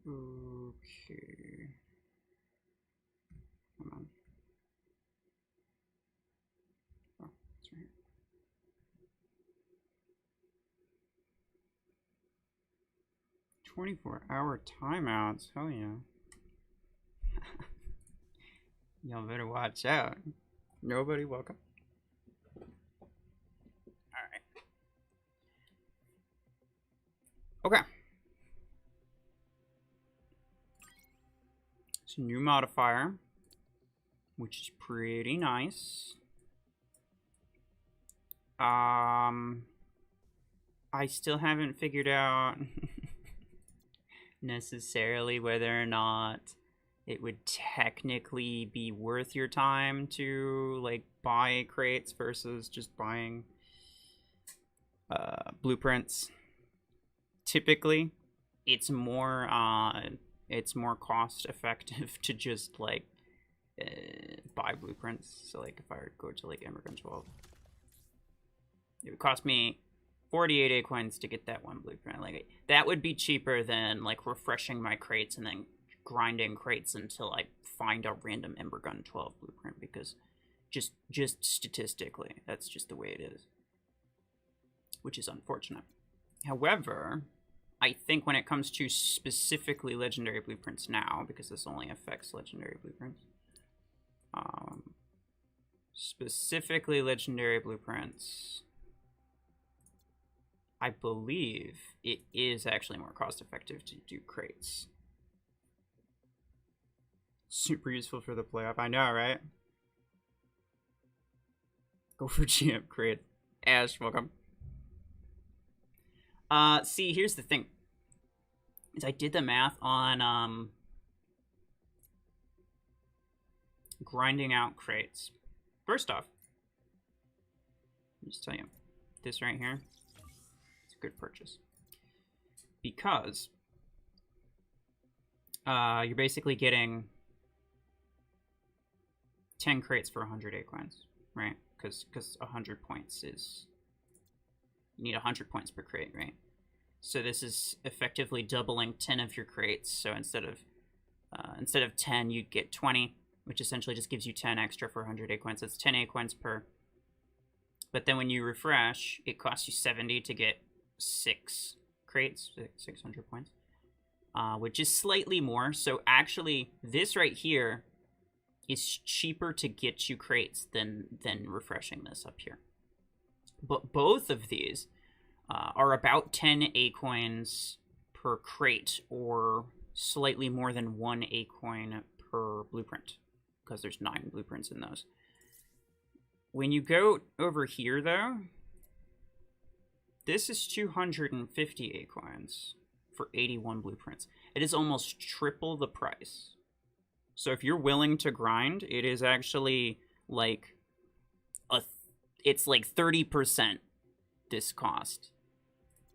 Okay. Come on. Oh, it's right here. 24-hour timeouts. Hell yeah. Y'all better watch out. Nobody welcome. Alright. Okay. It's a new modifier, which is pretty nice. I still haven't figured out necessarily whether or not it would technically be worth your time to like buy crates versus just buying blueprints. Typically, it's more cost effective to just like buy blueprints. So like if I were to go to like Immigrant 12, it would cost me 48 acorns to get that one blueprint. Like that would be cheaper than like refreshing my crates and then grinding crates until I find a random Embergun 12 blueprint, because just statistically, that's just the way it is, which is unfortunate. However, I think when it comes to specifically legendary blueprints now, because this only affects legendary blueprints, specifically legendary blueprints, I believe it is actually more cost effective to do crates. Super useful for the playoff. I know, right? Go for GM crate. Ash, welcome. See, here's the thing. Is I did the math on grinding out crates. First off, let me just tell you, this right here, it's a good purchase. Because you're basically getting 10 crates for 100 acorns, right? Because 100 points is, you need 100 points per crate, right? So this is effectively doubling 10 of your crates. So instead of 10, you'd get 20, which essentially just gives you 10 extra for 100 acorns. It's 10 acorns per. But then when you refresh, it costs you 70 to get 6 crates, 600 points, which is slightly more. So actually, this right here is cheaper to get you crates than refreshing this up here. But both of these are about 10 acorns per crate, or slightly more than 1 acorn per blueprint, because there's 9 blueprints in those. When you go over here, though, this is 250 acorns for 81 blueprints. It is almost triple the price. So if you're willing to grind, it is actually like it's like 30% this cost.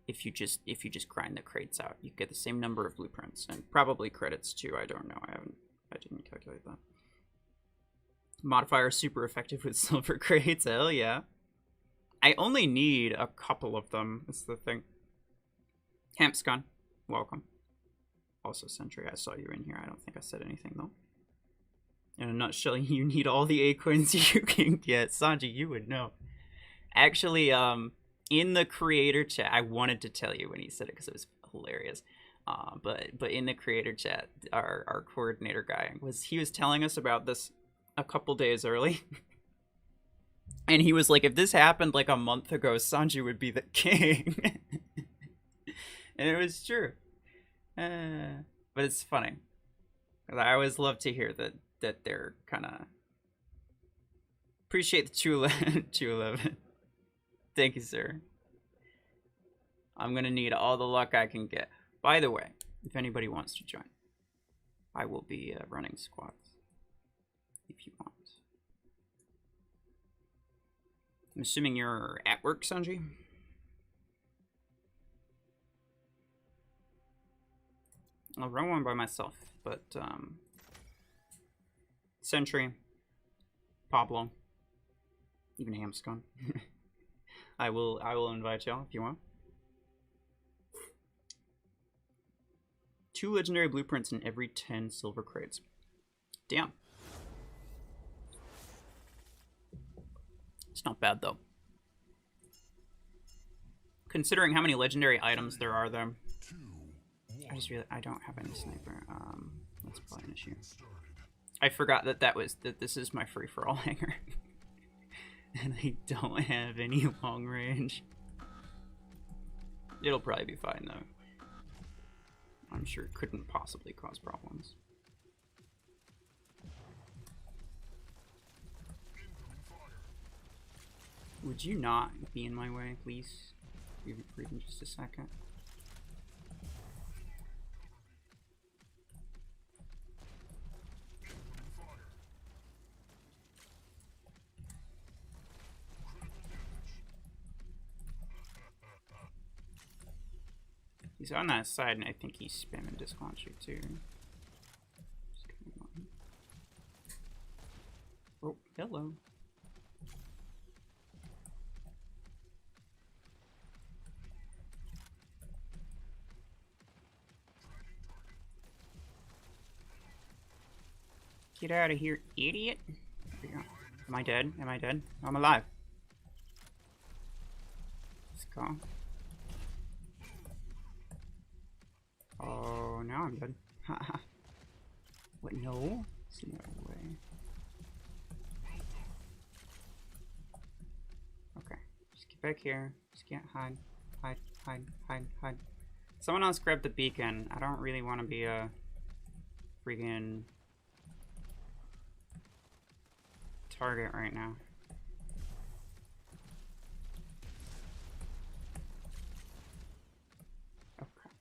If you just grind the crates out, you get the same number of blueprints and probably credits too. I don't know. I didn't calculate that. Modifier is super effective with silver crates. Hell yeah. I only need a couple of them. That's the thing. Hampscon, welcome. Also Sentry, I saw you in here. I don't think I said anything though. In a nutshell, you need all the acorns you can get. Sanji, you would know. Actually, in the creator chat, I wanted to tell you when he said it because it was hilarious. But in the creator chat, our coordinator guy was telling us about this a couple days early. And he was like, if this happened like a month ago, Sanji would be the king. And it was true. But it's funny. I always love to hear that they're kind of... Appreciate the 211. Thank you, sir. I'm going to need all the luck I can get. By the way, if anybody wants to join, I will be running squads. If you want. I'm assuming you're at work, Sanji? I'll run one by myself, but Sentry, Pablo, even Hamscon. I will invite y'all if you want. 2 legendary blueprints in every 10 silver crates. Damn. It's not bad, though. Considering how many legendary items there are, though. I don't have any sniper. That's probably an issue. I forgot that this is my free-for-all hanger. And I don't have any long range. It'll probably be fine, though. I'm sure it couldn't possibly cause problems. Would you not be in my way, please? For even just a second. He's on that side, and I think he's spamming disc launcher too. Oh, hello. Get out of here, idiot. There we go. Am I dead? Am I dead? I'm alive. Let's go. Oh, now I'm dead. Haha. What? No? There's no way. Okay. Just get back here. Just get hide. Hide, hide, hide, hide. Someone else grab the beacon. I don't really want to be a freaking target right now. Okay.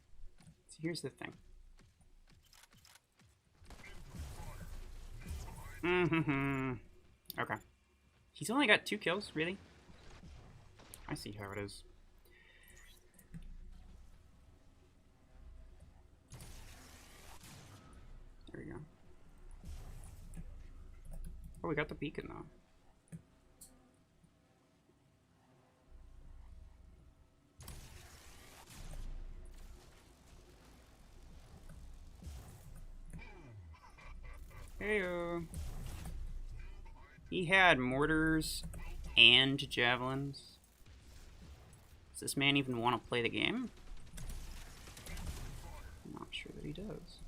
So here's the thing. Okay. He's only got 2 kills, really? I see how it is. There we go. Oh, we got the beacon though. Heyo. He had mortars and javelins. Does this man even want to play the game? I'm not sure that he does.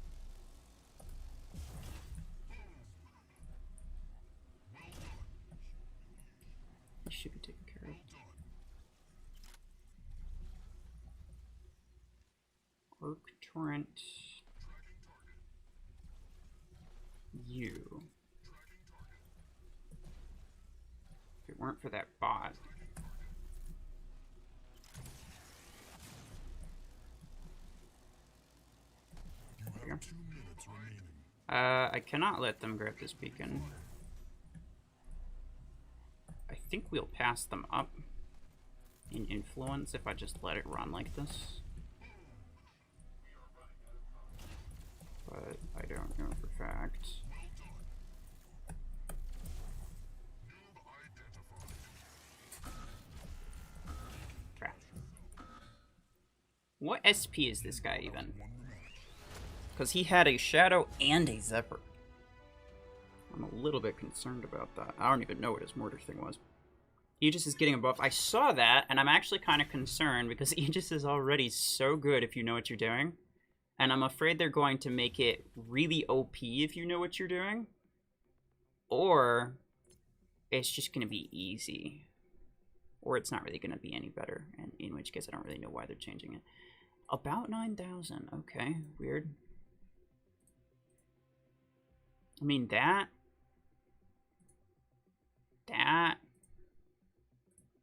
He should be taken care of. Arc torrent. You. If it weren't for that bot. There we go. I cannot let them grab this beacon. I think we'll pass them up in influence if I just let it run like this. But I don't know for fact. Crap. What SP is this guy even? Because he had a Shadow and a Zephyr. I'm a little bit concerned about that. I don't even know what his mortar thing was. Aegis is getting a buff. I saw that, and I'm actually kind of concerned because Aegis is already so good if you know what you're doing. And I'm afraid they're going to make it really OP if you know what you're doing. Or it's just going to be easy. Or it's not really going to be any better. And in which case, I don't really know why they're changing it. About 9,000. Okay, weird. I mean, that...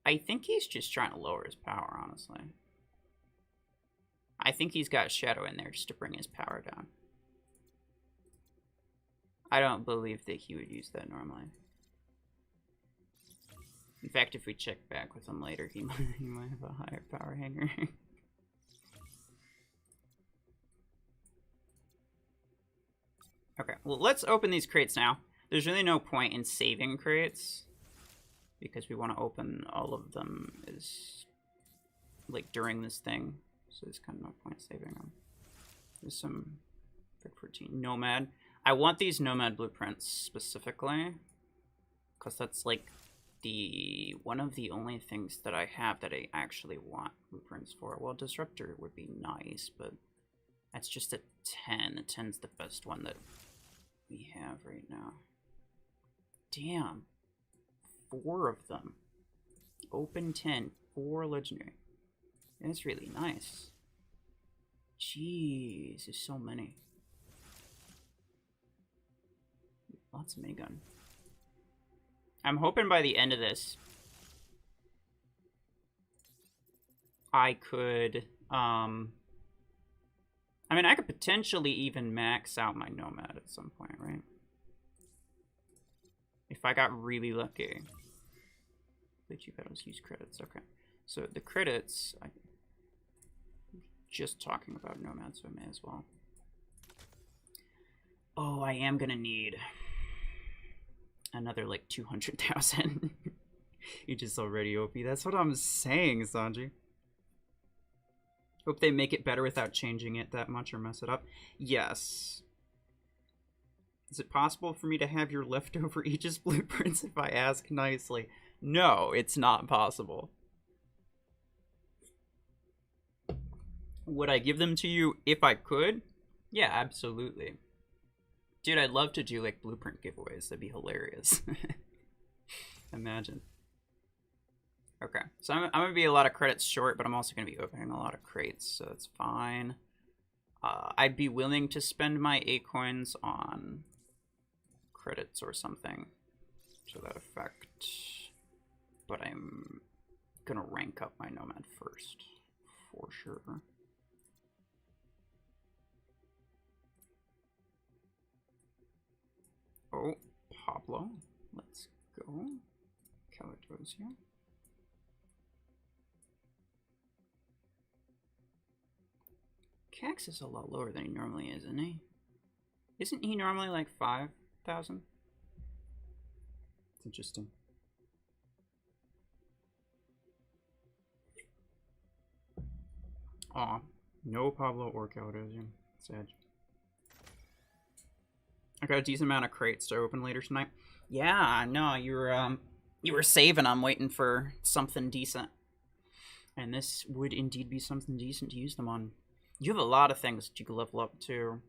I think he's just trying to lower his power, honestly. I think he's got Shadow in there just to bring his power down. I don't believe that he would use that normally. In fact, if we check back with him later, he might have a higher power hanger. Okay, well, let's open these crates now. There's really no point in saving crates because we want to open all of them as, like, during this thing. So there's kind of no point saving them. There's some 14 Nomad. I want these Nomad blueprints specifically because that's like one of the only things that I have that I actually want blueprints for. Well, Disruptor would be nice, but that's just a 10. A 10's the best one that we have right now. Damn. 4 of them. Open 10. 4 legendary. That's really nice. Jeez, there's so many. Lots of minigun. I'm hoping by the end of this, I could, I mean, I could potentially even max out my Nomad at some point, right? If I got really lucky. But you gotta use credits, okay. So the credits, I'm just talking about Nomad, so I may as well. Oh, I am gonna need another like 200,000. You're just already OP. That's what I'm saying, Sanji. Hope they make it better without changing it that much or mess it up. Yes. Is it possible for me to have your leftover Aegis blueprints if I ask nicely? No, it's not possible. Would I give them to you if I could? Yeah, absolutely. Dude, I'd love to do like blueprint giveaways. That'd be hilarious. Imagine. Okay, so I'm gonna be a lot of credits short, but I'm also gonna be opening a lot of crates, so that's fine. I'd be willing to spend my A-coins on credits or something to that effect, but I'm gonna rank up my Nomad first, for sure. Oh, Pablo, let's go. Caladosia. Cax is a lot lower than he normally is, isn't he? Isn't he normally like 5,000? It's interesting. Aw, no Pablo or Caladosia. Sad. I got a decent amount of crates to open later tonight. Yeah, no, you were saving. I'm waiting for something decent, and this would indeed be something decent to use them on. You have a lot of things that you can level up too.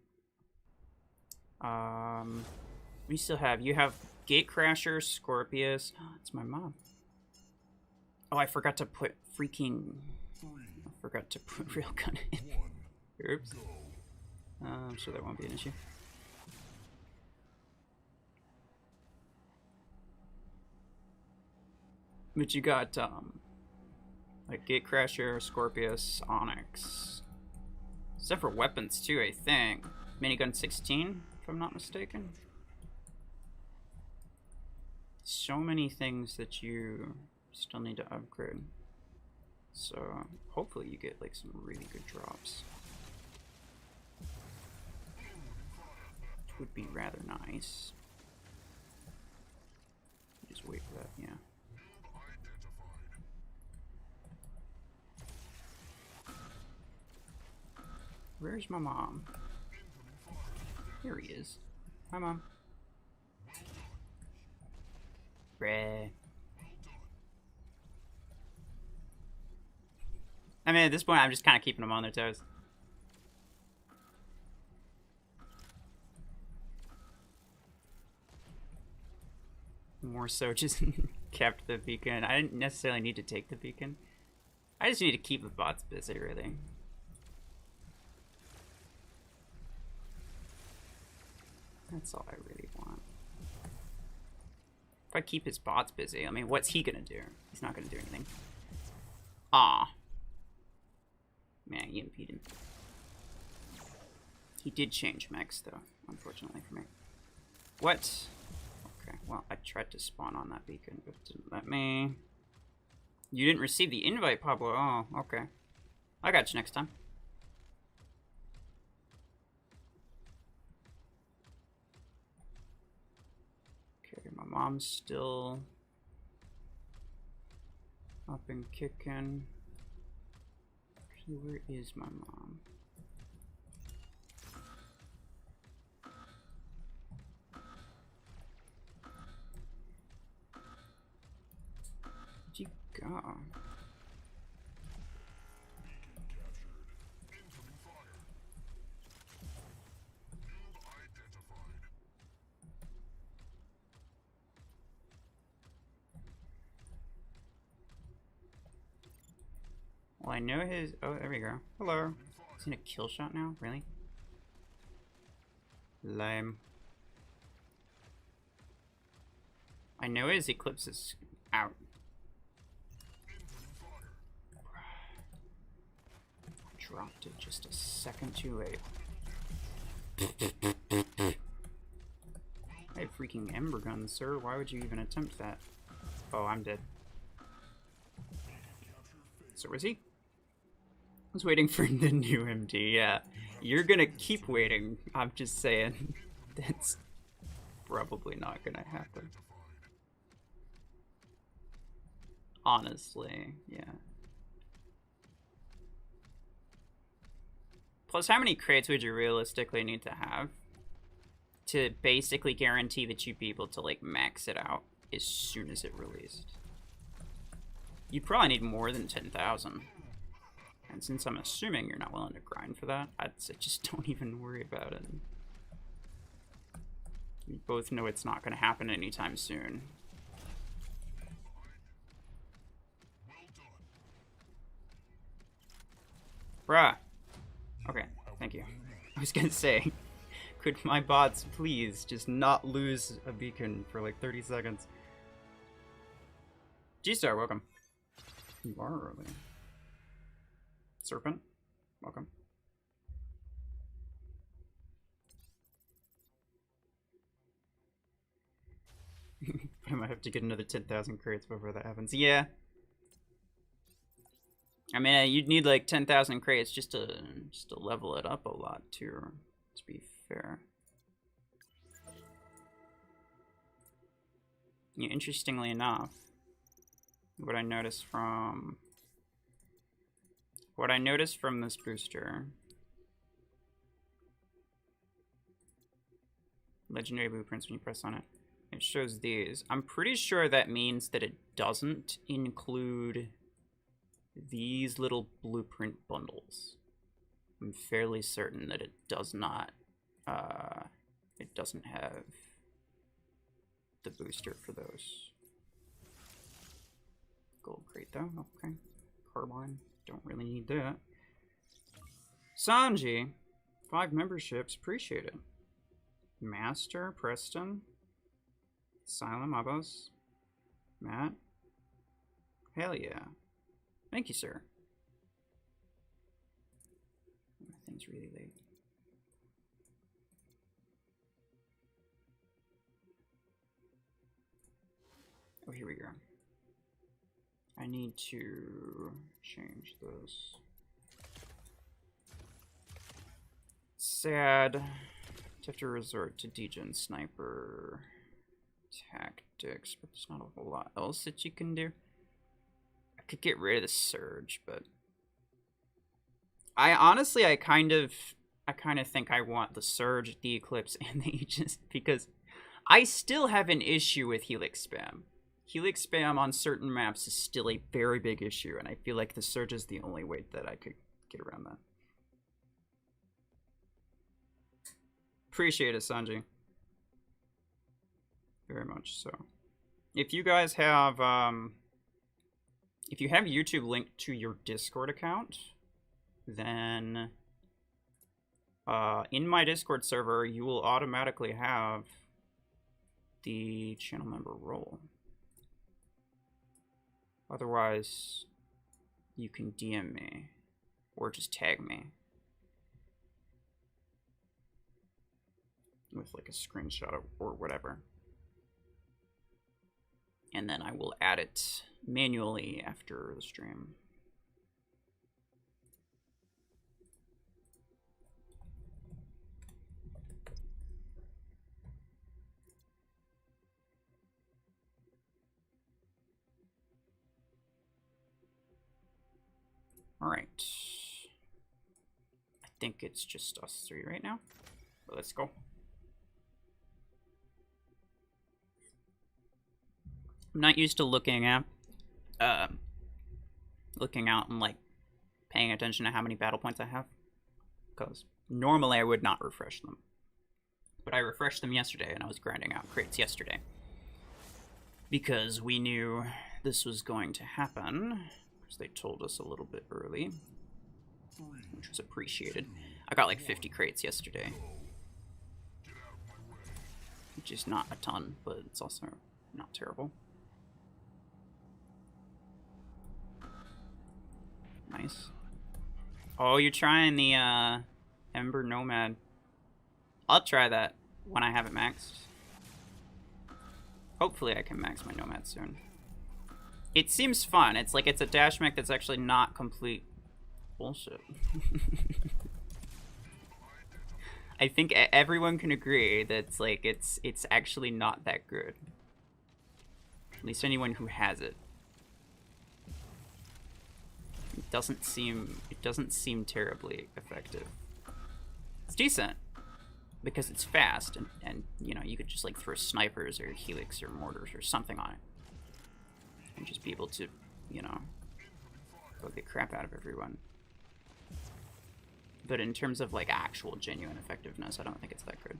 We still have, you have Gatecrasher, Scorpius. Oh, it's my mom. Oh, I forgot to put freaking. I forgot to put Railgun in. Oops. I'm sure that won't be an issue. But you got, like Gatecrasher, Scorpius, Onyx. Several weapons too, I think. Minigun 16, if I'm not mistaken. So many things that you still need to upgrade. So hopefully you get like some really good drops. Which would be rather nice. Just wait for that, yeah. Where's my mom? Here he is. Hi, Mom. Bruh. I mean, at this point, I'm just kind of keeping them on their toes. More so just kept the beacon. I didn't necessarily need to take the beacon. I just need to keep the bots busy, really. That's all I really want. If I keep his bots busy, I mean, what's he gonna do? He's not gonna do anything. Ah. Man, he impeded. He did change mechs, though, unfortunately for me. What? Okay, well, I tried to spawn on that beacon, but it didn't let me. You didn't receive the invite, Pablo. Oh, okay. I got you next time. My mom's still up and kicking. Actually, where is my mom? go. Well, I know his... Oh, there we go. Hello. Is he in a kill shot now? Really? Lame. I know his Eclipse is out. Dropped it just a second too late. I have freaking Ember Gun, sir. Why would you even attempt that? Oh, I'm dead. So is he? I was waiting for the new MD, yeah. You're gonna keep waiting. I'm just saying. That's probably not gonna happen. Honestly, yeah. Plus, how many crates would you realistically need to have to basically guarantee that you'd be able to, like, max it out as soon as it released? You'd probably need more than 10,000. And since I'm assuming you're not willing to grind for that, I'd say just don't even worry about it. We both know it's not going to happen anytime soon. Bruh. Okay, thank you. I was gonna say, could my bots please just not lose a beacon for like 30 seconds? G-Star, welcome. You are early. Serpent, welcome. I might have to get another 10,000 crates before that happens. Yeah. I mean, you'd need like 10,000 crates just to level it up a lot too, to be fair. Yeah, interestingly enough, what I noticed from this booster, legendary blueprints, when you press on it, it shows these. I'm pretty sure that means that it doesn't include these little blueprint bundles. I'm fairly certain that it does not, it doesn't have the booster for those. Gold crate though, okay. Carbine, don't really need that. Sanji, 5 memberships, appreciate it. Master, Preston, Silent Abos, Matt, hell yeah. Thank you, sir. My thing's really late. Oh, here we go. I need to change those. Sad to have to resort to degen sniper tactics, but there's not a whole lot else that you can do. Could get rid of the surge, but I honestly I kind of think I want the surge, the eclipse, and the Aegis, because I still have an issue with helix spam. Helix spam on certain maps is still a very big issue, and I feel like the surge is the only way that I could get around that. Appreciate it, Sanji. Very much so. If you guys have if you have YouTube linked to your Discord account, then in my Discord server, you will automatically have the channel member role. Otherwise, you can DM me or just tag me with like a screenshot or whatever. And then I will add it manually after the stream. All right. I think it's just us 3 right now. But let's go. I'm not used to looking at looking out and like paying attention to how many battle points I have. Because normally I would not refresh them. But I refreshed them yesterday and I was grinding out crates yesterday. Because we knew this was going to happen. Because they told us a little bit early. Which was appreciated. I got like 50 crates yesterday. Which is not a ton, but it's also not terrible. Nice. Oh, you're trying the Ember Nomad. I'll try that when I have it maxed. Hopefully I can max my Nomad soon. It seems fun. It's like it's a dash mech that's actually not complete bullshit. I think everyone can agree that it's like it's actually not that good. At least anyone who has it. It doesn't seem terribly effective. It's decent because it's fast and you know, you could just like throw snipers or helix or mortars or something on it. And just be able to, you know, go the crap out of everyone. But in terms of like actual genuine effectiveness, I don't think it's that good.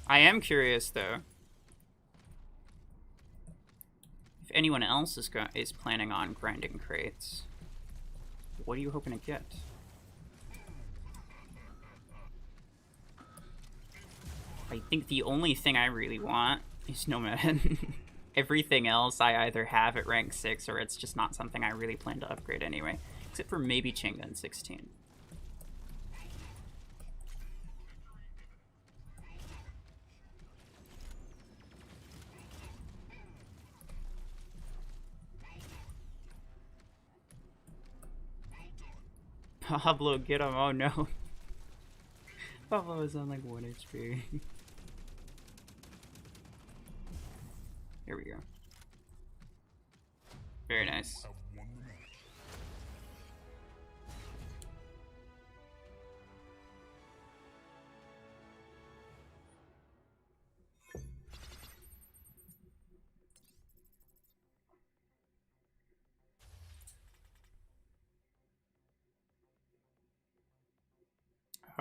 I am curious though, if anyone else is planning on grinding crates, what are you hoping to get? I think the only thing I really want is Nomad. Everything else I either have at rank 6 or it's just not something I really plan to upgrade anyway. Except for maybe Chingun 16. Pablo, get him. Oh no. Pablo is on like 1 HP. Here we go. Very nice.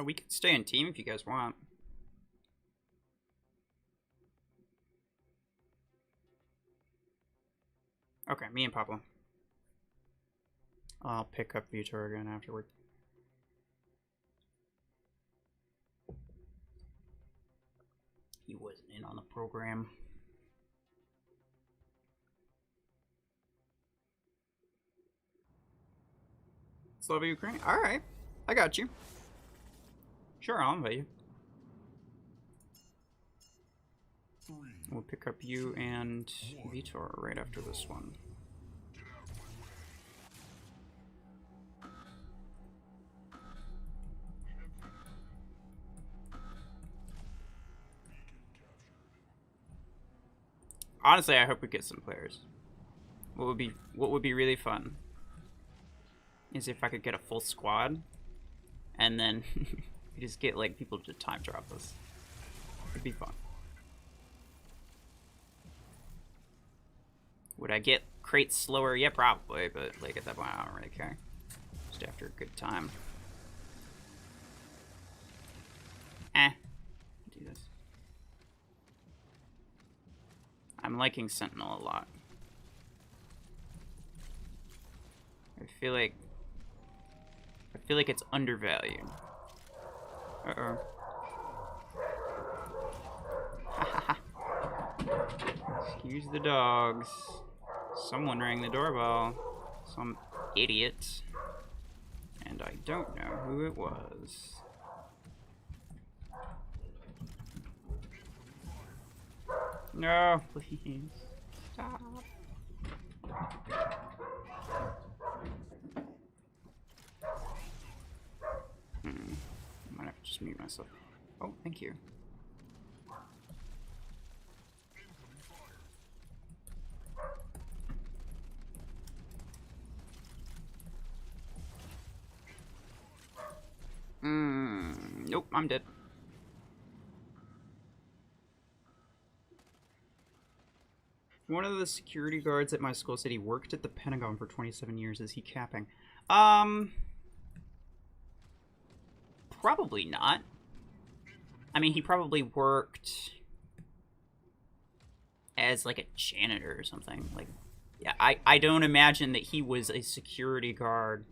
We could stay in team if you guys want. Okay, me and Pablo. I'll pick up Vitor again afterward. He wasn't in on the program. Slava Ukraine? Alright, I got you. Sure, I'll invite you. We'll pick up you and Vitor right after this one. Honestly, I hope we get some players. What would be really fun is if I could get a full squad and then you just get like people to time drop us. It'd be fun. Would I get crates slower? Yeah, probably, but like at that point I don't really care. Just after a good time. Do this. I'm liking Sentinel a lot. I feel like it's undervalued. Uh-oh. Excuse the dogs. Someone rang the doorbell. Some idiot. And I don't know who it was. No, please. Stop. I might have to just mute myself. Oh, thank you. I'm dead. One of the security guards at my school said he worked at the Pentagon for 27 years. Is he capping? Probably not. I mean, he probably worked as, like, a janitor or something. Like, yeah, I don't imagine that he was a security guard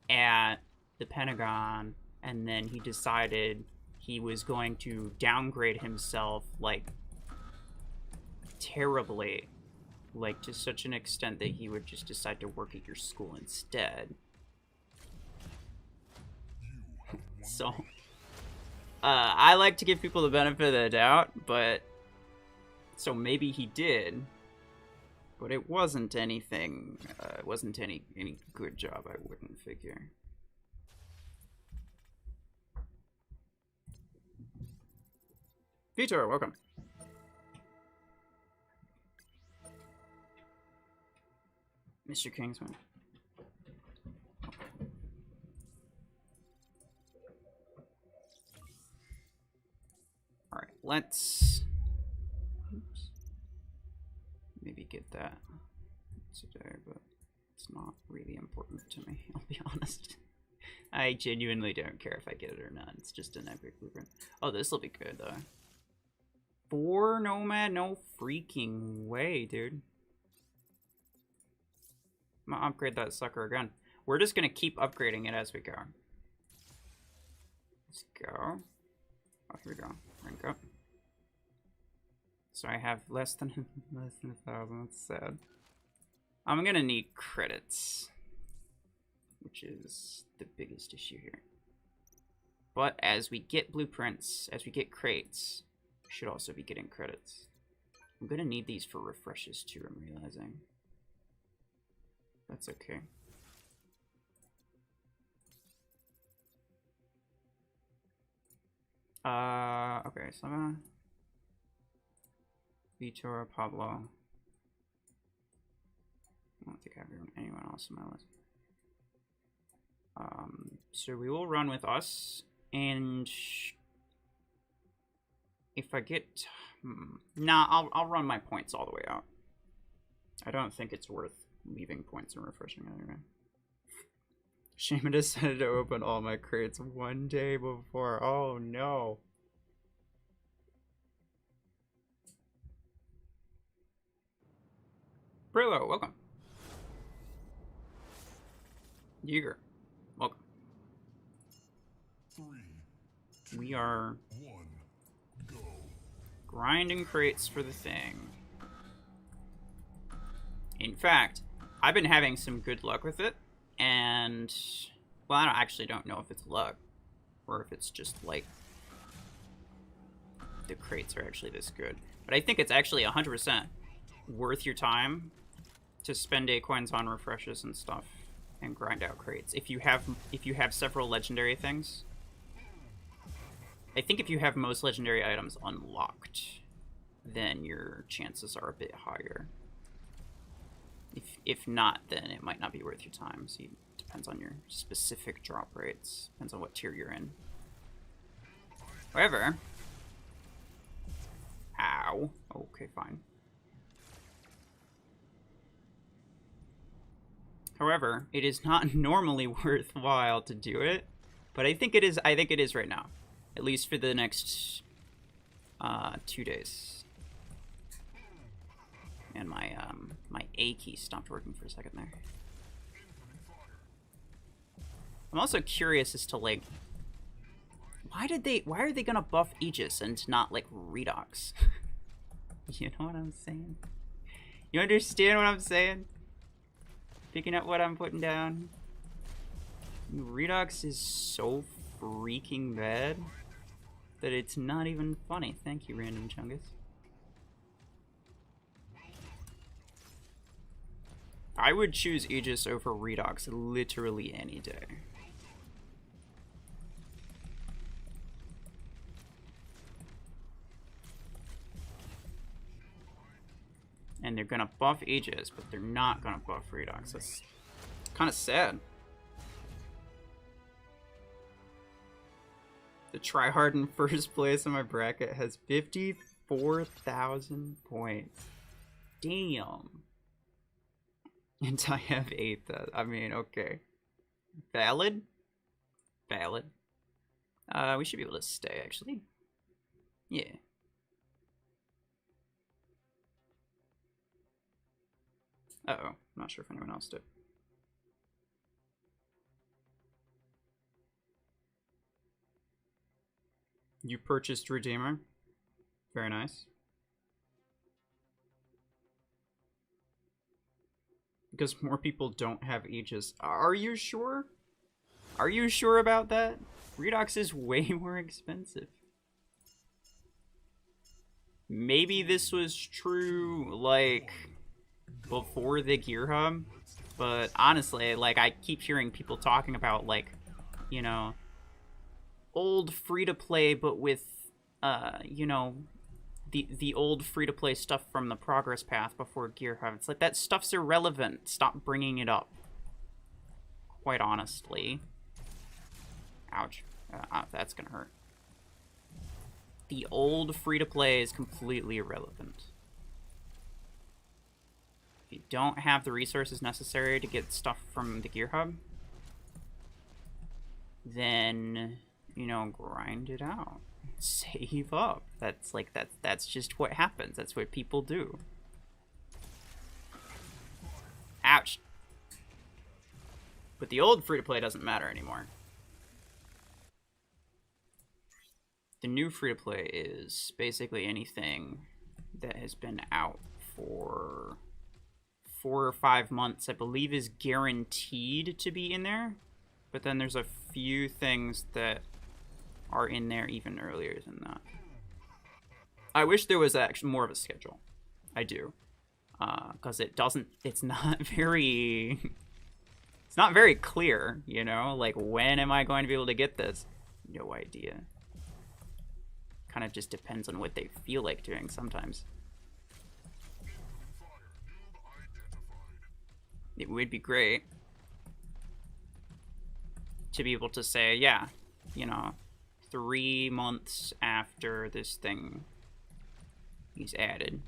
at the Pentagon, and then he decided he was going to downgrade himself, like, terribly. Like, to such an extent that he would just decide to work at your school instead. So, I like to give people the benefit of the doubt, but... So maybe he did. But it wasn't anything, it wasn't any good job, I wouldn't figure. Vitor, welcome. Mr. Kingsman. Alright, let's... Oops. Maybe get that today, but it's not really important to me, I'll be honest. I genuinely don't care if I get it or not. It's just an epic blueprint. Oh, this will be good, though. 4 Nomad? No freaking way, dude. I'm gonna upgrade that sucker again. We're just gonna keep upgrading it as we go. Let's go. Oh, here we go. Rank up. So I have less than 1,000. That's sad. I'm gonna need credits, which is the biggest issue here. But as we get blueprints, as we get crates, we should also be getting credits. I'm gonna need these for refreshes too, I'm realizing. That's okay. Okay, so I'm gonna... Vitor, Pablo. I don't think I have anyone else on my list. So we will run with us, and if I get... Nah, I'll run my points all the way out. I don't think it's worth leaving points and refreshing anyway. Shame decided to open all my crates one day before. Oh no. Brillo, welcome. Yeager, welcome. 3, 2, we are 1, go. Grinding crates for the thing. In fact, I've been having some good luck with it, and, well, I actually don't know if it's luck, or if it's just, like, the crates are actually this good. But I think it's actually 100% worth your time to spend Acorns on refreshes and stuff, and grind out crates. If you have several legendary things, I think if you have most legendary items unlocked, then your chances are a bit higher. If not, then it might not be worth your time. So it depends on your specific drop rates. Depends on what tier you're in. However... Ow. Okay, fine. However, it is not normally worthwhile to do it. But I think it is right now. At least for the next 2 days. And my my A key stopped working for a second there. I'm also curious as to, like, why are they gonna buff Aegis and not, like, Redox? You know what I'm saying? You understand what I'm saying? Picking up what I'm putting down. Redox is so freaking bad that it's not even funny. Thank you, Random Chungus. I would choose Aegis over Redox literally any day. And they're gonna buff Aegis, but they're not gonna buff Redox. That's kind of sad. The tryhard in first place in my bracket has 54,000 points. Damn. And I have 8,000. I mean, okay. Valid? Valid. We should be able to stay, actually. Yeah. Uh-oh. Not sure if anyone else did. You purchased Redeemer. Very nice. Because more people don't have Aegis. Are you sure? Are you sure about that? Redox is way more expensive. Maybe this was true, like, before the Gear Hub. But honestly, like, I keep hearing people talking about, like, you know, old free-to-play, but with, you know, the old free-to-play stuff from the progress path before Gear Hub. It's like, that stuff's irrelevant. Stop bringing it up. Quite honestly. Ouch. That's gonna hurt. The old free-to-play is completely irrelevant. If you don't have the resources necessary to get stuff from the Gear Hub, then, you know, grind it out. Save up. That's like, that's just what happens. That's what people do. Ouch. But the old free-to-play doesn't matter anymore. The new free-to-play is basically anything that has been out for 4 or 5 months, I believe, is guaranteed to be in there. But then there's a few things that are in there even earlier than that. I wish there was actually more of a schedule. I do. Because it's not very... It's not very clear, you know? Like, when am I going to be able to get this? No idea. Kind of just depends on what they feel like doing sometimes. It would be great to be able to say, yeah, you know, 3 months after this thing is added.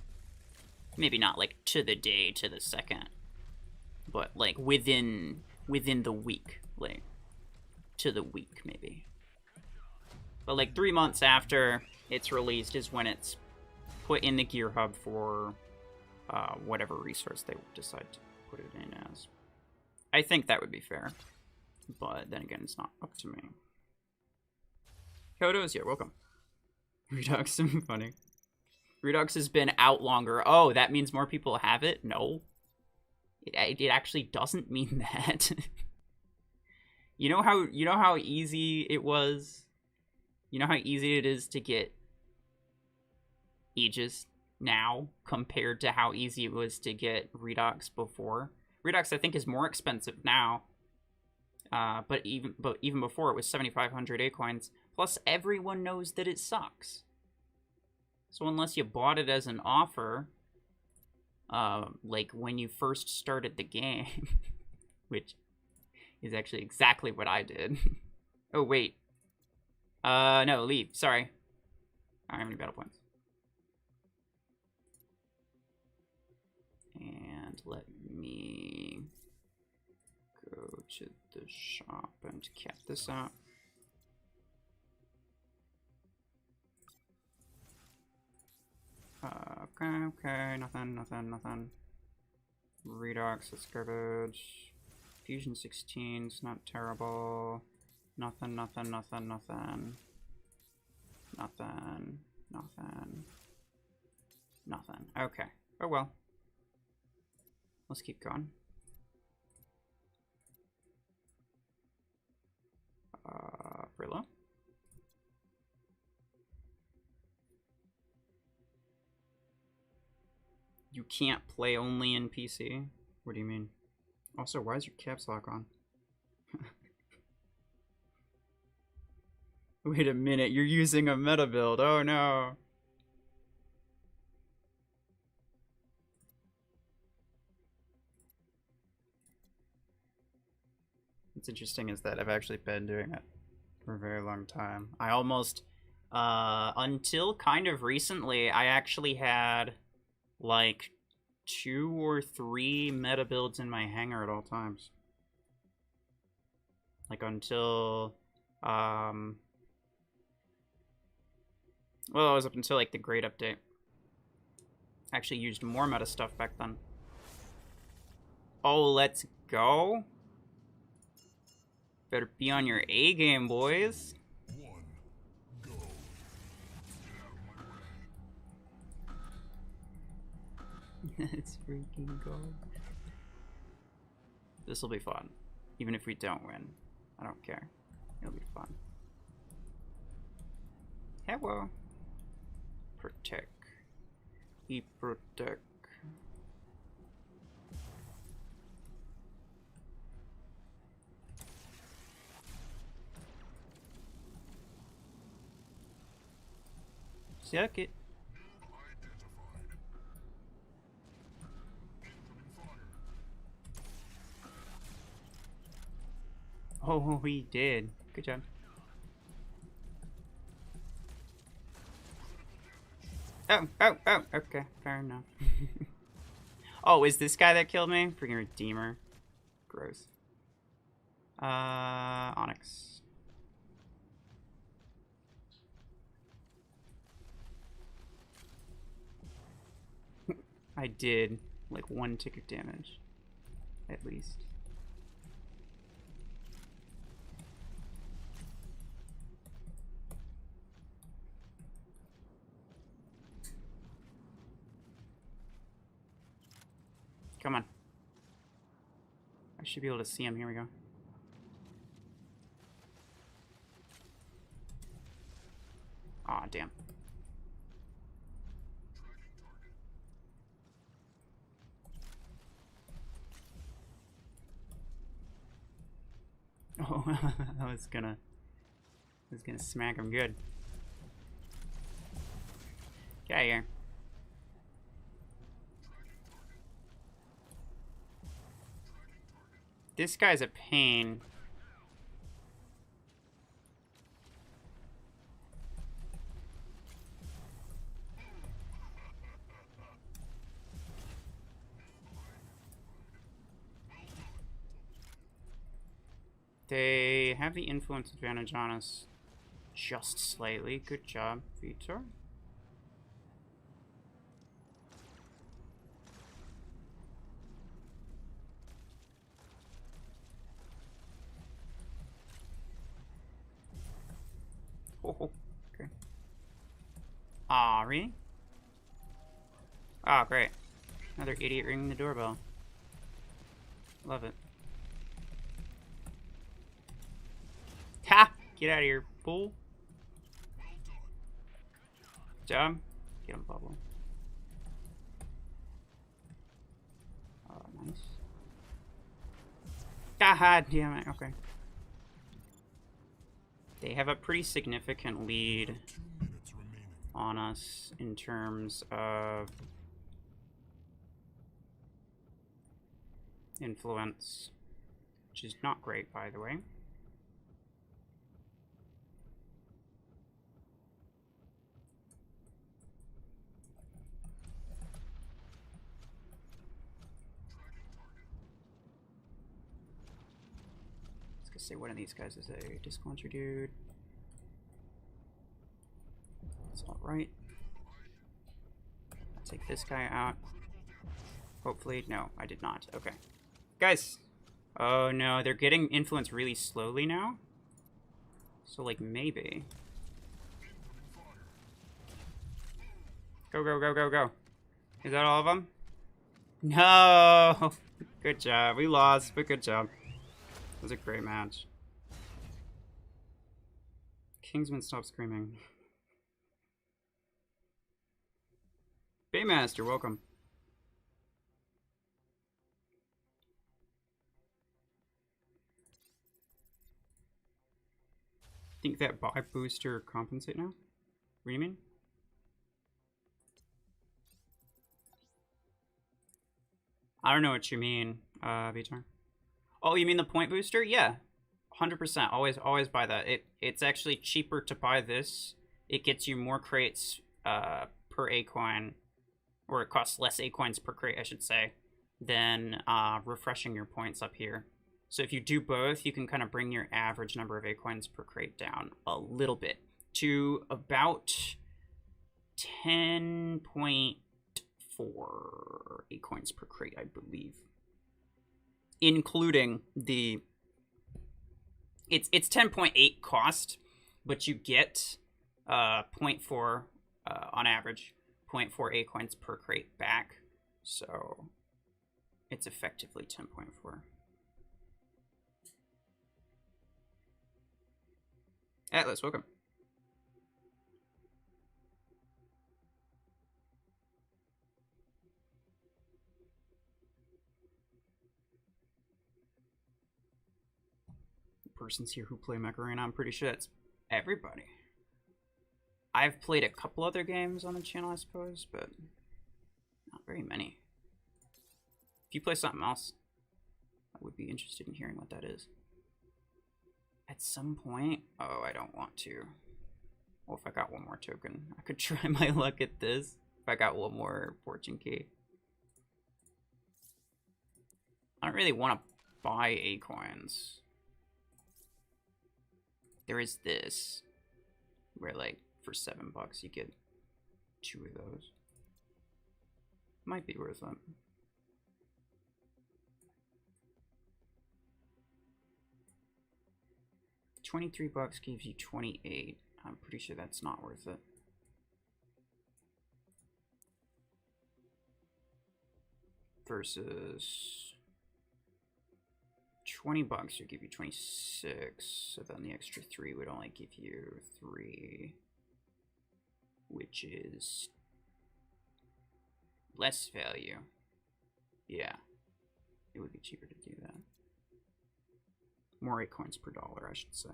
Maybe not like to the day, to the second, but like within the week, like to the week maybe. But like 3 months after it's released is when it's put in the Gear Hub for whatever resource they decide to put it in as. I think that would be fair, but then again, it's not up to me. Kodos, yeah, welcome. Redux, funny. Redux has been out longer. Oh, that means more people have it? No. It actually doesn't mean that. You know how easy it was? You know how easy it is to get Aegis now compared to how easy it was to get Redux before? Redux, I think, is more expensive now. But even before, it was 7,500 Acoins. Plus, everyone knows that it sucks. So unless you bought it as an offer, like when you first started the game, which is actually exactly what I did. Oh, wait. No, leave. Sorry. I don't have any battle points. And let me go to the shop and cap this out. Okay, nothing. Redux, that's garbage. Fusion 16's not terrible. Nothing. Okay. Oh well. Let's keep going. Brillo. You can't play only in PC? What do you mean? Also, why is your caps lock on? Wait a minute, you're using a meta build. Oh no. What's interesting is that I've actually been doing it. for a very long time. I almost, until kind of recently, I actually had like 2 or 3 meta builds in my hangar at all times. Like until, well, it was up until like the Great Update. I actually used more meta stuff back then. Oh, let's go. Better be on your A game, boys. Let's freaking go. This will be fun. Even if we don't win. I don't care. It'll be fun. Hello. Protect. Protect. Suck it. Oh, we did. Good job. Oh, okay, fair enough. Oh, is this guy that killed me? Freaking Redeemer. Gross. Onyx. I did, like, 1 tick of damage. At least. Come on. I should be able to see him. Here we go. Aw, damn. Oh, I was gonna smack him good. Get out of here. This guy's a pain. They have the influence advantage on us just slightly. Good job, Vitor. Oh, okay. Ari. Oh, great. Another idiot ringing the doorbell. Love it. Ha! Get out of here, fool. Good job. Get him, Pablo. Oh, nice. God damn it. Okay. They have a pretty significant lead on us in terms of influence, which is not great, by the way. Say one of these guys is a disc-launcher dude. That's alright. Take this guy out. Hopefully. No, I did not. Okay. Guys! Oh no, they're getting influence really slowly now. So, like, maybe. Go, go, go, go, go. Is that all of them? No! Good job. We lost, but good job. It was a great match. Kingsman, stop screaming. Baymaster, welcome. Think that buy booster compensate now? What do you mean? I don't know what you mean, Vitor. Oh, you mean the point booster? Yeah. 100%. Always buy that. It's actually cheaper to buy this. It gets you more crates per A-coin, or it costs less A-coins per crate, I should say, than refreshing your points up here. So if you do both, you can kind of bring your average number of A-coins per crate down a little bit to about 10.4 A-coins per crate, I believe. Including the... It's 10.8 cost, but you get 0.4 on average, 0.4 A-coins per crate back. So it's effectively 10.4. Atlas, welcome. Persons here who play Mech Arena, I'm pretty sure that's everybody. I've played a couple other games on the channel, I suppose, but not very many. If you play something else, I would be interested in hearing what that is. At some point, oh, I don't want to. Well, if I got one more token, I could try my luck at this. If I got one more fortune key. I don't really want to buy A-coins. There is this, where like for $7 you get 2 of those. Might be worth it. $23 gives you 28. I'm pretty sure that's not worth it. Versus $20 would give you 26, so then the extra 3 would only give you 3, which is less value. Yeah, it would be cheaper to do that. More A-coins per dollar, I should say.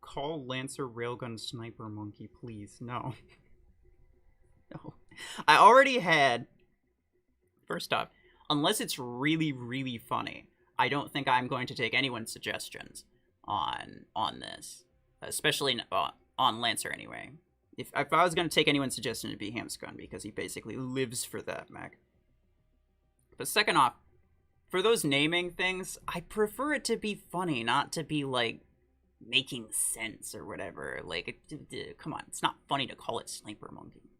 Call Lancer Railgun Sniper Monkey, please. No. No. I already had... First off, unless it's really, really funny, I don't think I'm going to take anyone's suggestions on this. Especially on Lancer, anyway. If I was going to take anyone's suggestion, it'd be Hamscon, because he basically lives for that mech. But second off, for those naming things, I prefer it to be funny, not to be, like, making sense or whatever. Like, come on, it's not funny to call it Sniper Monkey.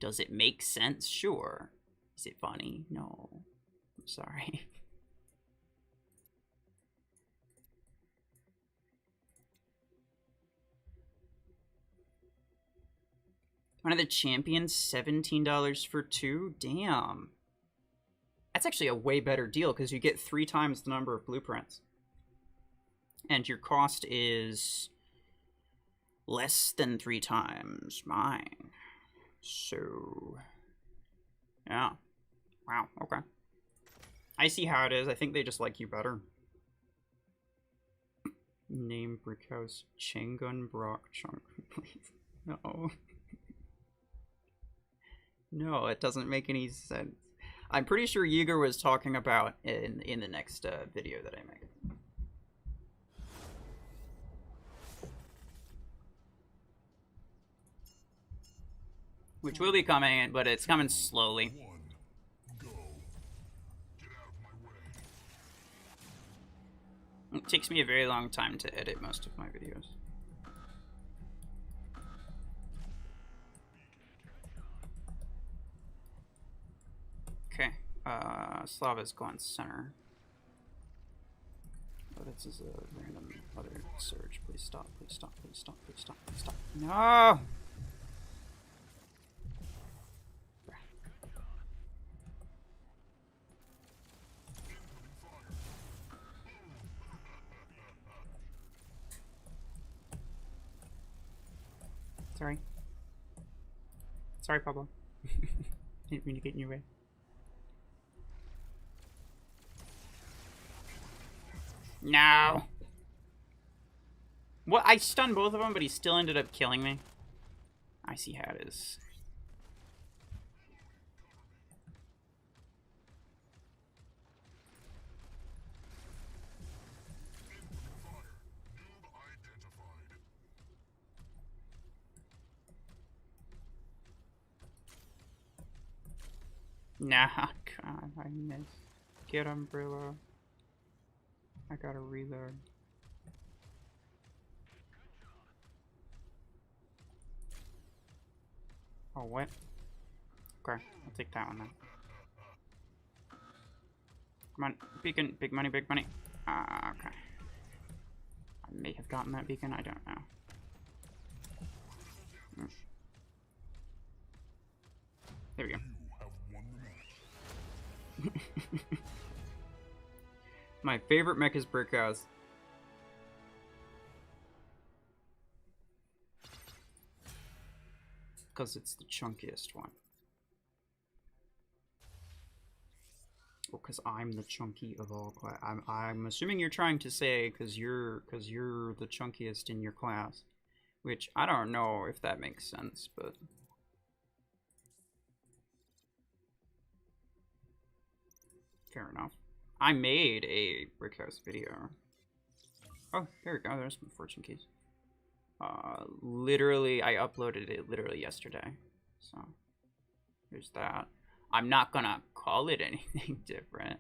Does it make sense? Sure. Is it funny? No. I'm sorry. One of the champions, $17 for 2? Damn. That's actually a way better deal, because you get 3 times the number of blueprints. And your cost is less than 3 times mine. So, yeah. Wow, okay. I see how it is. I think they just like you better. Name Brickhouse Changun Brock Chunk, please. No. No, it doesn't make any sense. I'm pretty sure Yeager was talking about in the next video that I make. Which will be coming, but it's coming slowly. It takes me a very long time to edit most of my videos. Okay, Slava's gone center. Oh, this is a random other surge. Please stop, please stop, please stop, please stop, please stop. No! Sorry. Sorry, Pablo. Didn't mean to get in your way. No! What? I stunned both of them, but he still ended up killing me. I see how it is. Nah, God, I missed. Get umbrella. I gotta reload. Oh, what? Okay, I'll take that one then. Come on, beacon, big money, big money. Okay. I may have gotten that beacon, I don't know. There we go. My favorite mech is Brick House. Because it's the chunkiest one. Or because I'm the chunky of all class. I'm assuming you're trying to say because you're the chunkiest in your class. Which, I don't know if that makes sense, but... Fair enough. I made a Brick House video. Oh, there we go. There's some fortune keys. Literally, I uploaded it literally yesterday. So, there's that. I'm not gonna call it anything different.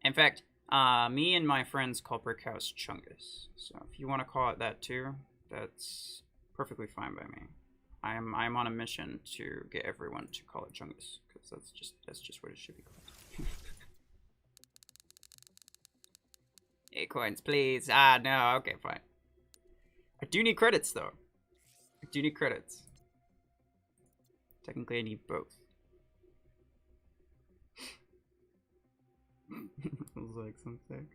In fact, me and my friends call Brick House Chungus. So if you want to call it that too, that's perfectly fine by me. I'm on a mission to get everyone to call it Chungus because that's just what it should be called. Acorns, please. Ah, no. Okay, fine. I do need credits though. I do need credits. Technically, I need both. Feels like something.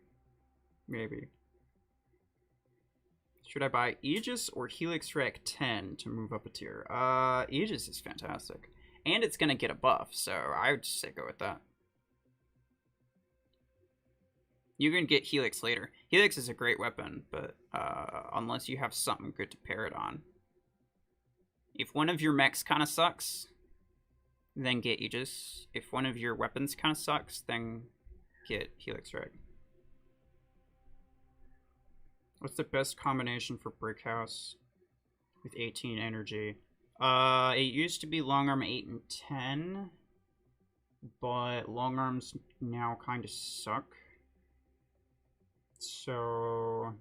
Maybe. Should I buy Aegis or Helix Rec 10 to move up a tier? Aegis is fantastic. And it's gonna get a buff, so I would just say go with that. You can get Helix later. Helix is a great weapon, but unless you have something good to pair it on. If one of your mechs kind of sucks, then get Aegis. If one of your weapons kind of sucks, then get Helix Reg. What's the best combination for Brick House with 18 energy? It used to be long arm 8 and 10, but long arms now kind of suck. So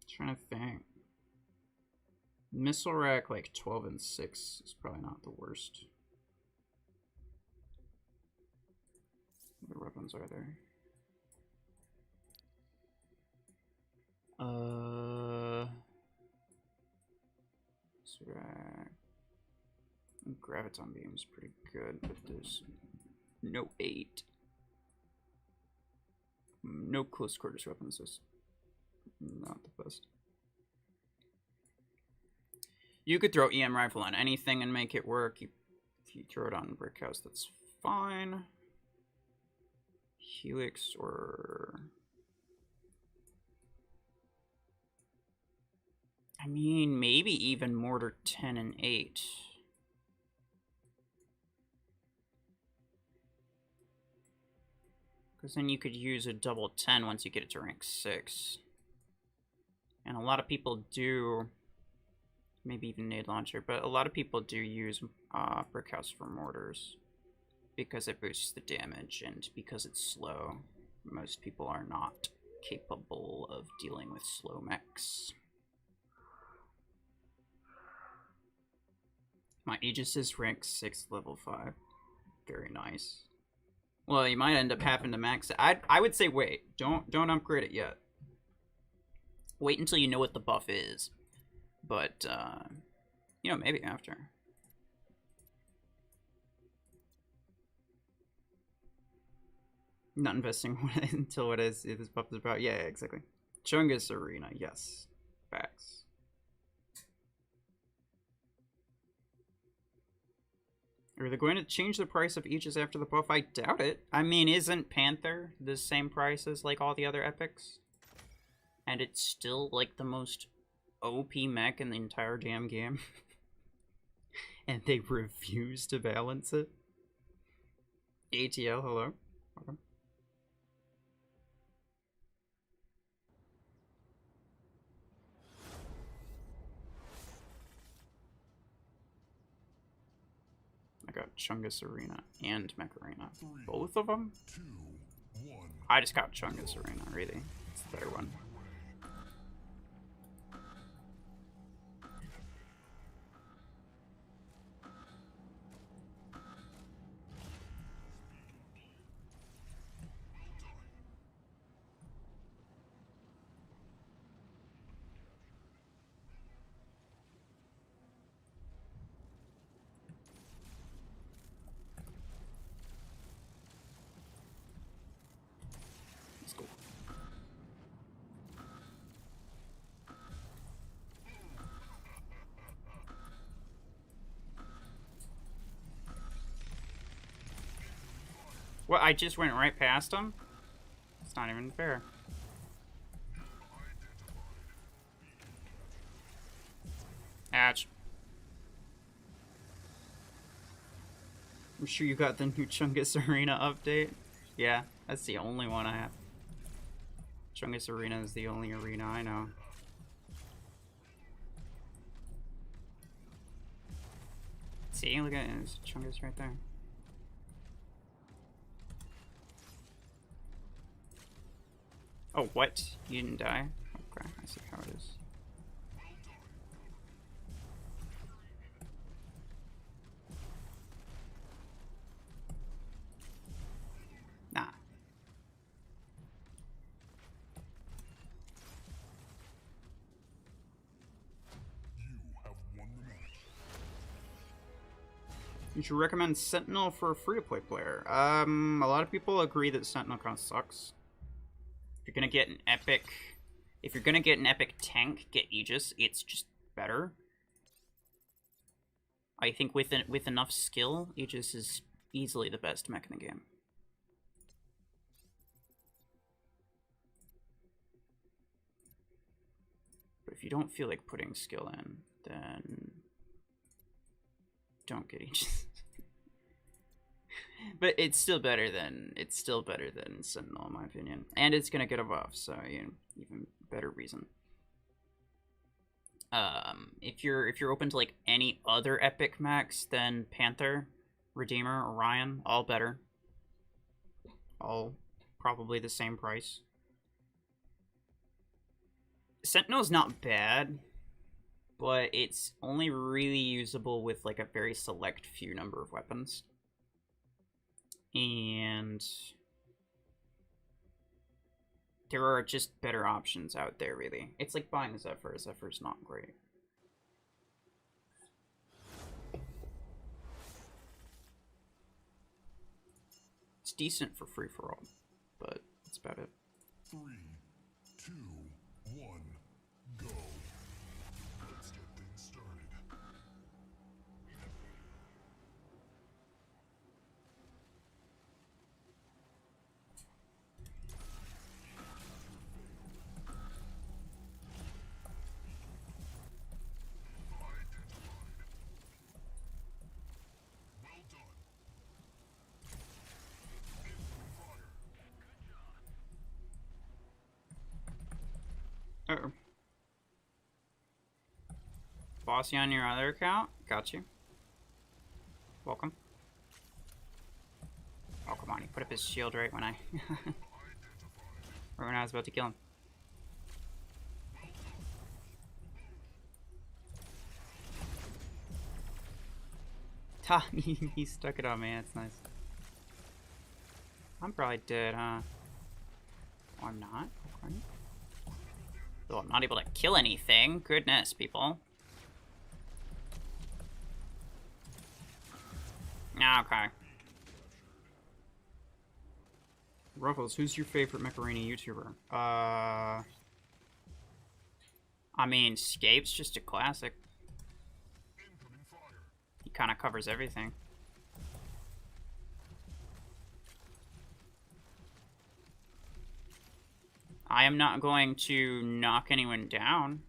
trying to think. Missile rack like 12 and 6 is probably not the worst. What weapons are there? Graviton beam is pretty good, but there's no 8. No close quarters weapons is not the best. You could throw EM rifle on anything and make it work. If you throw it on Brick House, that's fine. Helix or... I mean, maybe even Mortar 10 and 8. Because then you could use a double 10 once you get it to rank 6. And a lot of people do, maybe even nade launcher, but a lot of people do use Brick House for mortars. Because it boosts the damage and because it's slow. Most people are not capable of dealing with slow mechs. My Aegis is rank 6, level 5. Very nice. Well, you might end up having to max it. I would say wait. Don't upgrade it yet. Wait until you know what the buff is. But, you know, maybe after. Not investing until what is this buff is about. Yeah, exactly. Chungus Arena, yes. Facts. Are they going to change the price of Aegis after the buff? I doubt it. I mean, isn't Panther the same price as, like, all the other epics? And it's still, like, the most OP mech in the entire damn game. And they refuse to balance it? ATL, hello? Okay. got Chungus Arena and Mech Arena. 3, Both of them? 2, 1. I just got Chungus Arena, really. It's the better one. Let's go. Well, I just went right past him? It's not even fair. Ouch. I'm sure you got the new Chungus Arena update. Yeah, that's the only one I have. Chungus Arena is the only arena I know. See, look at it. There's Chungus right there. Oh, what? You didn't die? Okay, I see how it is. Nah. You have won the match. You should recommend Sentinel for a free-to-play player. A lot of people agree that Sentinel kind of sucks. If you're gonna get an epic tank, get Aegis. It's just better. I think with enough skill, Aegis is easily the best mech in the game. But if you don't feel like putting skill in, then don't get Aegis. But it's still better than Sentinel in my opinion, and it's gonna get a buff, so even better reason. If you're open to like any other epic mechs than Panther, Redeemer, Orion, all better, all probably the same price. Sentinel's not bad, but it's only really usable with like a very select few number of weapons. And there are just better options out there, really. It's like buying a Zephyr. Zephyr's not great. It's decent for free-for-all, but that's about it. 3, 2, 1, go. Let's get things started. Well done. Uh-oh. Bossy on your other account? Got you. Welcome. Oh, come on. He put up his shield right when I... right when I was about to kill him. Ha! He stuck it on me. That's nice. I'm probably dead, huh? Oh, I'm not? Okay. Though I'm not able to kill anything. Goodness, people. Okay. RuFFles, who's your favorite Macaroni YouTuber? I mean, Scape's just a classic. Incoming fire. He kind of covers everything. I am not going to knock anyone down.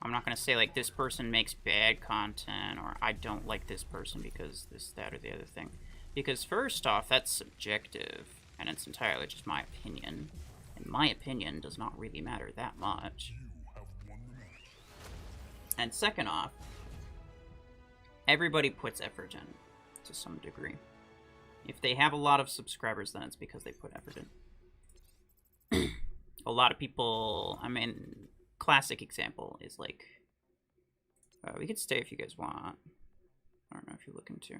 I'm not going to say, like, this person makes bad content, or I don't like this person because this, that, or the other thing. Because, first off, that's subjective, and it's entirely just my opinion. And my opinion does not really matter that much. You have won the match. And second off, everybody puts effort in. to some degree. If they have a lot of subscribers, then it's because they put effort in. A lot of people, I mean, classic example is like, we could stay if you guys want. I don't know if you're looking to.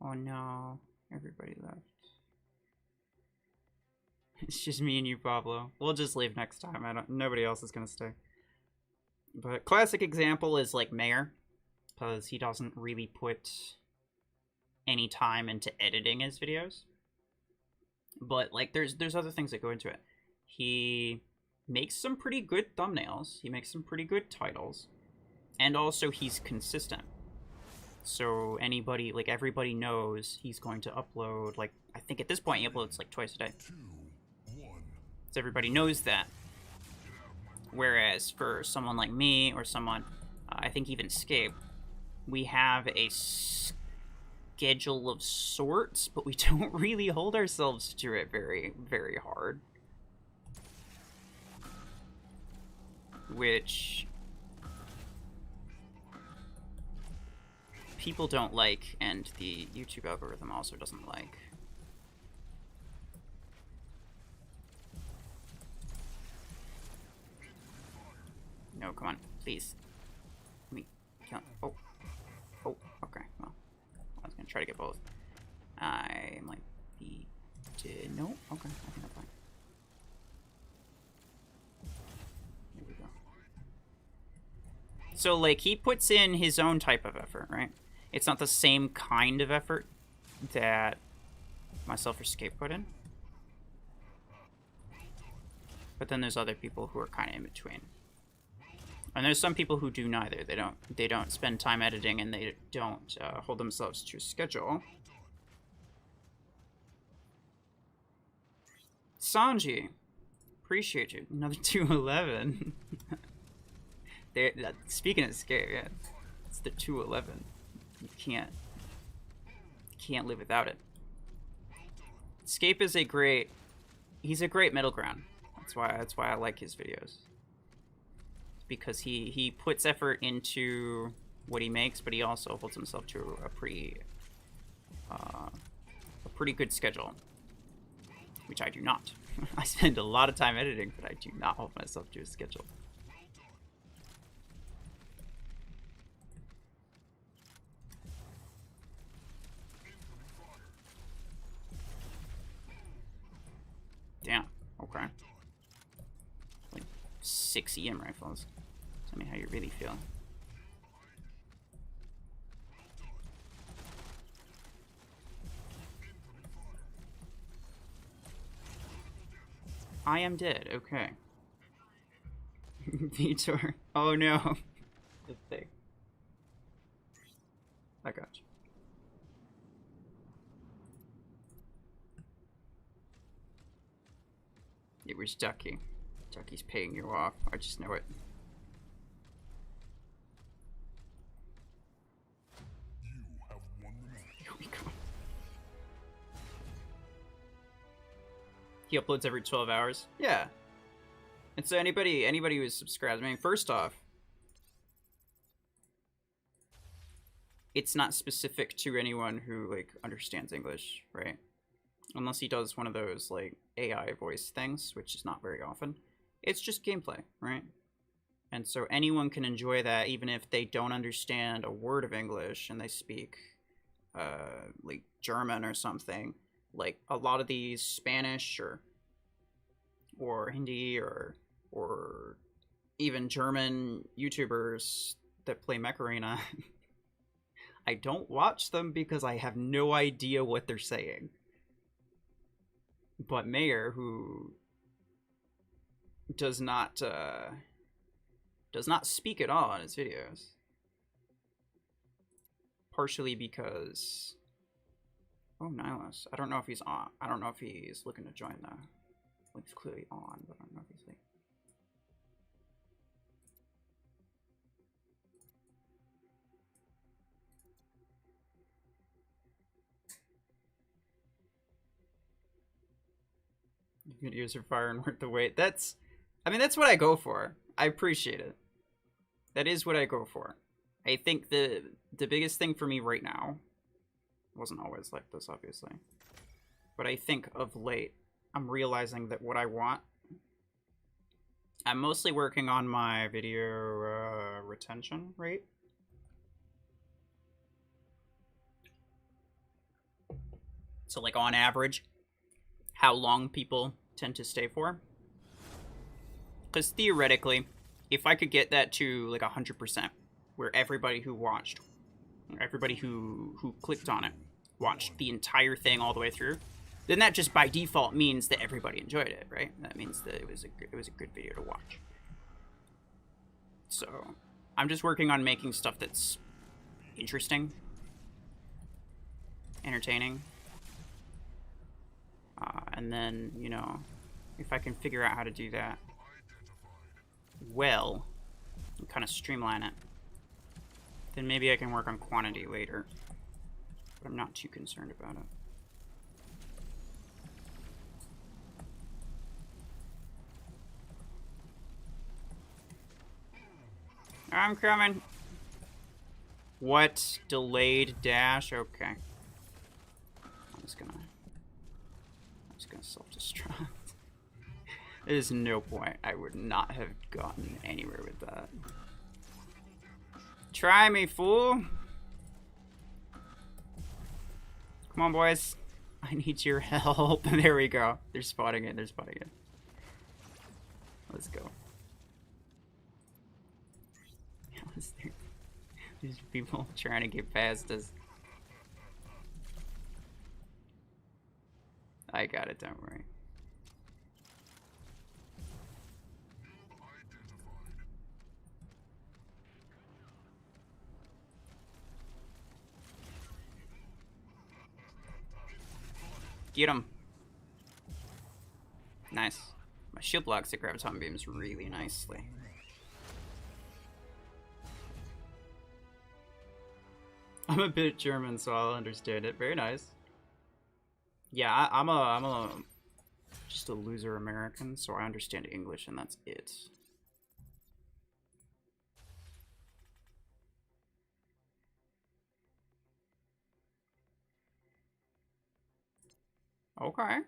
Oh no, everybody left. It's just me and you, Pablo. We'll just leave next time. Nobody else is gonna stay. But classic example is like Mayor, because he doesn't really put any time into editing his videos. But like there's other things that go into it. He makes some pretty good thumbnails. He makes some pretty good titles. And also he's consistent. So anybody, like everybody knows he's going to upload, like I think at this point he uploads like twice a day. 2, 1. So everybody knows that. Whereas for someone like me or someone, I think even Scape, we have a schedule of sorts, but we don't really hold ourselves to it very, very hard. Which people don't like, and the YouTube algorithm also doesn't like. No, come on, please. Let me count. Oh. Oh, okay. Well, I was gonna try to get both. I might be... No? Okay, I think I'm fine. There we go. So, like, he puts in his own type of effort, right? It's not the same kind of effort that myself or Scape put in. But then there's other people who are kind of in between. And there's some people who do neither. They don't spend time editing, and they don't hold themselves to a schedule. Sanji, appreciate you. Another 211. Speaking of scare, yeah, it's the 211. You can't live without it. Scape is he's a great middle ground. That's why I like his videos. Because he puts effort into what he makes, but he also holds himself to a pretty good schedule, which I do not. I spend a lot of time editing, but I do not hold myself to a schedule. Damn. Okay. Like 6 EM rifles. Tell me how you really feel. I am dead. Okay. Vitor. Oh no. The thing. I got you. It was Ducky. Ducky's paying you off. I just know it. You have won the match. Here we go. He uploads every 12 hours. Yeah. And so anybody who is subscribed, I mean, first off, it's not specific to anyone who like understands English, right? Unless he does one of those like AI voice things, which is not very often. It's just gameplay, right? And so anyone can enjoy that even if they don't understand a word of English and they speak like German or something. Like a lot of these Spanish or Hindi or even German YouTubers that play Mech Arena, I don't watch them because I have no idea what they're saying. But Mayor, who does not speak at all in his videos, partially because Nihilus. I don't know if he's on. I don't know if he's looking to join the. Well, he's clearly on, but I don't know if he's like. Videos are fire and worth the wait. That's what I go for. I appreciate it. That is what I go for. I think the biggest thing for me right now, wasn't always like this, obviously, but I think of late, I'm realizing that what I want, I'm mostly working on my video retention rate. So like on average, how long people tend to stay for. Because theoretically, if I could get that to like 100%, where everybody who watched, everybody who clicked on it, watched the entire thing all the way through, then that just by default means that everybody enjoyed it, right? That means that it was a good video to watch. So I'm just working on making stuff that's interesting, entertaining, and then, you know, if I can figure out how to do that well and kind of streamline it, then maybe I can work on quantity later. But I'm not too concerned about it. I'm coming. What? Delayed dash? Okay. I'm just gonna self-destruct. There's no point. I would not have gotten anywhere with that. Try me, fool. Come on, boys. I need your help. There we go. They're spotting it. They're spotting it. Let's go. These people trying to get past us. I got it, don't worry. Get him. Nice. My shield blocks the graviton beams really nicely. I'm a bit German, so I'll understand it. Very nice. Yeah, I'm just a loser American, so I understand English, and that's it. Okay.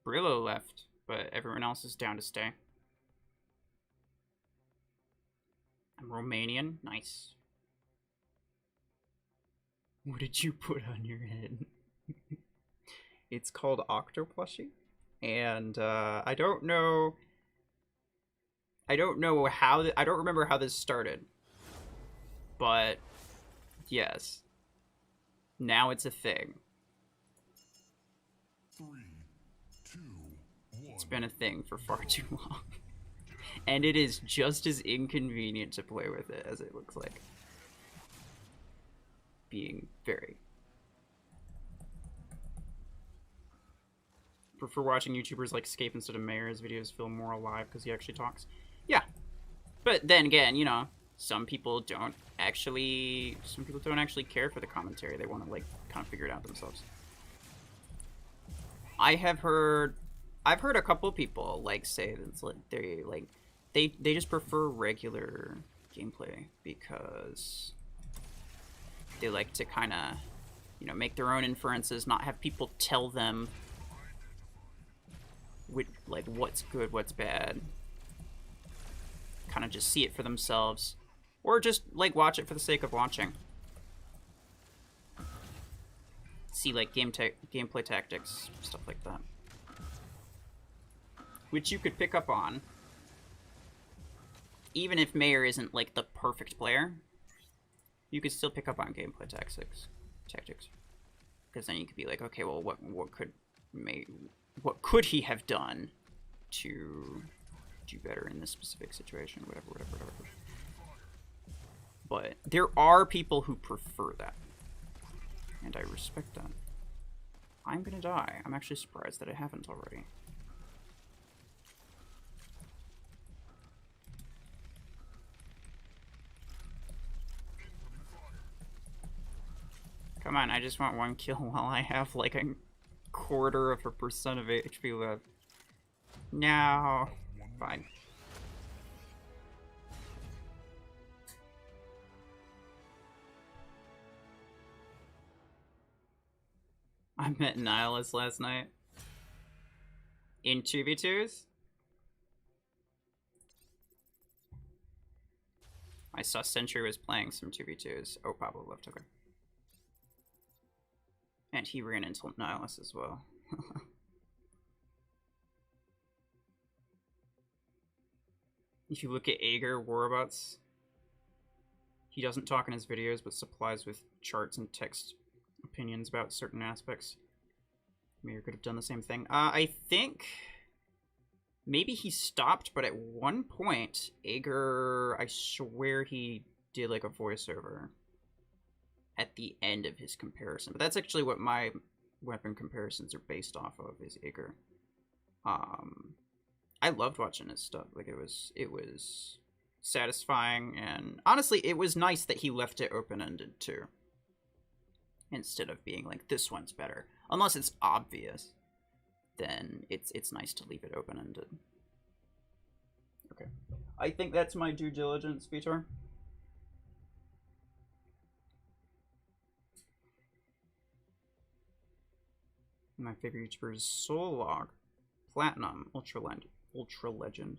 Brillo left, but everyone else is down to stay. I'm Romanian. Nice. What did you put on your head? It's called Octoplushie, and I don't know how I don't remember how this started, but yes, now it's a thing. 3, 2, 1. It's been a thing for far too long, and it is just as inconvenient to play with it as it looks like. Being very. Prefer watching YouTubers like Scape instead of Mayer's videos feel more alive because he actually talks. Yeah, but then again, you know, some people don't actually care for the commentary. They want to like kind of figure it out themselves. I've heard a couple people like say that they just prefer regular gameplay because they like to kind of, you know, make their own inferences, not have people tell them like what's good, what's bad. Kind of just see it for themselves, or just like watch it for the sake of watching. See like gameplay tactics, stuff like that, which you could pick up on, even if Mayer isn't like the perfect player. You could still pick up on gameplay tactics, because then you could be like, okay, well, what could he have done to do better in this specific situation, whatever. But there are people who prefer that, and I respect that. I'm gonna die. I'm actually surprised that it haven't already. Come on, I just want one kill while I have like 1/4% of HP left. No. Fine. I met Nihilus last night. In 2v2s? I saw Sentry was playing some 2v2s. Oh, Pablo left, okay. And he ran into Nihilus as well. If you look at Ager Warabots, he doesn't talk in his videos, but supplies with charts and text opinions about certain aspects. Maybe could have done the same thing. I think maybe he stopped, but at one point, Ager, I swear he did like a voiceover at the end of his comparison. But that's actually what my weapon comparisons are based off of, is Ager. I loved watching his stuff. Like, it was satisfying, and honestly, it was nice that he left it open-ended too, instead of being like, this one's better. Unless it's obvious, then it's nice to leave it open-ended. Okay. I think that's my due diligence, Vitor. My favorite YouTuber is Soulog, Platinum, Ultra Legend,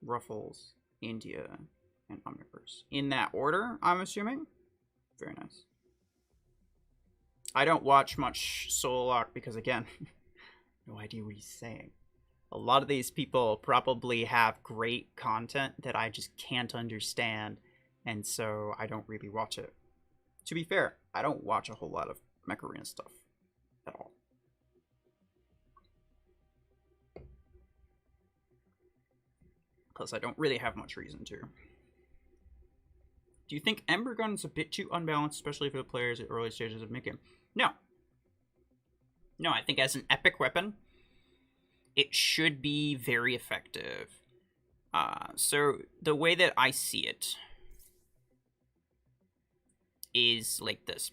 RuFFles, India, and Omniverse. In that order, I'm assuming? Very nice. I don't watch much Soulog because, again, no idea what he's saying. A lot of these people probably have great content that I just can't understand, and so I don't really watch it. To be fair, I don't watch a whole lot of Mech Arena stuff at all. Because I don't really have much reason to. Do you think Ember Gun's a bit too unbalanced, especially for the players at early stages of mid-game? No. No, I think as an epic weapon, it should be very effective. So the way that I see it is like this.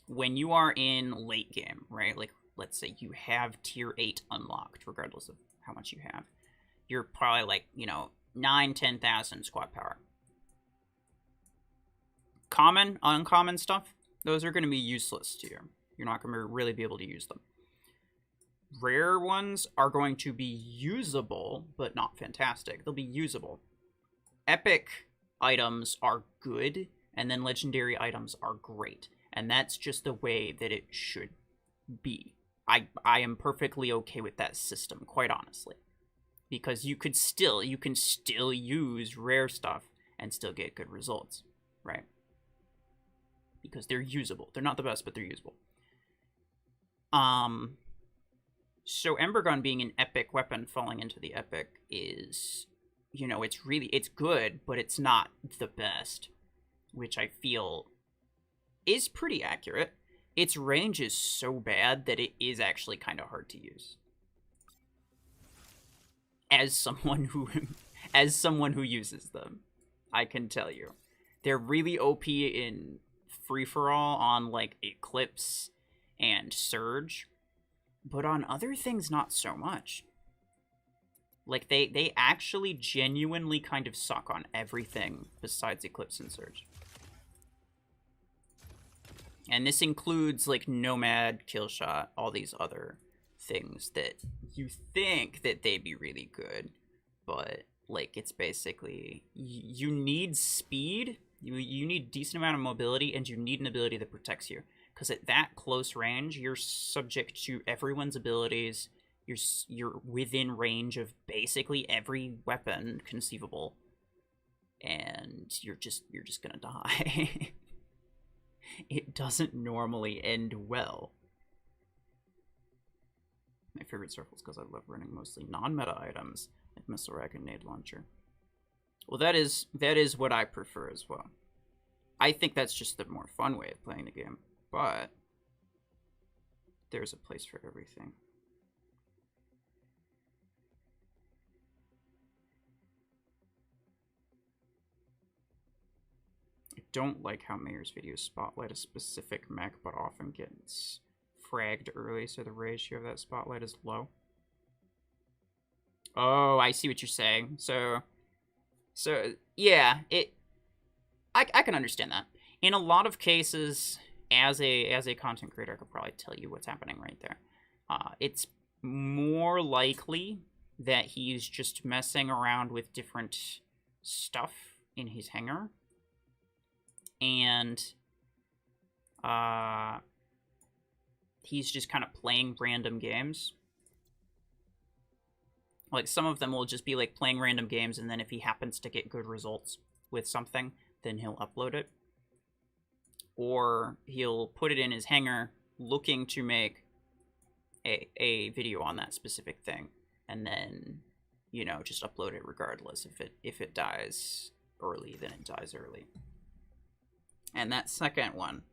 When you are in late game, right? Like, let's say you have tier 8 unlocked, regardless of how much you have. You're probably like, 9,000, 10,000 squad power. Common, uncommon stuff, those are going to be useless to you. You're not going to really be able to use them. Rare ones are going to be usable, but not fantastic. They'll be usable. Epic items are good, and then legendary items are great. And that's just the way that it should be. I am perfectly okay with that system, quite honestly. Because you can still use rare stuff and still get good results, right? Because they're usable. They're not the best, but they're usable. So Ember Gun being an epic weapon falling into the epic is, it's good, but it's not the best, which I feel is pretty accurate. Its range is so bad that it is actually kind of hard to use. As someone who uses them, I can tell you, they're really OP in free-for-all on like Eclipse and Surge, but on other things not so much. Like they actually genuinely kind of suck on everything besides Eclipse and Surge. And this includes like Nomad, Killshot, all these other things that you think that they'd be really good, but like it's basically you need speed, you need decent amount of mobility, and you need an ability that protects you, because at that close range you're subject to everyone's abilities. You're within range of basically every weapon conceivable, and you're just gonna die. It doesn't normally end well. My favorite circles because I love running mostly non-meta items like Missile Rack and Nade Launcher. Well, that is what I prefer as well. I think that's just the more fun way of playing the game, but there's a place for everything. I don't like how Mayor's videos spotlight a specific mech, but often gets fragged early, so the ratio of that spotlight is low. Oh, I see what you're saying. So yeah, I can understand that. In a lot of cases, as a content creator, I could probably tell you what's happening right there. It's more likely that he's just messing around with different stuff in his hangar, and he's just kind of playing random games. Like, some of them will just be, like, playing random games, and then if he happens to get good results with something, then he'll upload it. Or he'll put it in his hangar looking to make a video on that specific thing, and then, you know, just upload it regardless. If it dies early, then it dies early. And that second one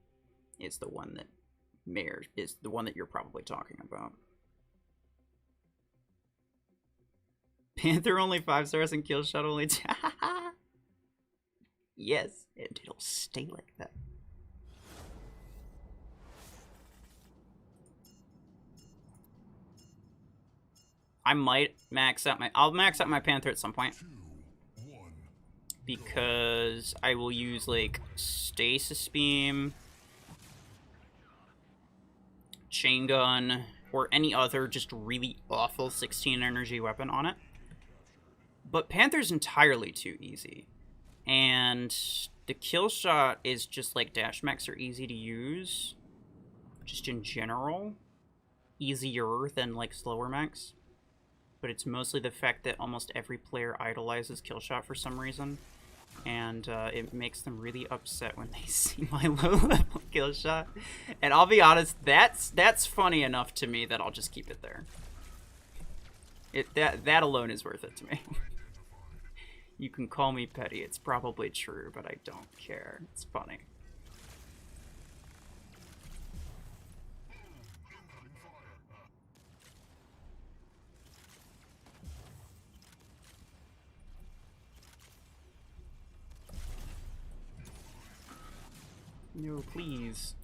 is the one that is the one that you're probably talking about. Panther only 5 stars and kill shot only 2. Yes, and it'll stay like that. I might max out my... I'll max out my Panther at some point. Because I will use, like, Stasis Beam, Chain Gun, or any other just really awful 16 energy weapon on it. But Panther's entirely too easy. And the kill shot is just like dash mechs are easy to use. Just in general. Easier than like slower mechs. But it's mostly the fact that almost every player idolizes kill shot for some reason. And it makes them really upset when they see my low level kill shot. And I'll be honest, that's funny enough to me that I'll just keep it there. That alone is worth it to me. You can call me petty, it's probably true, but I don't care. It's funny. No, please.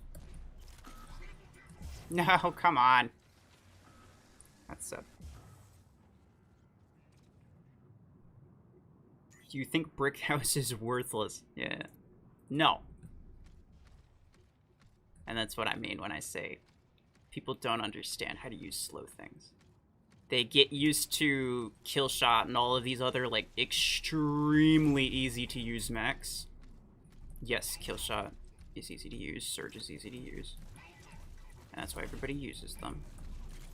No, come on. That's sad. Do you think Brick House is worthless? Yeah. No. And that's what I mean when I say people don't understand how to use slow things. They get used to kill shot and all of these other, like, extremely easy to use mechs. Yes, kill shot is easy to use, Surge is easy to use. And that's why everybody uses them.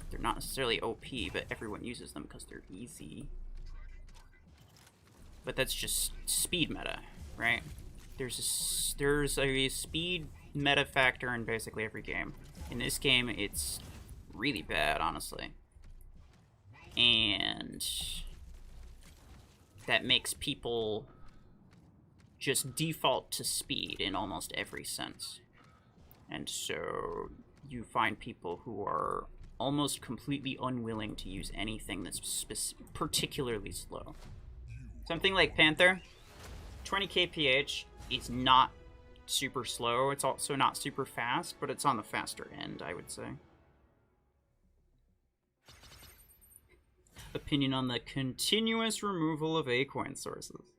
They're not necessarily OP, but everyone uses them because they're easy. But that's just speed meta, right? There's a speed meta factor in basically every game. In this game, it's really bad, honestly. And that makes people just default to speed in almost every sense. And so you find people who are almost completely unwilling to use anything that's particularly slow. Something like Panther, 20 kph is not super slow. It's also not super fast, but it's on the faster end, I would say. Opinion on the continuous removal of A-coin sources.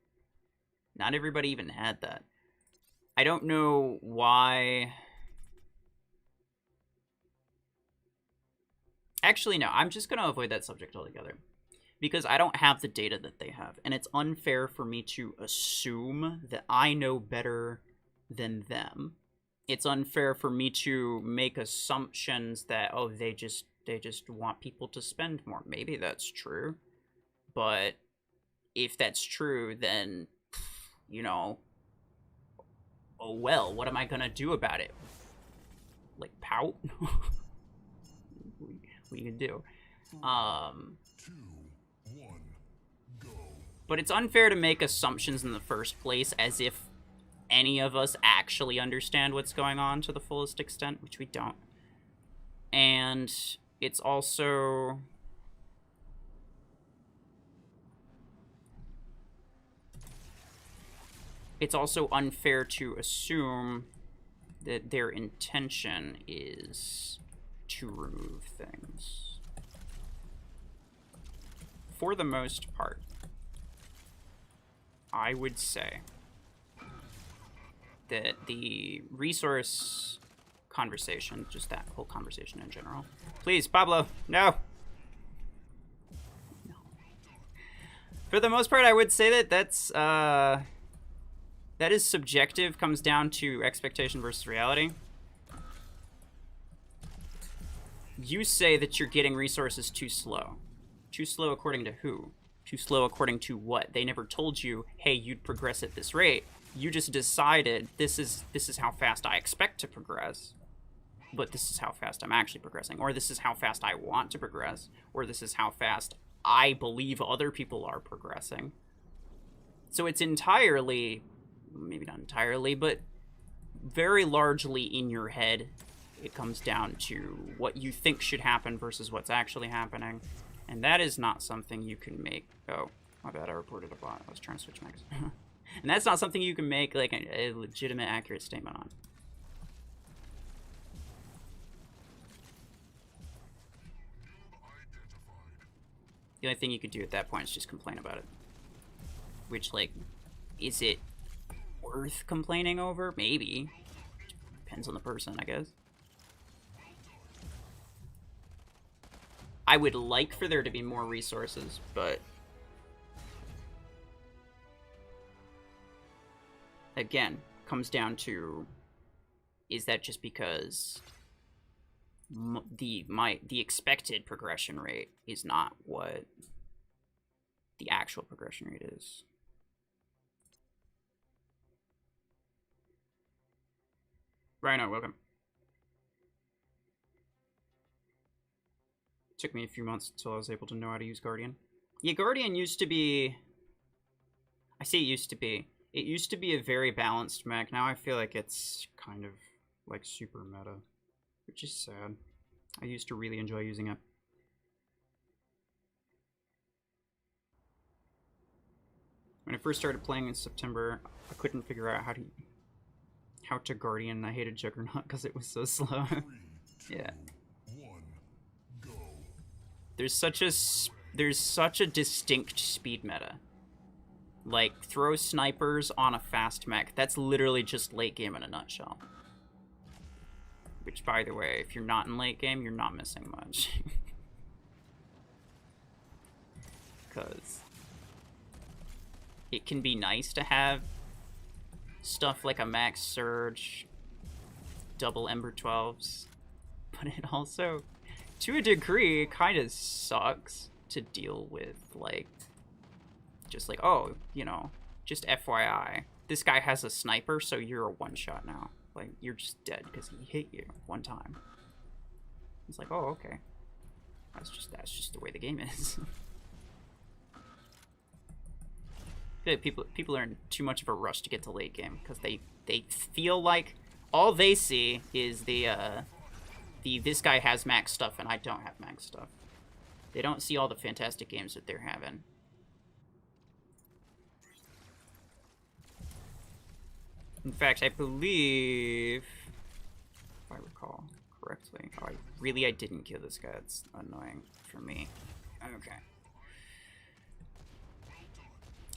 Not everybody even had that. I don't know why... Actually, no, I'm just going to avoid that subject altogether. Because I don't have the data that they have. And it's unfair for me to assume that I know better than them. It's unfair for me to make assumptions that, oh, they just want people to spend more. Maybe that's true. But if that's true, then, you know, oh well, what am I gonna do about it? Like, pout? What you can do? But it's unfair to make assumptions in the first place as if any of us actually understand what's going on to the fullest extent, which we don't. And it's also... It's also unfair to assume that their intention is to remove things. For the most part, I would say that the resource conversation, just that whole conversation in general. Please, Pablo, no. No. For the most part, I would say that that is subjective, comes down to expectation versus reality. You say that you're getting resources too slow. Too slow according to who? Too slow according to what? They never told you, hey, you'd progress at this rate. You just decided this is how fast I expect to progress, but this is how fast I'm actually progressing, or this is how fast I want to progress, or this is how fast I believe other people are progressing. So it's entirely, maybe not entirely, but very largely in your head. It comes down to what you think should happen versus what's actually happening. And that is not something you can make. Oh, my bad, I reported a bot. I was trying to switch mics. And that's not something you can make like a legitimate, accurate statement on. The only thing you could do at that point is just complain about it. Which, like, is it worth complaining over? Maybe. Depends on the person, I guess. I would like for there to be more resources, but again, comes down to, is that just because the expected progression rate is not what the actual progression rate is? Rhino, welcome. Took me a few months until I was able to know how to use Guardian. Yeah, Guardian used to be... I say it used to be. It used to be a very balanced mech. Now I feel like it's kind of like super meta, which is sad. I used to really enjoy using it. When I first started playing in September, I couldn't figure out how to Guardian. I hated Juggernaut because it was so slow. Yeah. There's such a distinct speed meta. Like, throw snipers on a fast mech. That's literally just late game in a nutshell. Which, by the way, if you're not in late game, you're not missing much. Because it can be nice to have stuff like a max surge, double Ember 12s, but it also, to a degree, kind of sucks to deal with, like, just like, oh, you know, just FYI, this guy has a sniper, so you're a one-shot now. Like, you're just dead because he hit you one time. It's like, oh, okay. That's just the way the game is. I feel like people are in too much of a rush to get to late game because they feel like all they see is the this guy has max stuff and I don't have max stuff. They don't see all the fantastic games that they're having. In fact, I believe, if I recall correctly, oh, I didn't kill this guy. It's annoying for me. Okay.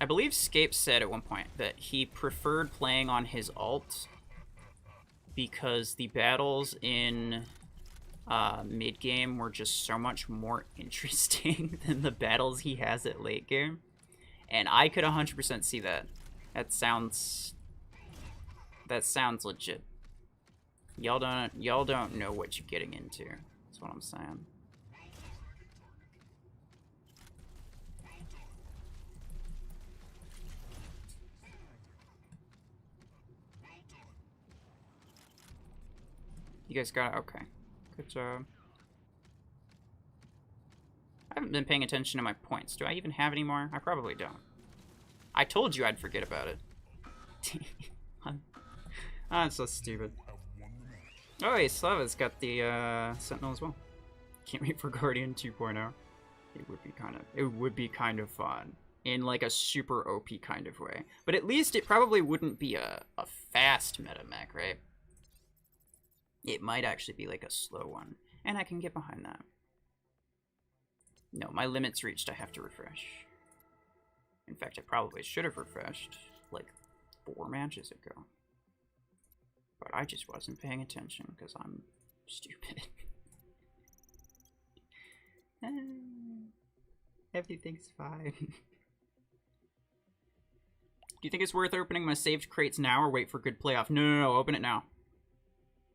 I believe Scape said at one point that he preferred playing on his ult because the battles in mid-game were just so much more interesting than the battles he has at late game. And I could 100% see that. That sounds legit. Y'all don't know what you're getting into. That's what I'm saying. You guys got it? Okay. Good job. I haven't been paying attention to my points. Do I even have any more? I probably don't. I told you I'd forget about it. That's so stupid. Oh, hey, Slava's got the Sentinel as well. Can't wait for Guardian 2.0. It would be kind of fun in like a super OP kind of way. But at least it probably wouldn't be a fast meta mech, right? It might actually be like a slow one. And I can get behind that. No, my limit's reached. I have to refresh. In fact, I probably should have refreshed like 4 matches ago. But I just wasn't paying attention because I'm stupid. Everything's fine. Do you think it's worth opening my saved crates now or wait for good playoff? No, open it now.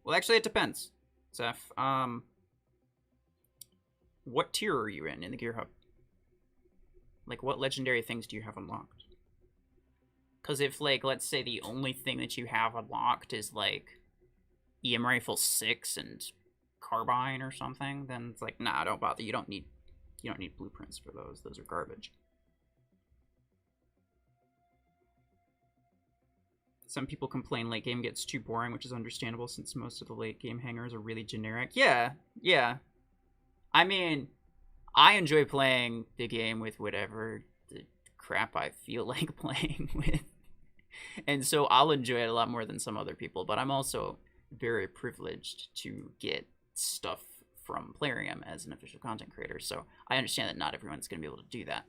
Well, actually, it depends, Zeph. What tier are you in the Gear Hub? Like, what legendary things do you have unlocked? Because if, like, let's say the only thing that you have unlocked is, like, EM Rifle 6 and Carbine or something, then it's like, nah, don't bother. You don't need blueprints for those. Those are garbage. Some people complain late game gets too boring, which is understandable since most of the late game hangers are really generic. Yeah. I mean, I enjoy playing the game with whatever the crap I feel like playing with. And so I'll enjoy it a lot more than some other people, but I'm also very privileged to get stuff from Plarium as an official content creator, so I understand that not everyone's going to be able to do that.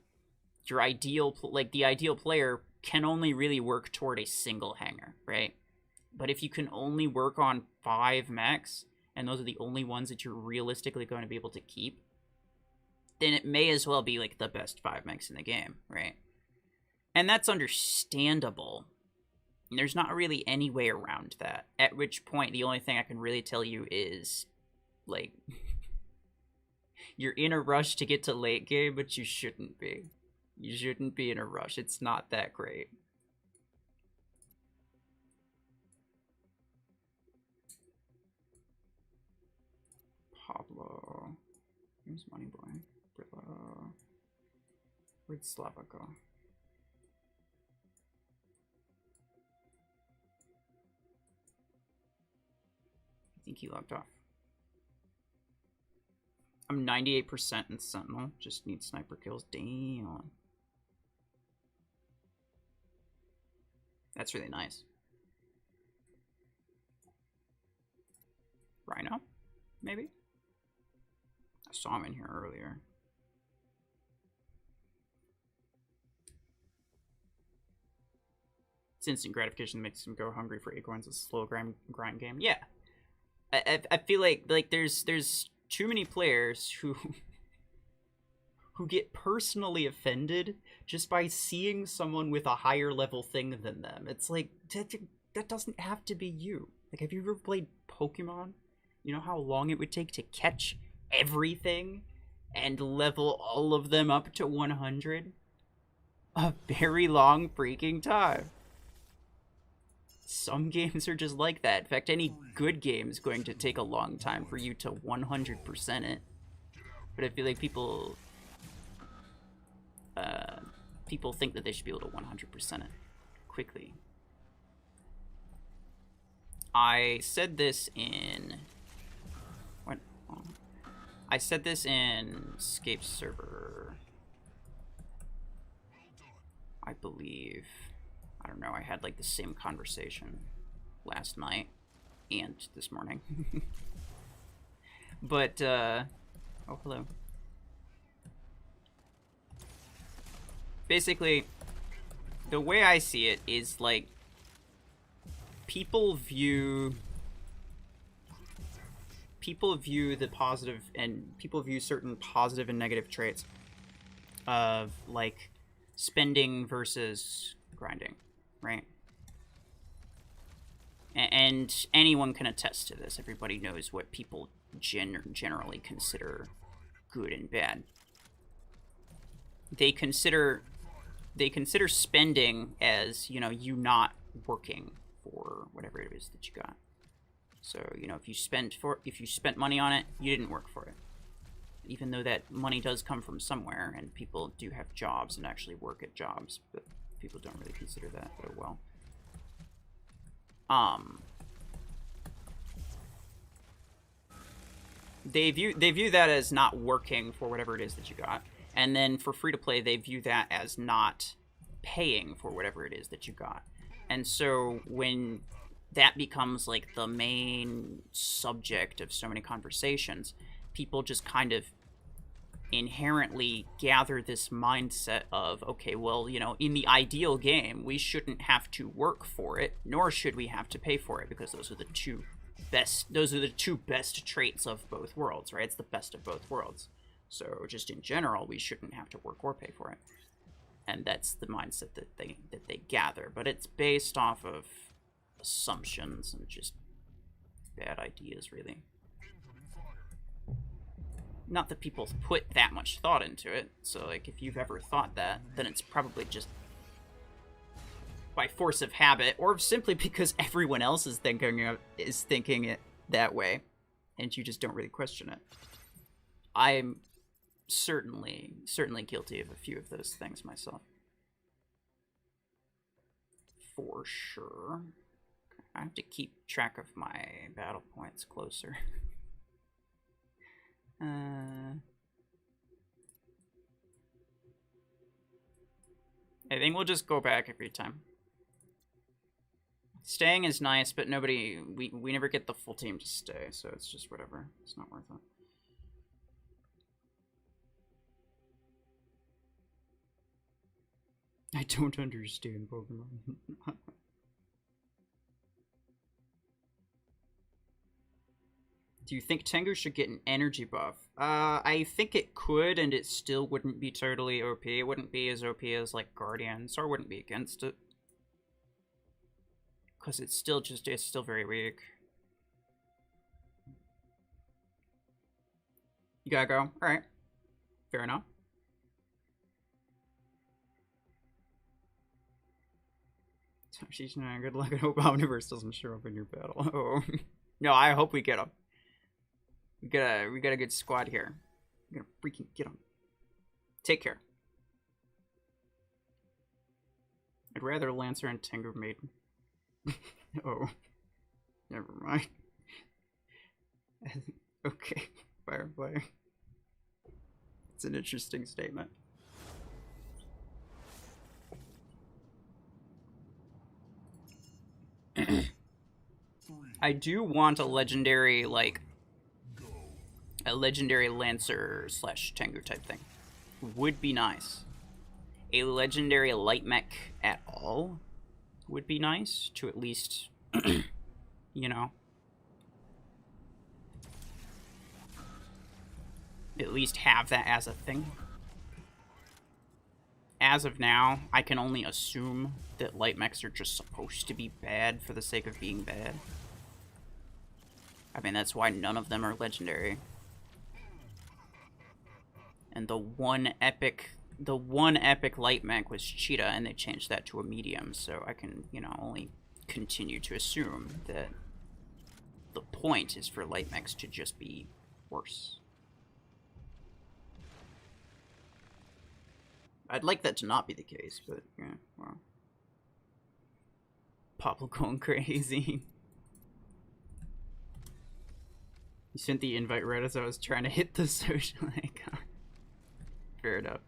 Your ideal, like, the ideal player can only really work toward a single hanger, right? But if you can only work on 5 mechs, and those are the only ones that you're realistically going to be able to keep, then it may as well be, like, the best 5 mechs in the game, right? And that's understandable. There's not really any way around that. At which point, the only thing I can really tell you is, like, you're in a rush to get to late game, but you shouldn't be. You shouldn't be in a rush. It's not that great. Pablo. Here's Moneyboy. Brilla. Where'd Slava go? I think he logged off. I'm 98% in Sentinel. Just need sniper kills. Damn. That's really nice. Rhino? Maybe? I saw him in here earlier. It's instant gratification that makes him go hungry for acorns. It's a slow grind game. Yeah. I feel like there's too many players who get personally offended just by seeing someone with a higher level thing than them. It's like, that doesn't have to be you. Like, have you ever played Pokemon? You know how long it would take to catch everything and level all of them up to 100? A very long freaking time. Some games are just like that. In fact, any good game is going to take a long time for you to 100% it. But I feel like people think that they should be able to 100% it quickly. I said this in... What? Oh. I said this in Scape's server, I believe. I don't know, I had like the same conversation last night and this morning. But, oh, hello. Basically, the way I see it is, like, people view the positive, and people view certain positive and negative traits of, like, spending versus grinding, right? And anyone can attest to this. Everybody knows what people generally consider good and bad. They consider spending as, you know, you not working for whatever it is that you got. So, you know, if you spent money on it, you didn't work for it. Even though that money does come from somewhere, and people do have jobs and actually work at jobs, but people don't really consider that, but well. They view that as not working for whatever it is that you got. And then for free-to-play, they view that as not paying for whatever it is that you got. And so when that becomes, like, the main subject of so many conversations, people just kind of inherently gather this mindset of, okay, well, you know, in the ideal game, we shouldn't have to work for it, nor should we have to pay for it, because those are the two best traits of both worlds, right? It's the best of both worlds. So just in general, we shouldn't have to work or pay for it. And that's the mindset that they gather, but it's based off of assumptions and just bad ideas, really. Not that people put that much thought into it, so like if you've ever thought that, then it's probably just by force of habit, or simply because everyone else is thinking it that way, and you just don't really question it. I'm certainly guilty of a few of those things myself. For sure. I have to keep track of my battle points closer. I think we'll just go back every time. Staying is nice, but nobody... We never get the full team to stay, so it's just whatever. It's not worth it. I don't understand Pokemon. Do you think Tengu should get an energy buff? I think it could, and it still wouldn't be totally OP. It wouldn't be as OP as, like, Guardian, so I wouldn't be against it. Because it's still very weak. You gotta go? Alright. Fair enough. She's not good luck. I hope Omniverse doesn't show up in your battle. Oh. No, I hope we get him. We got a good squad here. We're gonna freaking get him. Take care. I'd rather Lancer and Tengu Maiden. Oh. Never mind. Okay. Firefly. It's an interesting statement. I do want a legendary, like, a legendary Lancer / Tengu type thing. Would be nice. A legendary light mech at all would be nice to at least, you know, at least have that as a thing. As of now, I can only assume that light mechs are just supposed to be bad for the sake of being bad. I mean, that's why none of them are legendary. And the one epic light mech was Cheetah, and they changed that to a medium, so I can, you know, only continue to assume that the point is for light mechs to just be worse. I'd like that to not be the case, but yeah, well. Pablo going crazy. You sent the invite right as I was trying to hit the social icon. Fair enough.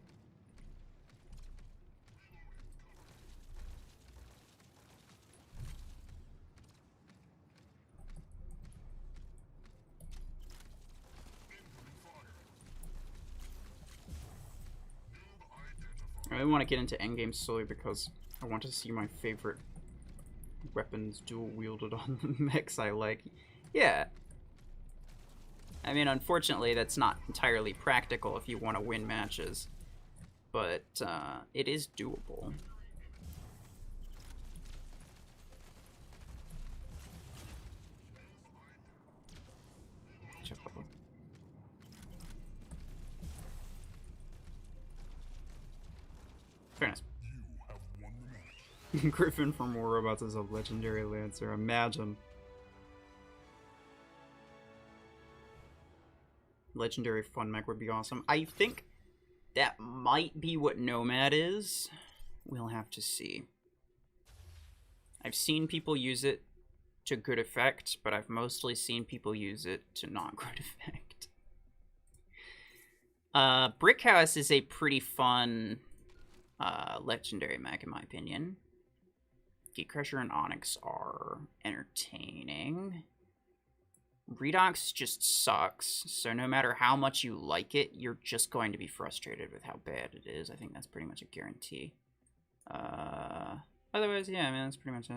I really want to get into endgame slowly because I want to see my favorite weapons dual wielded on the mechs I like. Yeah. I mean, unfortunately, that's not entirely practical if you want to win matches, but it is doable. Fairness. Griffin from War Robots is a legendary Lancer. Imagine. Legendary Fun Mech would be awesome. I think that might be what Nomad is. We'll have to see. I've seen people use it to good effect, but I've mostly seen people use it to not good effect. Brickhouse is a pretty fun legendary mech, in my opinion. Gatecrusher and Onyx are entertaining. Redox just sucks, so no matter how much you like it, you're just going to be frustrated with how bad it is. I think that's pretty much a guarantee. Otherwise, yeah, I mean, that's pretty much it.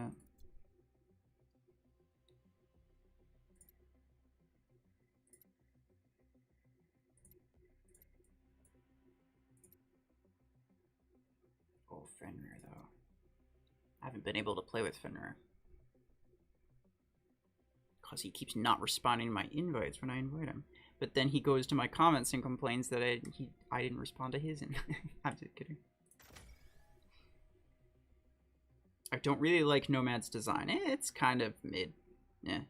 Oh, Fenrir, though. I haven't been able to play with Fenrir. Because he keeps not responding to my invites when I invite him. But then he goes to my comments and complains that I didn't respond to his. I'm just kidding. I don't really like Nomad's design. It's kind of mid. Yeah.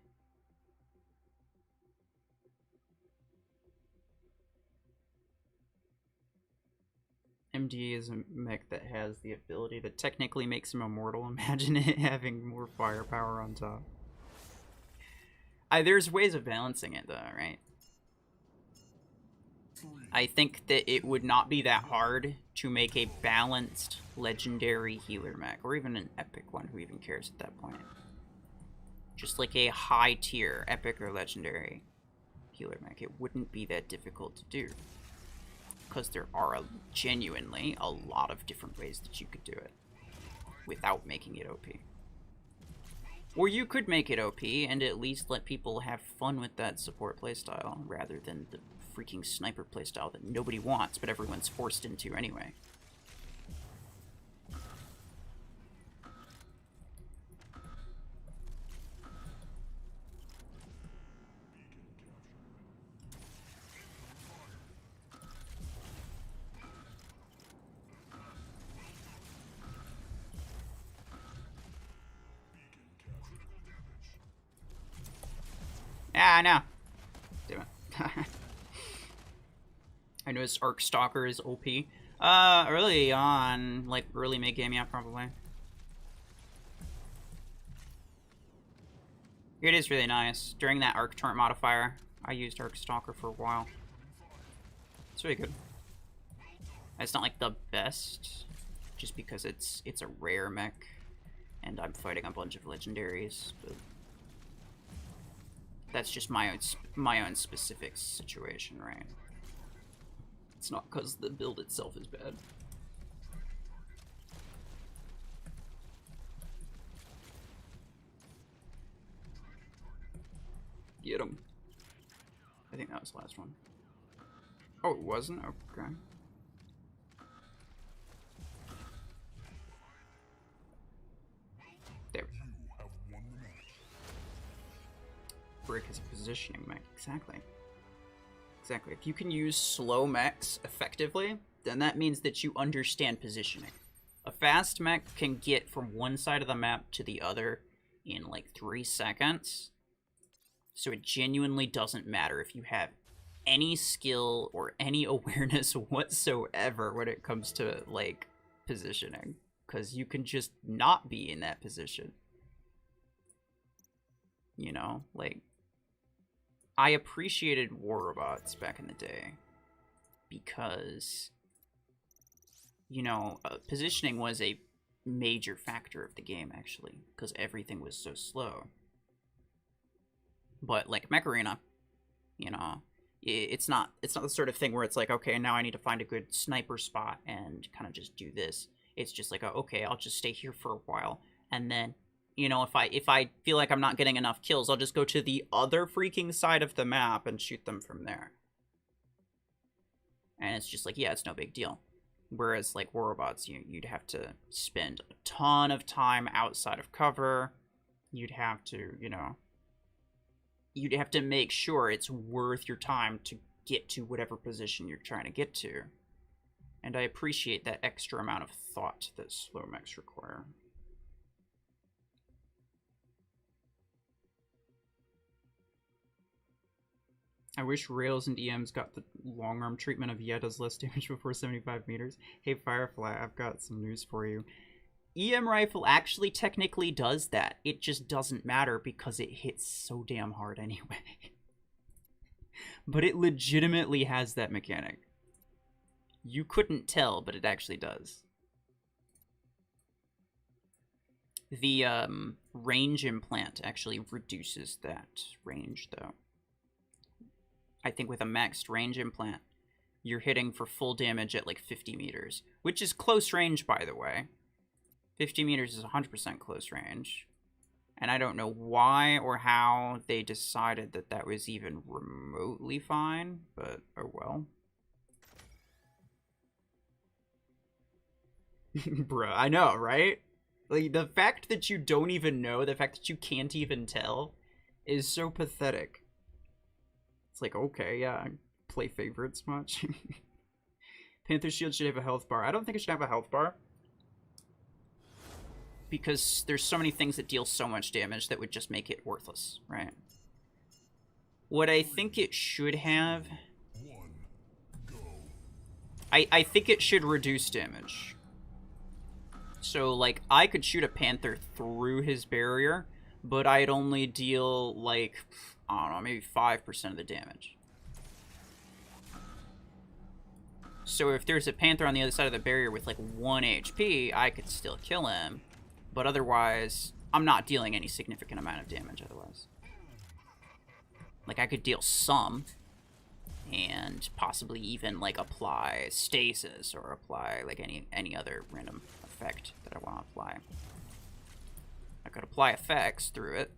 MD is a mech that has the ability that technically makes him immortal. Imagine it having more firepower on top. There's ways of balancing it, though, right? I think that it would not be that hard to make a balanced legendary healer mech, or even an epic one. Who even cares at that point? Just like a high tier epic or legendary healer mech. It wouldn't be that difficult to do, because there are genuinely a lot of different ways that you could do it without making it OP. Or you could make it OP and at least let people have fun with that support playstyle, rather than the freaking sniper playstyle that nobody wants, but everyone's forced into anyway. Yeah, I know. Damn it. I noticed Arc Stalker is OP. Early on, like early mid game, yeah, probably. It is really nice. During that Arc Torrent modifier, I used Arc Stalker for a while. It's really good. It's not like the best, just because it's a rare mech, and I'm fighting a bunch of legendaries. But that's just my own specific situation, right? It's not because the build itself is bad. Get him. I think that was the last one. Oh, it wasn't? Okay. There we go. Brick is a positioning mech, exactly. Exactly. If you can use slow mechs effectively, then that means that you understand positioning. A fast mech can get from one side of the map to the other in like 3 seconds. So it genuinely doesn't matter if you have any skill or any awareness whatsoever when it comes to like positioning, because you can just not be in that position. You know, like, I appreciated war robots back in the day because, you know, positioning was a major factor of the game, actually, because everything was so slow. But like Mech Arena, you know, it's not the sort of thing where it's like, okay, now I need to find a good sniper spot and kind of just do this. It's just like, okay, I'll just stay here for a while, and then, you know, if I feel like I'm not getting enough kills, I'll just go to the other freaking side of the map and shoot them from there. And it's just like, yeah, it's no big deal. Whereas like war robots, you'd have to spend a ton of time outside of cover. You'd have to, you know, you'd have to make sure it's worth your time to get to whatever position you're trying to get to. And I appreciate that extra amount of thought that slow mechs require. I wish Rails and EMs got the long arm treatment of yeah does less damage before 75 meters. Hey Firefly, I've got some news for you. EM rifle actually technically does that. It just doesn't matter because it hits so damn hard anyway. But it legitimately has that mechanic. You couldn't tell, but it actually does. The range implant actually reduces that range, though. I think with a maxed range implant, you're hitting for full damage at like 50 meters, which is close range, by the way. 50 meters is 100% close range. And I don't know why or how they decided that that was even remotely fine, but oh well. Bruh, I know, right? Like, the fact that you don't even know, the fact that you can't even tell, is so pathetic. It's like, okay, yeah, I play favorites much. Panther Shield should have a health bar. I don't think it should have a health bar. Because there's so many things that deal so much damage that would just make it worthless, right? What I think it should have... I think it should reduce damage. So, like, I could shoot a Panther through his barrier, but I'd only deal, like, I don't know, maybe 5% of the damage. So if there's a Panther on the other side of the barrier with, like, 1 HP, I could still kill him. But otherwise, I'm not dealing any significant amount of damage otherwise. Like, I could deal some, and possibly even, like, apply stasis, or apply, like, any other random effect that I want to apply. I could apply effects through it,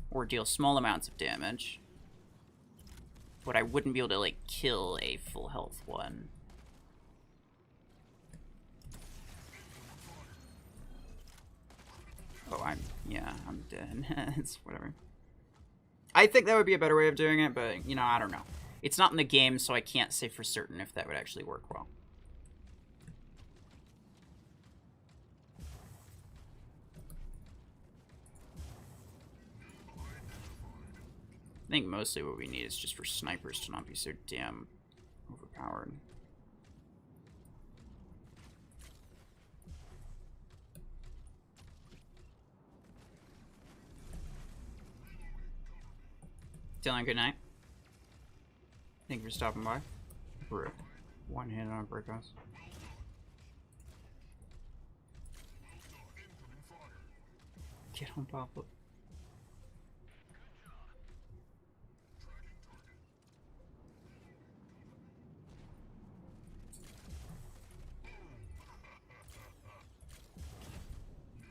or deal small amounts of damage, but I wouldn't be able to, like, kill a full health one. Oh, I'm dead. It's whatever. I think that would be a better way of doing it, but, you know, I don't know. It's not in the game, so I can't say for certain if that would actually work well. I think mostly what we need is just for snipers to not be so damn overpowered. Dylan, good night. Thank you for stopping by. One hit on a brick house. Get on top of.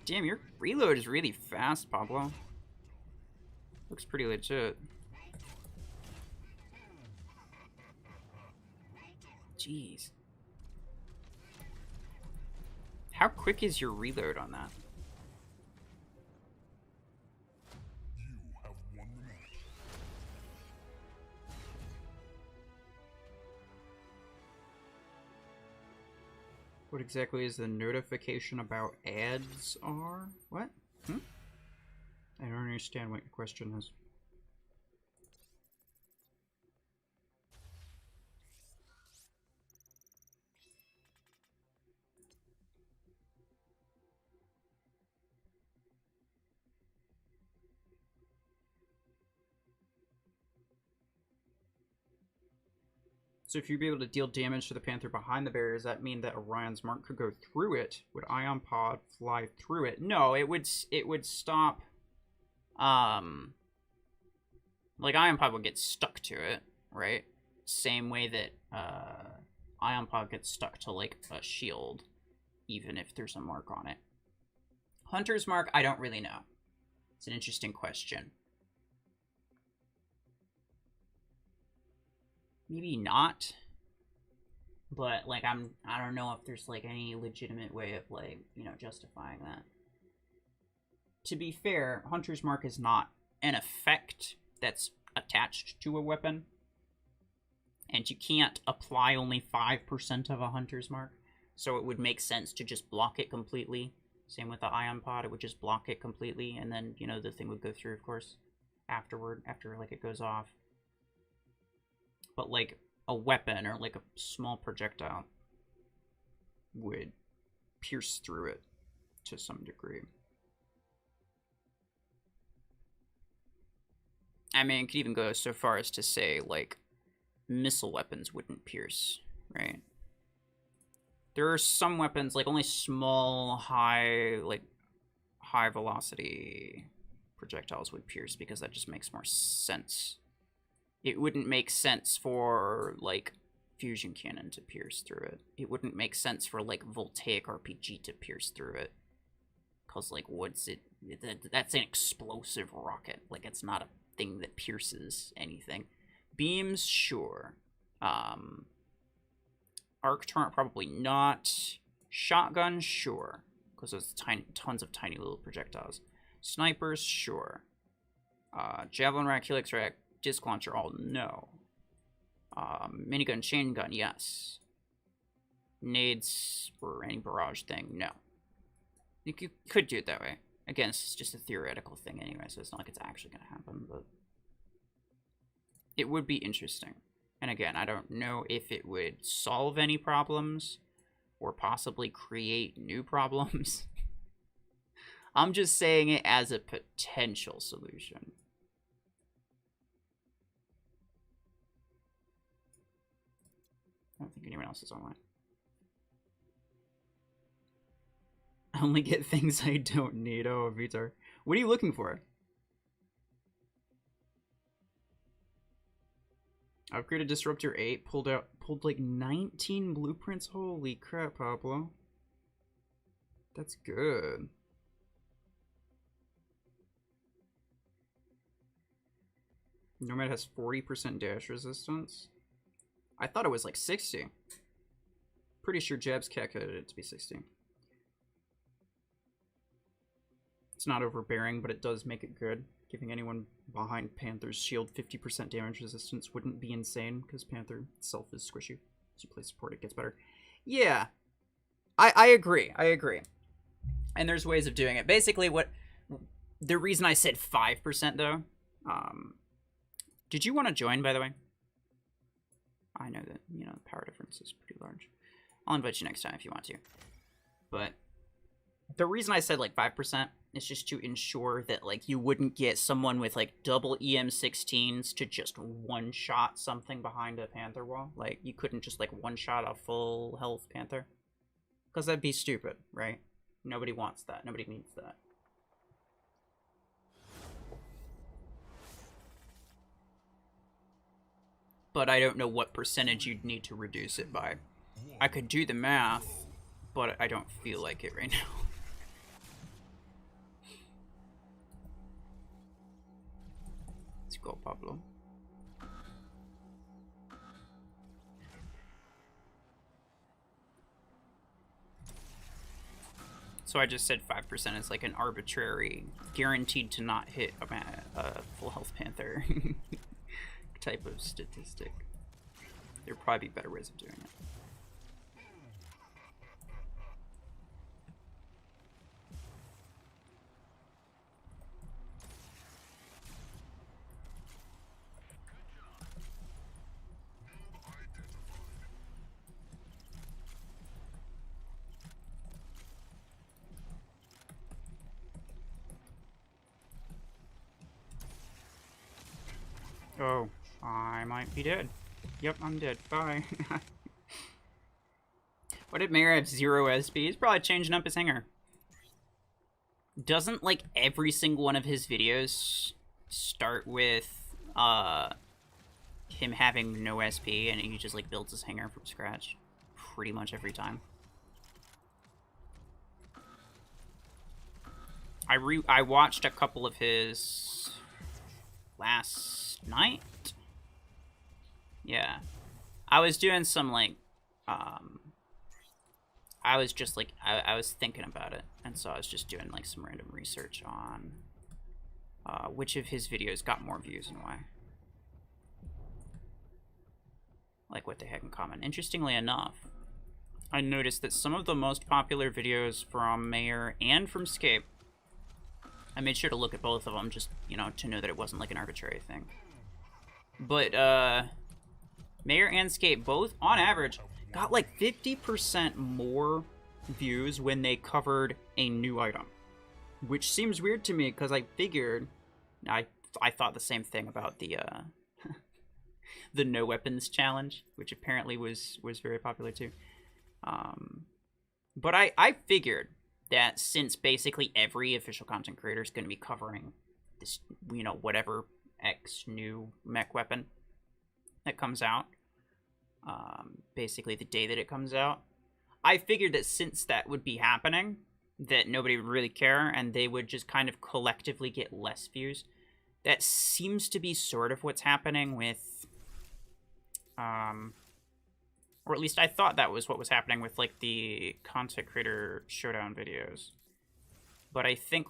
Damn, your reload is really fast, Pablo. Looks pretty legit. Jeez. How quick is your reload on that? You have won the match. What exactly is the notification about ads are? What? I don't understand what your question is. So if you'd be able to deal damage to the Panther behind the barrier, does that mean that Orion's Mark could go through it? Would Ion Pod fly through it? No, it would stop. Like Ion Pod would get stuck to it, right? Same way that Ion Pod gets stuck to like a shield, even if there's a mark on it. Hunter's Mark, I don't really know. It's an interesting question. Maybe not, but like I don't know if there's like any legitimate way of like, you know, justifying that. To be fair, Hunter's Mark is not an effect that's attached to a weapon, and you can't apply only 5% of a Hunter's Mark, so it would make sense to just block it completely. Same with the Ion Pod, it would just block it completely, and then, you know, the thing would go through, of course, afterward, after like it goes off. But like a weapon or like a small projectile would pierce through it to some degree. I mean, it could even go so far as to say like missile weapons wouldn't pierce, right? There are some weapons, like only small, high velocity projectiles would pierce because that just makes more sense. It wouldn't make sense for, like, fusion cannon to pierce through it. It wouldn't make sense for, like, voltaic RPG to pierce through it. Because, like, what's it... That's an explosive rocket. Like, it's not a thing that pierces anything. Beams, sure. Arc torrent, probably not. Shotgun, sure. Because there's tons of tiny little projectiles. Snipers, sure. Javelin rack, helix rack, disc launcher, all no. Minigun, chain gun, yes. Nades or any barrage thing, no. You could do it that way. Again, it's just a theoretical thing anyway, so it's not like it's actually going to happen, but it would be interesting. And again, I don't know if it would solve any problems or possibly create new problems. I'm just saying it as a potential solution. I don't think anyone else is online. I only get things I don't need. Oh, Vitar. What are you looking for? Upgraded Disruptor 8, pulled like 19 blueprints. Holy crap, Pablo. That's good. Nomad has 40% dash resistance. I thought it was like 60. Pretty sure Jabs calculated it to be 60. It's not overbearing, but it does make it good. Giving anyone behind Panther's shield 50% damage resistance wouldn't be insane, because Panther itself is squishy. As you play support, it gets better. Yeah. I agree. I agree. And there's ways of doing it. Basically, the reason I said 5%, though... did you want to join, by the way? I know that, you know, the power difference is pretty large. I'll invite you next time if you want to. But the reason I said, like, 5% is just to ensure that, like, you wouldn't get someone with, like, double EM16s to just one-shot something behind a Panther wall. Like, you couldn't just, like, one-shot a full health Panther. Because that'd be stupid, right? Nobody wants that. Nobody needs that. But I don't know what percentage you'd need to reduce it by. I could do the math, but I don't feel like it right now. Let's go, Pablo. So I just said 5% is like an arbitrary, guaranteed to not hit a full health Panther type of statistic. There'd probably be better ways of doing it. Oh, I might be dead. Yep, I'm dead. Bye. What did Mayor have 0 SP? He's probably changing up his hanger. Doesn't, like, every single one of his videos start with, him having no SP and he just, like, builds his hanger from scratch? Pretty much every time. I watched a couple of his last night. Yeah, I was doing some, like, I was just, like, I was thinking about it, and so I was just doing, like, some random research on which of his videos got more views and why. Like, what they had in common. Interestingly enough, I noticed that some of the most popular videos from Mayor and from Scape, I made sure to look at both of them just, you know, to know that it wasn't, like, an arbitrary thing. But, Mayor and Scape both, on average, got like 50% more views when they covered a new item. Which seems weird to me, because I figured... I thought the same thing about the, the no weapons challenge, which apparently was very popular too. But I figured that since basically every official content creator is going to be covering this, you know, whatever X new mech weapon, that comes out. Basically the day that it comes out. I figured that since that would be happening, that nobody would really care, and they would just kind of collectively get less views. That seems to be sort of what's happening with, or at least I thought that was what was happening with, like, the content creator showdown videos. But I think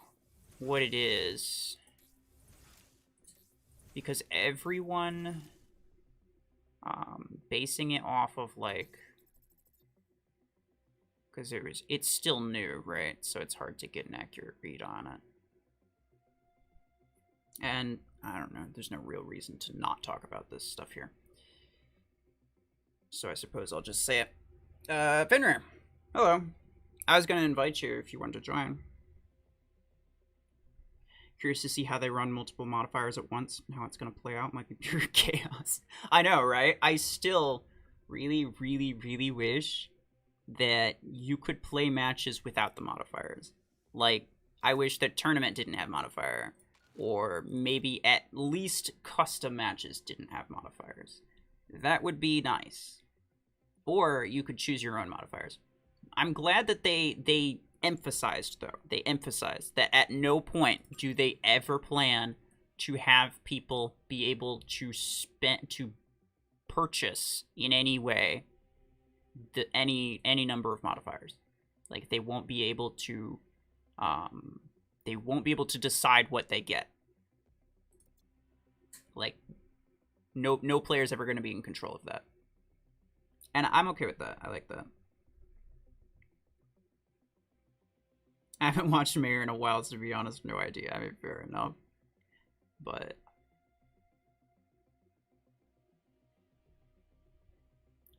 what it is, because everyone, basing it off of, like, because it's still new, right? So it's hard to get an accurate read on it. And I don't know, there's no real reason to not talk about this stuff here. So I suppose I'll just say it. Finra, hello. I was going to invite you if you wanted to join. Curious to see how they run multiple modifiers at once and how it's going to play out. Might be pure chaos. I know, right? I still really, really, really wish that you could play matches without the modifiers. Like, I wish that tournament didn't have modifier, or maybe at least custom matches didn't have modifiers. That would be nice. Or you could choose your own modifiers. I'm glad that they emphasized, though. They emphasized that at no point do they ever plan to have people be able to purchase in any way any number of modifiers. Like, they won't be able to decide what they get. Like, no player's ever going to be in control of that. And I'm okay with that. I like that. I haven't watched Mayor in a while, so to be honest, no idea. I mean, fair enough. But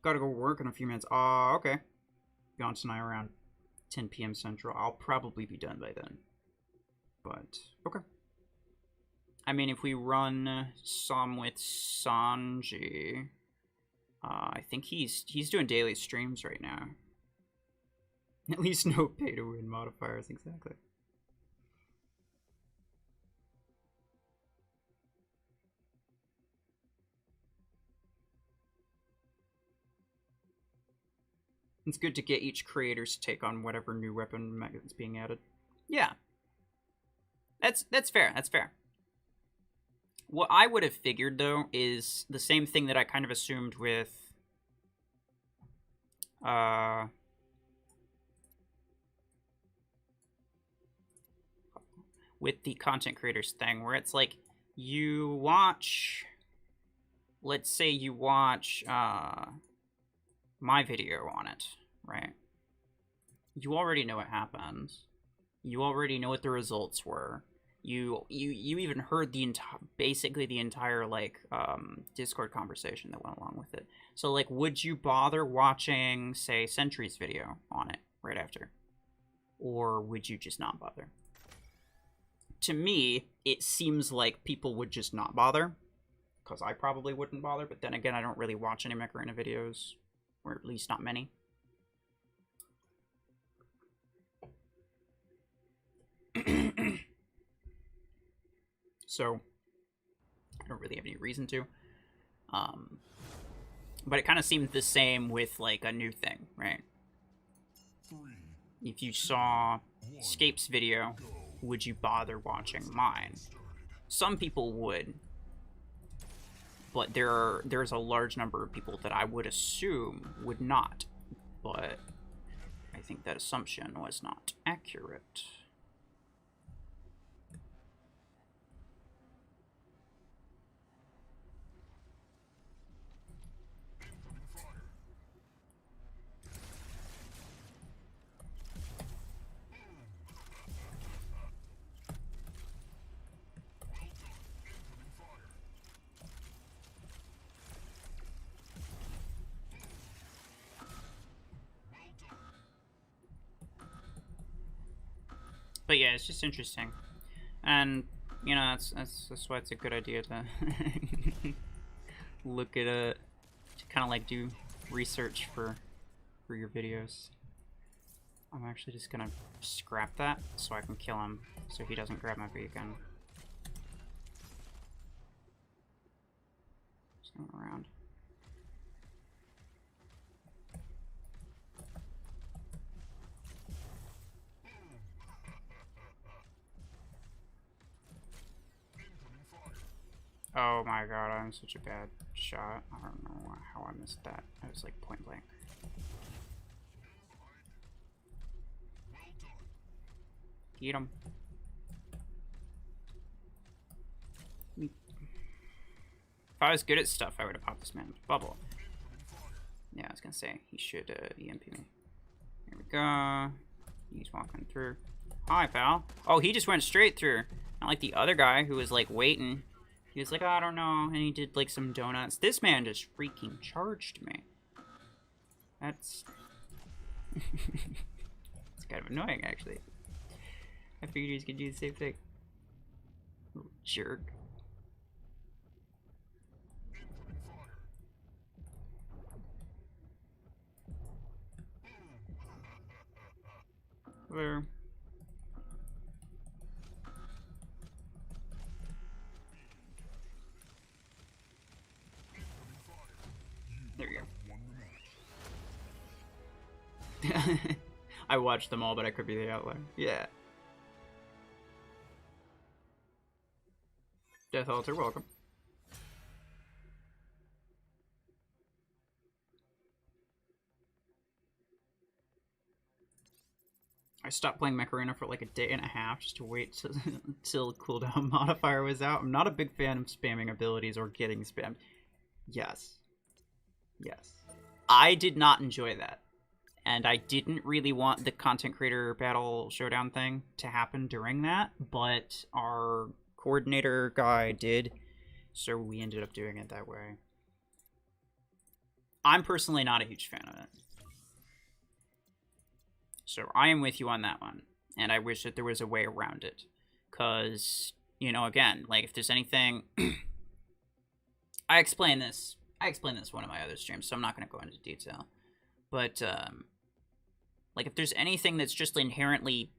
gotta go work in a few minutes. Oh, okay. Gone tonight around 10 p.m. Central. I'll probably be done by then. But, okay. I mean, if we run some with Sanji, I think he's doing daily streams right now. At least no pay-to-win modifiers, exactly. It's good to get each creator's take on whatever new weapon is being added. Yeah. That's fair, that's fair. What I would have figured, though, is the same thing that I kind of assumed with the content creators thing, where it's like, you watch, let's say you watch my video on it, right? You already know what happens. You already know what the results were. You even heard basically the entire, like, Discord conversation that went along with it. So, like, would you bother watching, say, Sentry's video on it right after? Or would you just not bother? To me, it seems like people would just not bother, because I probably wouldn't bother, but then again, I don't really watch any Mech Arena videos, or at least not many. So, I don't really have any reason to. But it kind of seemed the same with, like, a new thing, right? If you saw Scape's video, would you bother watching mine? Some people would. But there's a large number of people that I would assume would not. But I think that assumption was not accurate. But yeah, it's just interesting, and you know that's why it's a good idea to look at it, to kind of like do research for your videos. I'm actually just gonna scrap that so I can kill him, so he doesn't grab my beacon. Just going around. Oh my god, I'm such a bad shot. I don't know how I missed that. I was like point blank. Get him. If I was good at stuff, I would have popped this man's bubble. Yeah, I was gonna say, he should EMP me. Here we go. He's walking through. Hi, pal. Oh, he just went straight through. Not like the other guy who was like waiting. He was like, I don't know, and he did like some donuts. This man just freaking charged me. That's... it's kind of annoying, actually. I figured he was gonna do the same thing. Little jerk. Where? There you go. I watched them all, but I could be the outlier. Yeah. Death Altar, welcome. I stopped playing Mech for like a day and a half just to wait till cooldown modifier was out. I'm not a big fan of spamming abilities or getting spammed. Yes. Yes. I did not enjoy that. And I didn't really want the content creator battle showdown thing to happen during that, but our coordinator guy did, so we ended up doing it that way. I'm personally not a huge fan of it. So I am with you on that one, and I wish that there was a way around it. Because, you know, again, like, if there's anything... I explained this one of my other streams, so I'm not going to go into detail. But, like, if there's anything that's just inherently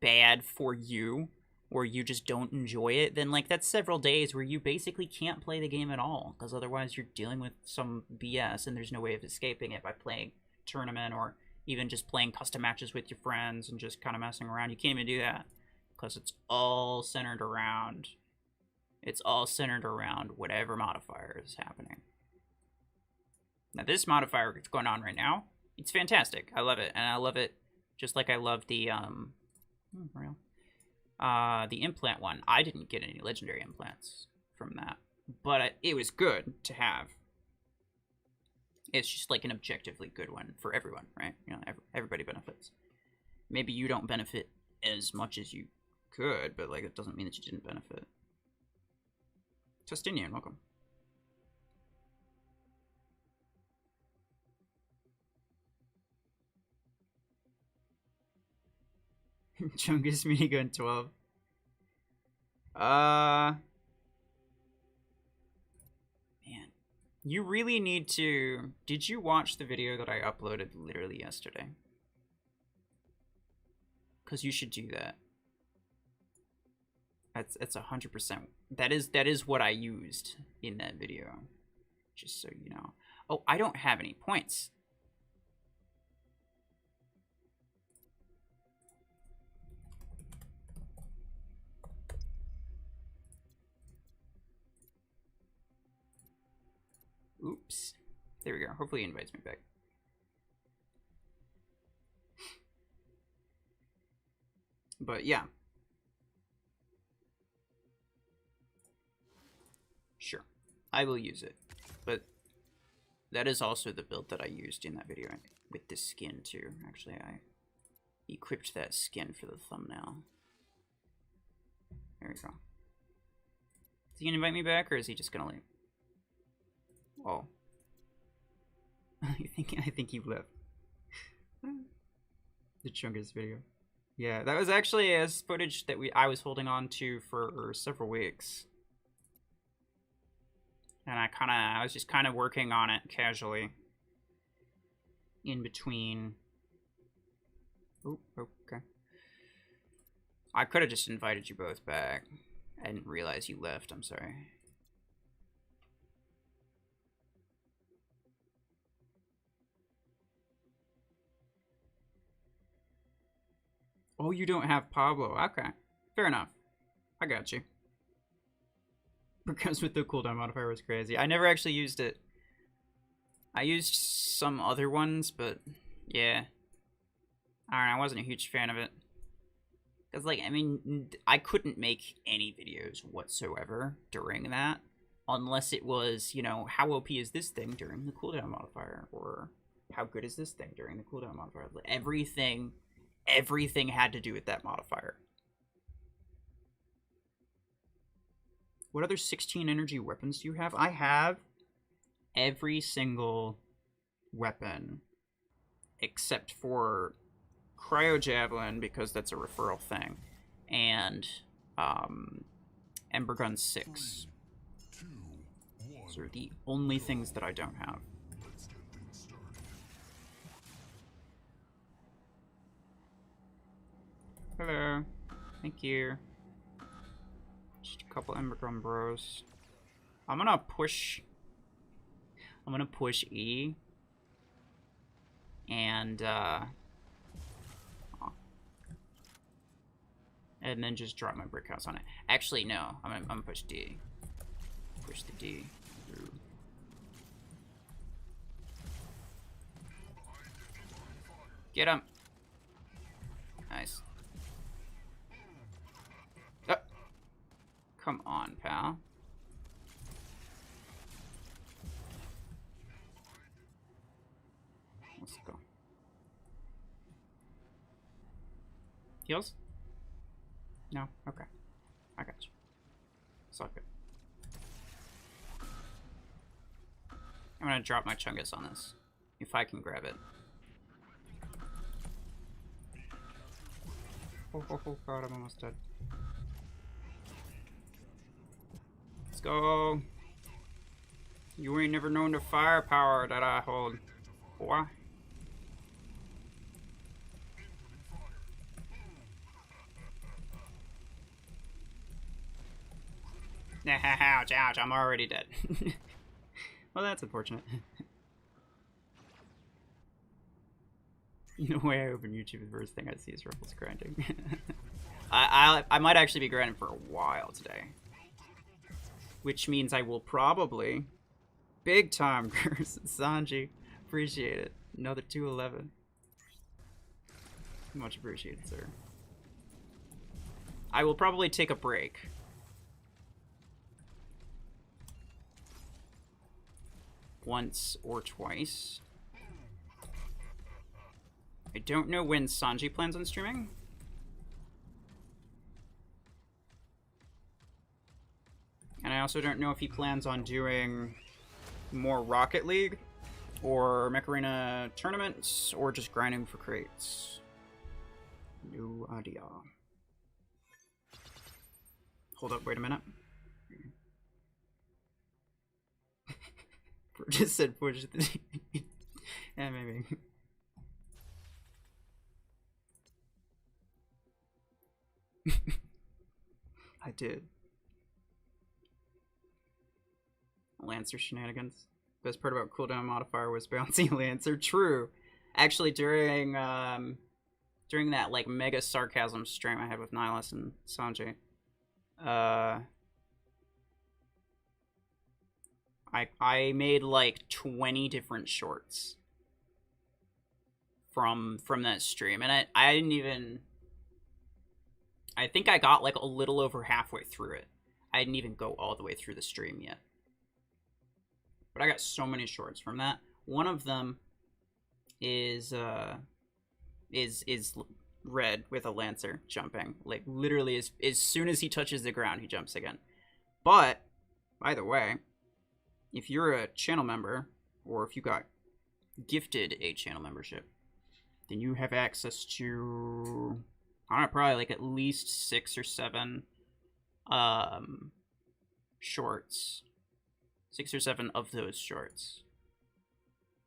bad for you, or you just don't enjoy it, then, like, that's several days where you basically can't play the game at all. Because otherwise you're dealing with some BS, and there's no way of escaping it by playing tournament or... even just playing custom matches with your friends and just kind of messing around. You can't even do that because it's all centered around whatever modifier is happening. Now this modifier that's going on right now, it's fantastic. I love it, and I love it just like I love the the implant one. I didn't get any legendary implants from that, but it was good to have. It's just like an objectively good one for everyone, right? You know, everybody benefits. Maybe you don't benefit as much as you could, but like it doesn't mean that you didn't benefit. Justinian, welcome. Chungus minigun 12. Man. You really need to... Did you watch the video that I uploaded literally yesterday? Because you should do that. That's 100%. That is what I used in that video. Just so you know. Oh, I don't have any points. Oops. There we go. Hopefully he invites me back. But yeah. Sure. I will use it. But that is also the build that I used in that video with this skin too. Actually, I equipped that skin for the thumbnail. There we go. Is he gonna invite me back or is he just gonna leave? Oh. I think he left. The Chungus video. Yeah, that was actually footage that I was holding on to for several weeks. And I was just kind of working on it casually. In between. Oh, okay. I could have just invited you both back. I didn't realize you left, I'm sorry. Oh, you don't have Pablo. Okay. Fair enough. I got you. Because with the cooldown modifier was crazy. I never actually used it. I used some other ones, but yeah. I don't know, I wasn't a huge fan of it. Because, like, I mean, I couldn't make any videos whatsoever during that. Unless it was, you know, how OP is this thing during the cooldown modifier? Or how good is this thing during the cooldown modifier? Everything had to do with that modifier. What other 16 energy weapons do you have? I have every single weapon except for Cryo Javelin, because that's a referral thing, and Ember Gun 6. Those are the only things that I don't have. Hello. Thank you. Just a couple Ember Gun bros. I'm gonna push E. And then just drop my brick house on it. Actually, no. I'm gonna push D. Push the D through. Get him. Nice. Oh. Come on, pal. Let's go. Heals? No? Okay. I got you. It's all good. I'm gonna drop my Chungus on this. If I can grab it. Oh god, I'm almost dead. Let's go. You ain't never known the firepower that I hold. Boy. Ouch, ouch, I'm already dead. Well, that's unfortunate. No way I open YouTube, the first thing I see is RuFFles grinding. I might actually be grinding for a while today. Which means I will probably big time curse Sanji. Appreciate it. Another 211. Much appreciated, sir. I will probably take a break. Once or twice. I don't know when Sanji plans on streaming. And I also don't know if he plans on doing more Rocket League or Mech Arena tournaments or just grinding for crates. No idea. Hold up, wait a minute. Just said push the yeah, maybe. I did. Lancer shenanigans. Best part about cooldown modifier was bouncy Lancer. True. Actually, during that like mega sarcasm stream I had with Nihilus and Sanjay, I made like 20 different shorts from that stream, and I didn't even. I think I got like a little over halfway through it. I didn't even go all the way through the stream yet. But I got so many shorts from that. One of them is red with a Lancer jumping. Like literally as soon as he touches the ground, he jumps again. But, by the way, if you're a channel member, or if you got gifted a channel membership, then you have access to, I don't know, probably like at least 6 or 7 shorts. 6 or 7 of those shorts.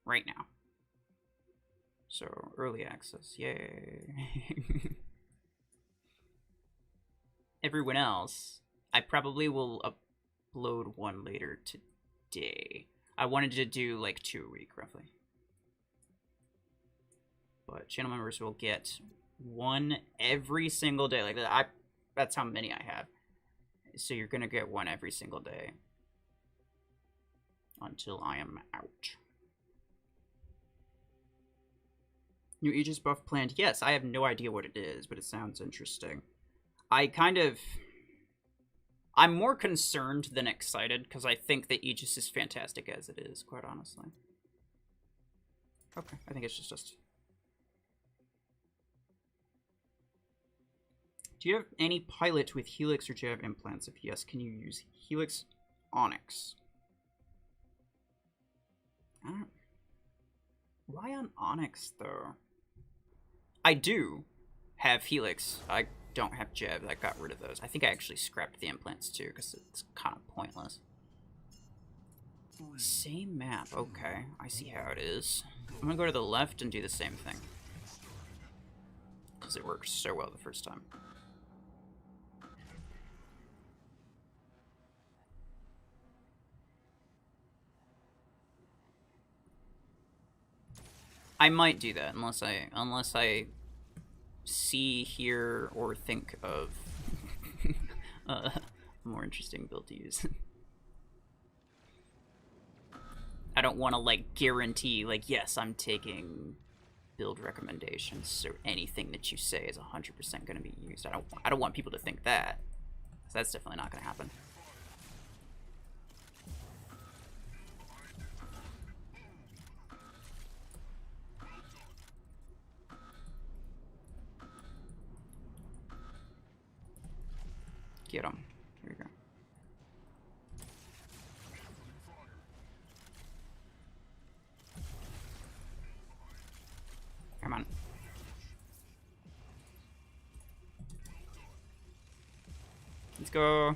Right now. So, early access. Yay. Everyone else, I probably will upload one later today. I wanted to do like 2 a week, roughly. But channel members will get one every single day. Like that's how many I have. So you're gonna get one every single day. Until I am out. New Aegis buff planned. Yes, I have no idea what it is, but it sounds interesting. I'm more concerned than excited, because I think that Aegis is fantastic as it is, quite honestly. Okay, I think it's just us. Do you have any pilot with Helix or do you have implants? If yes, can you use Helix Onyx? Why on Onyx, though? I do have Helix. I don't have Jeb. I got rid of those. I think I actually scrapped the implants, too, because it's kind of pointless. Same map. Okay, I see how it is. I'm going to go to the left and do the same thing. Because it worked so well the first time. I might do that unless I see, hear, or think of a more interesting build to use. I don't want to like guarantee like, yes, I'm taking build recommendations, so anything that you say is 100% going to be used. I don't want people to think that. So that's definitely not going to happen. Get him. Here we go. Come on. Let's go.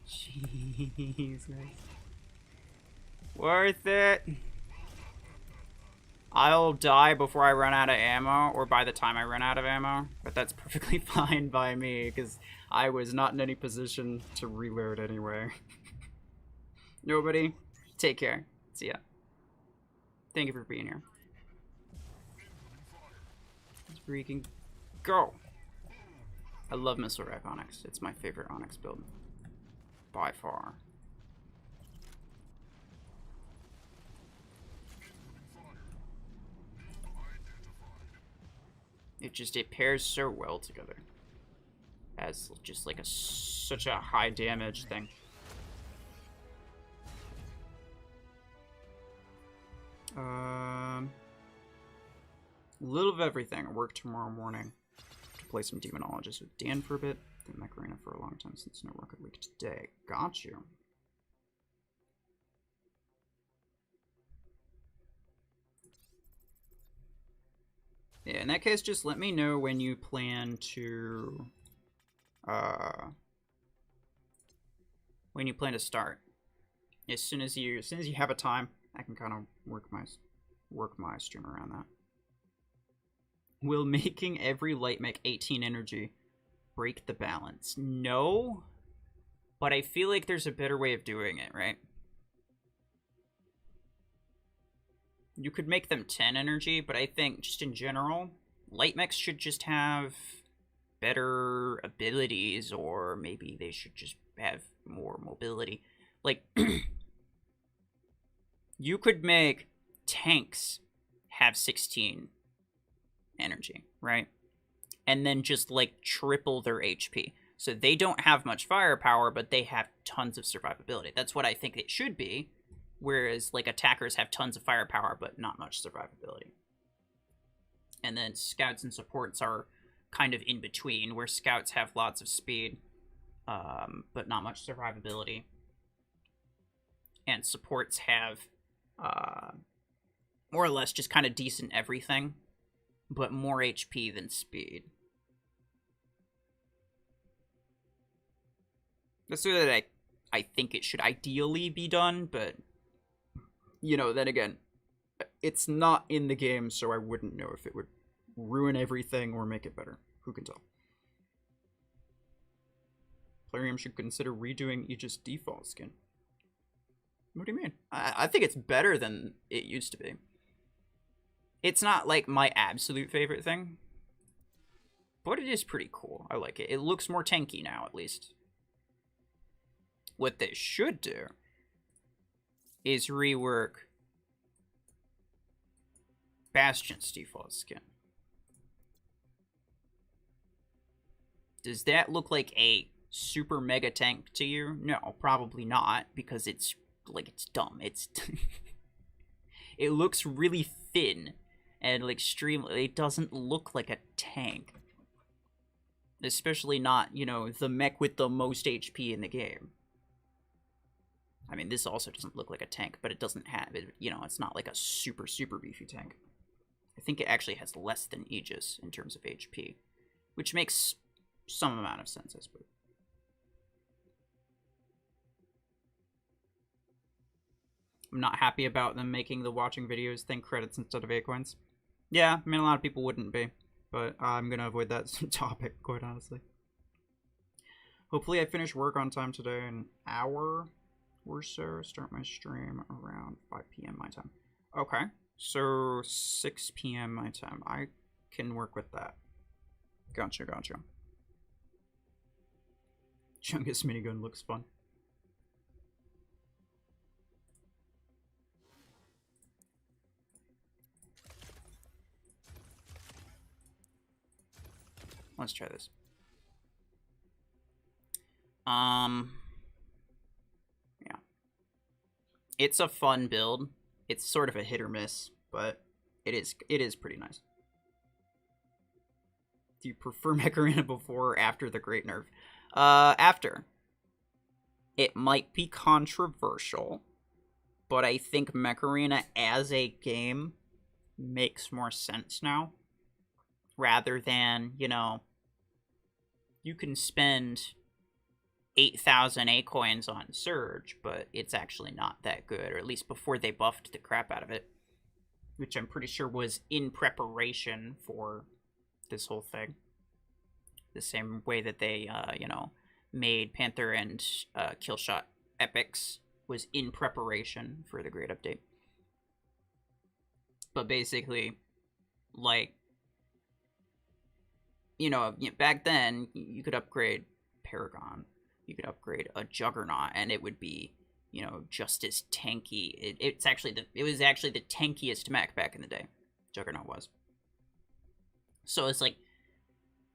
Jesus. Worth it. I'll die before I run out of ammo, or by the time I run out of ammo, but that's perfectly fine by me, because I was not in any position to reload anyway. Nobody, take care. See ya. Thank you for being here. Let's freaking go. I love Missile Rack Onyx. It's my favorite Onyx build. By far. It pairs so well together as just like such a high damage thing. A little of everything. I work tomorrow morning to play some Demonologist with Dan for a bit. Then Mech Arena for a long time since no Rocket League today. Got you. Yeah, in that case, just let me know when you plan to start. As soon as you have a time, I can kind of work my stream around that. Will making every light mech 18 energy break the balance? No, but I feel like there's a better way of doing it, right? You could make them 10 energy, but I think just in general, light mechs should just have better abilities, or maybe they should just have more mobility. Like, you could make tanks have 16 energy, right? And then just, like, triple their HP. So they don't have much firepower, but they have tons of survivability. That's what I think it should be. Whereas, like, attackers have tons of firepower, but not much survivability. And then scouts and supports are kind of in between, where scouts have lots of speed, but not much survivability. And supports have more or less just kind of decent everything, but more HP than speed. That's the way that I think it should ideally be done, but, you know, then again, it's not in the game, so I wouldn't know if it would ruin everything or make it better. Who can tell? Plarium should consider redoing Aegis default skin. What do you mean? I think it's better than it used to be. It's not like my absolute favorite thing, but it is pretty cool. I like it. It looks more tanky now, at least. What they should do is rework Bastion's default skin. Does that look like a super mega tank to you? No, probably not, because it's dumb. It's it looks really thin and like extremely. It doesn't look like a tank, especially not, you know, the mech with the most HP in the game. I mean, this also doesn't look like a tank, but it doesn't have it. You know, it's not like a super beefy tank. I think it actually has less than Aegis in terms of HP, which makes some amount of sense, I suppose. I'm not happy about them making the watching videos thing credits instead of acorns. Yeah, I mean, a lot of people wouldn't be, but I'm gonna avoid that topic, quite honestly. Hopefully I finish work on time today, an hour or so. Start my stream around 5 p.m. my time. Okay, so 6 p.m. my time. I can work with that. Gotcha. Chungus minigun looks fun. Let's try this. Yeah. It's a fun build. It's sort of a hit or miss, but it is pretty nice. Do you prefer Mech before or after the Great Nerf? After. It might be controversial, but I think Mech as a game makes more sense now. Rather than, you know, you can spend 8,000 A coins on Surge, but it's actually not that good, or at least before they buffed the crap out of it, which I'm pretty sure was in preparation for this whole thing. The same way that they, you know, made Panther and Killshot epics was in preparation for the Great Update. But basically, like, you know, back then, you could upgrade Paragon, you could upgrade a Juggernaut, and it would be, you know, just as tanky. It was actually the tankiest mech back in the day. Juggernaut was. So it's like,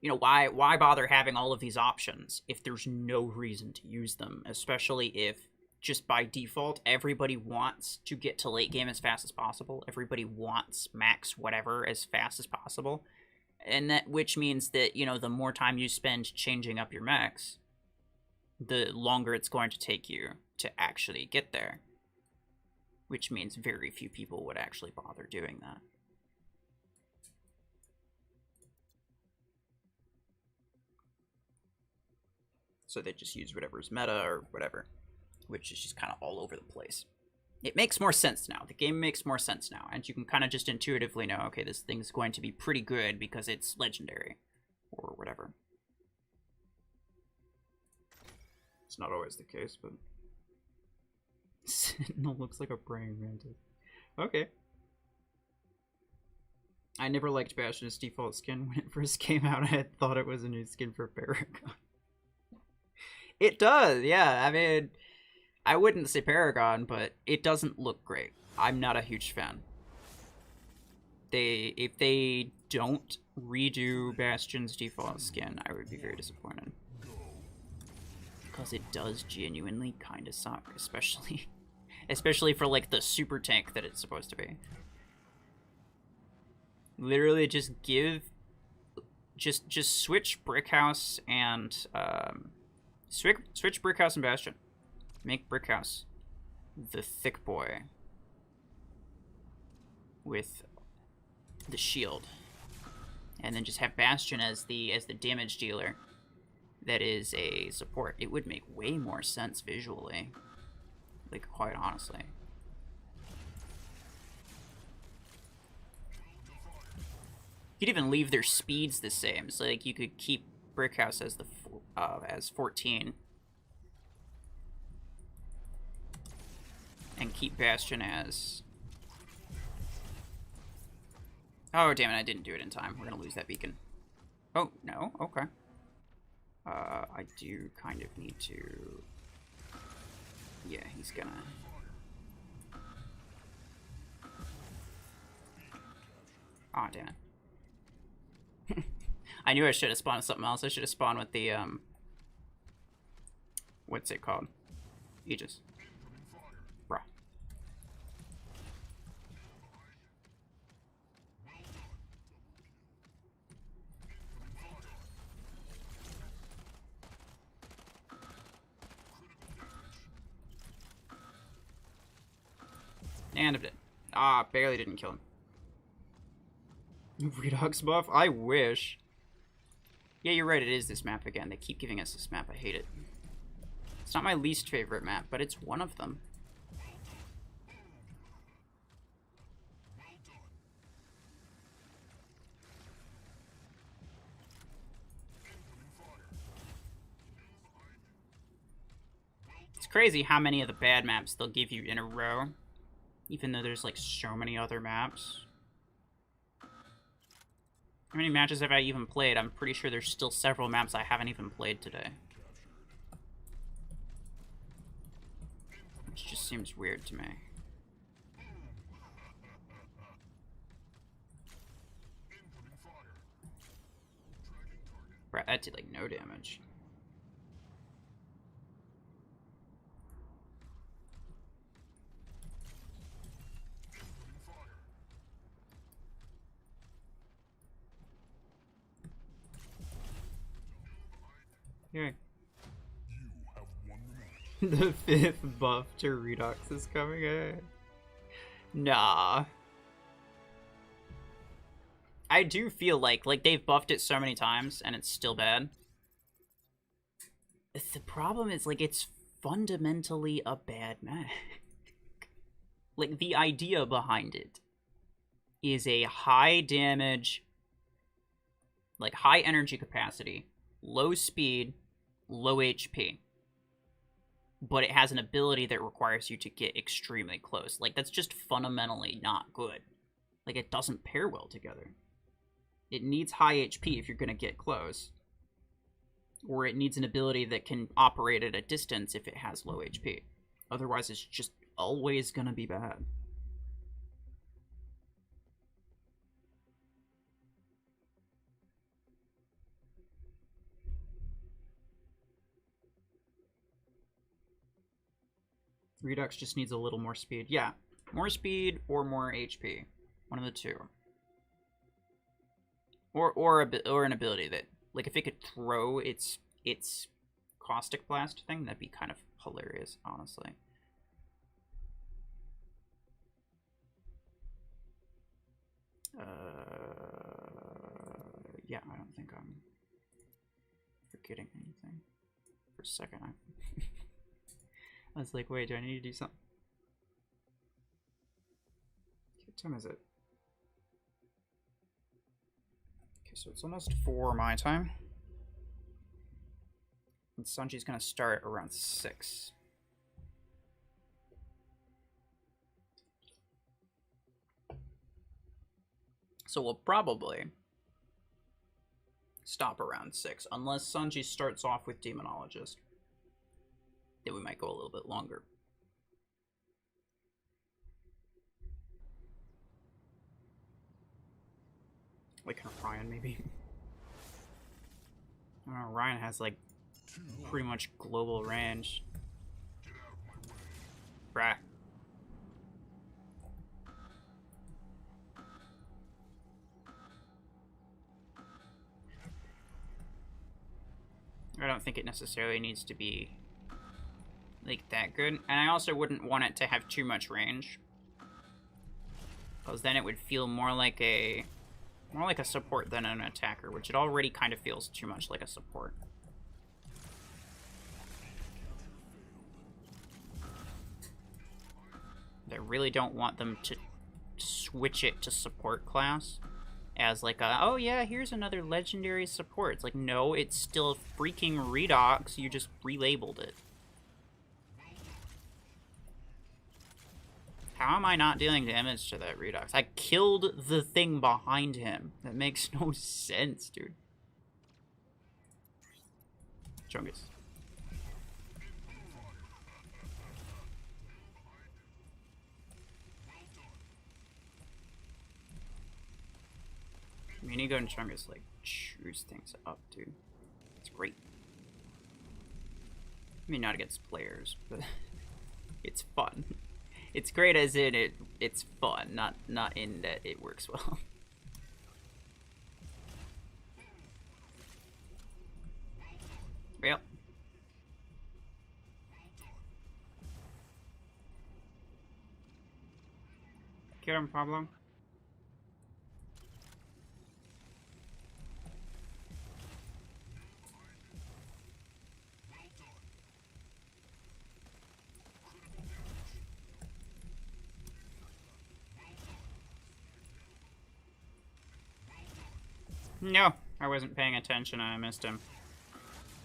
you know, why bother having all of these options if there's no reason to use them, especially if just by default everybody wants to get to late game as fast as possible. Everybody wants max whatever as fast as possible. And that, which means that, you know, the more time you spend changing up your mechs, the longer it's going to take you to actually get there. Which means very few people would actually bother doing that. So they just use whatever's meta or whatever, which is just kind of all over the place. It makes more sense now. The game makes more sense now, and you can kind of just intuitively know, okay, this thing's going to be pretty good because it's legendary, or whatever. It's not always the case, but Sentinel looks like a praying mantis. Okay. I never liked Bastion's default skin when it first came out. I had thought it was a new skin for Paragon. It does, yeah. I mean, I wouldn't say Paragon, but it doesn't look great. I'm not a huge fan. If they don't redo Bastion's default skin, I would be very disappointed. Because it does genuinely kind of suck, especially for like the super tank that it's supposed to be. Literally just switch Brickhouse and switch Brickhouse and Bastion. Make Brickhouse the thick boy with the shield, and then just have Bastion as the damage dealer that is a support. It would make way more sense visually, like, quite honestly. You could even leave their speeds the same, so like you could keep Brickhouse as the as 14 and keep Bastion as Oh, damn it, I didn't do it in time. We're gonna lose that beacon. Oh, no? Okay. I do kind of need to... Yeah, he's gonna... Aw, damn it. I knew I should have spawned with something else. I should have spawned with the, what's it called? Aegis. Bruh. And I'm dead. Ah, barely didn't kill him. Redox buff? I wish. Yeah, you're right, it is this map again. They keep giving us this map. I hate it. It's not my least favorite map, but it's one of them. It's crazy how many of the bad maps they'll give you in a row. Even though there's like so many other maps. How many matches have I even played? I'm pretty sure there's still several maps I haven't even played today. Which just seems weird to me. Right, that did like no damage. Here. You have won the match. The fifth buff to Redox is coming in. Nah. I do feel like they've buffed it so many times and it's still bad. The problem is like it's fundamentally a bad mech. Like the idea behind it is a high damage, like high energy capacity, low speed, low HP. But it has an ability that requires you to get extremely close. Like, that's just fundamentally not good. Like, it doesn't pair well together. It needs high HP if you're going to get close. Or it needs an ability that can operate at a distance if it has low HP. Otherwise, it's just always going to be bad. Redux just needs a little more speed. Yeah, more speed or more HP. One of the two. Or an ability that, like, if it could throw its caustic blast thing, that'd be kind of hilarious, honestly. Yeah, I don't think I'm forgetting anything. For a second, I was like, wait, do I need to do something? What time is it? Okay, so it's almost 4 my time. And Sanji's gonna start around 6. So we'll probably stop around 6, unless Sanji starts off with Demonologist. Then we might go a little bit longer. Like Ryan, maybe. I don't know, Ryan has like pretty much global range. Bruh. I don't think it necessarily needs to be like that good. And I also wouldn't want it to have too much range, because then it would feel more like a support than an attacker, which it already kind of feels too much like a support. I really don't want them to switch it to support class as like a, oh yeah, here's another legendary support. It's like, no, it's still freaking Redox, you just relabeled it. How am I not dealing damage to that Redox? I killed the thing behind him. That makes no sense, dude. Chungus. Minigo and Chungus, like, chews things up, dude. It's great. I mean, not against players, but it's fun. It's great as in it's fun, not in that it works well. Yep. Kill him, Pablo. No, I wasn't paying attention and I missed him.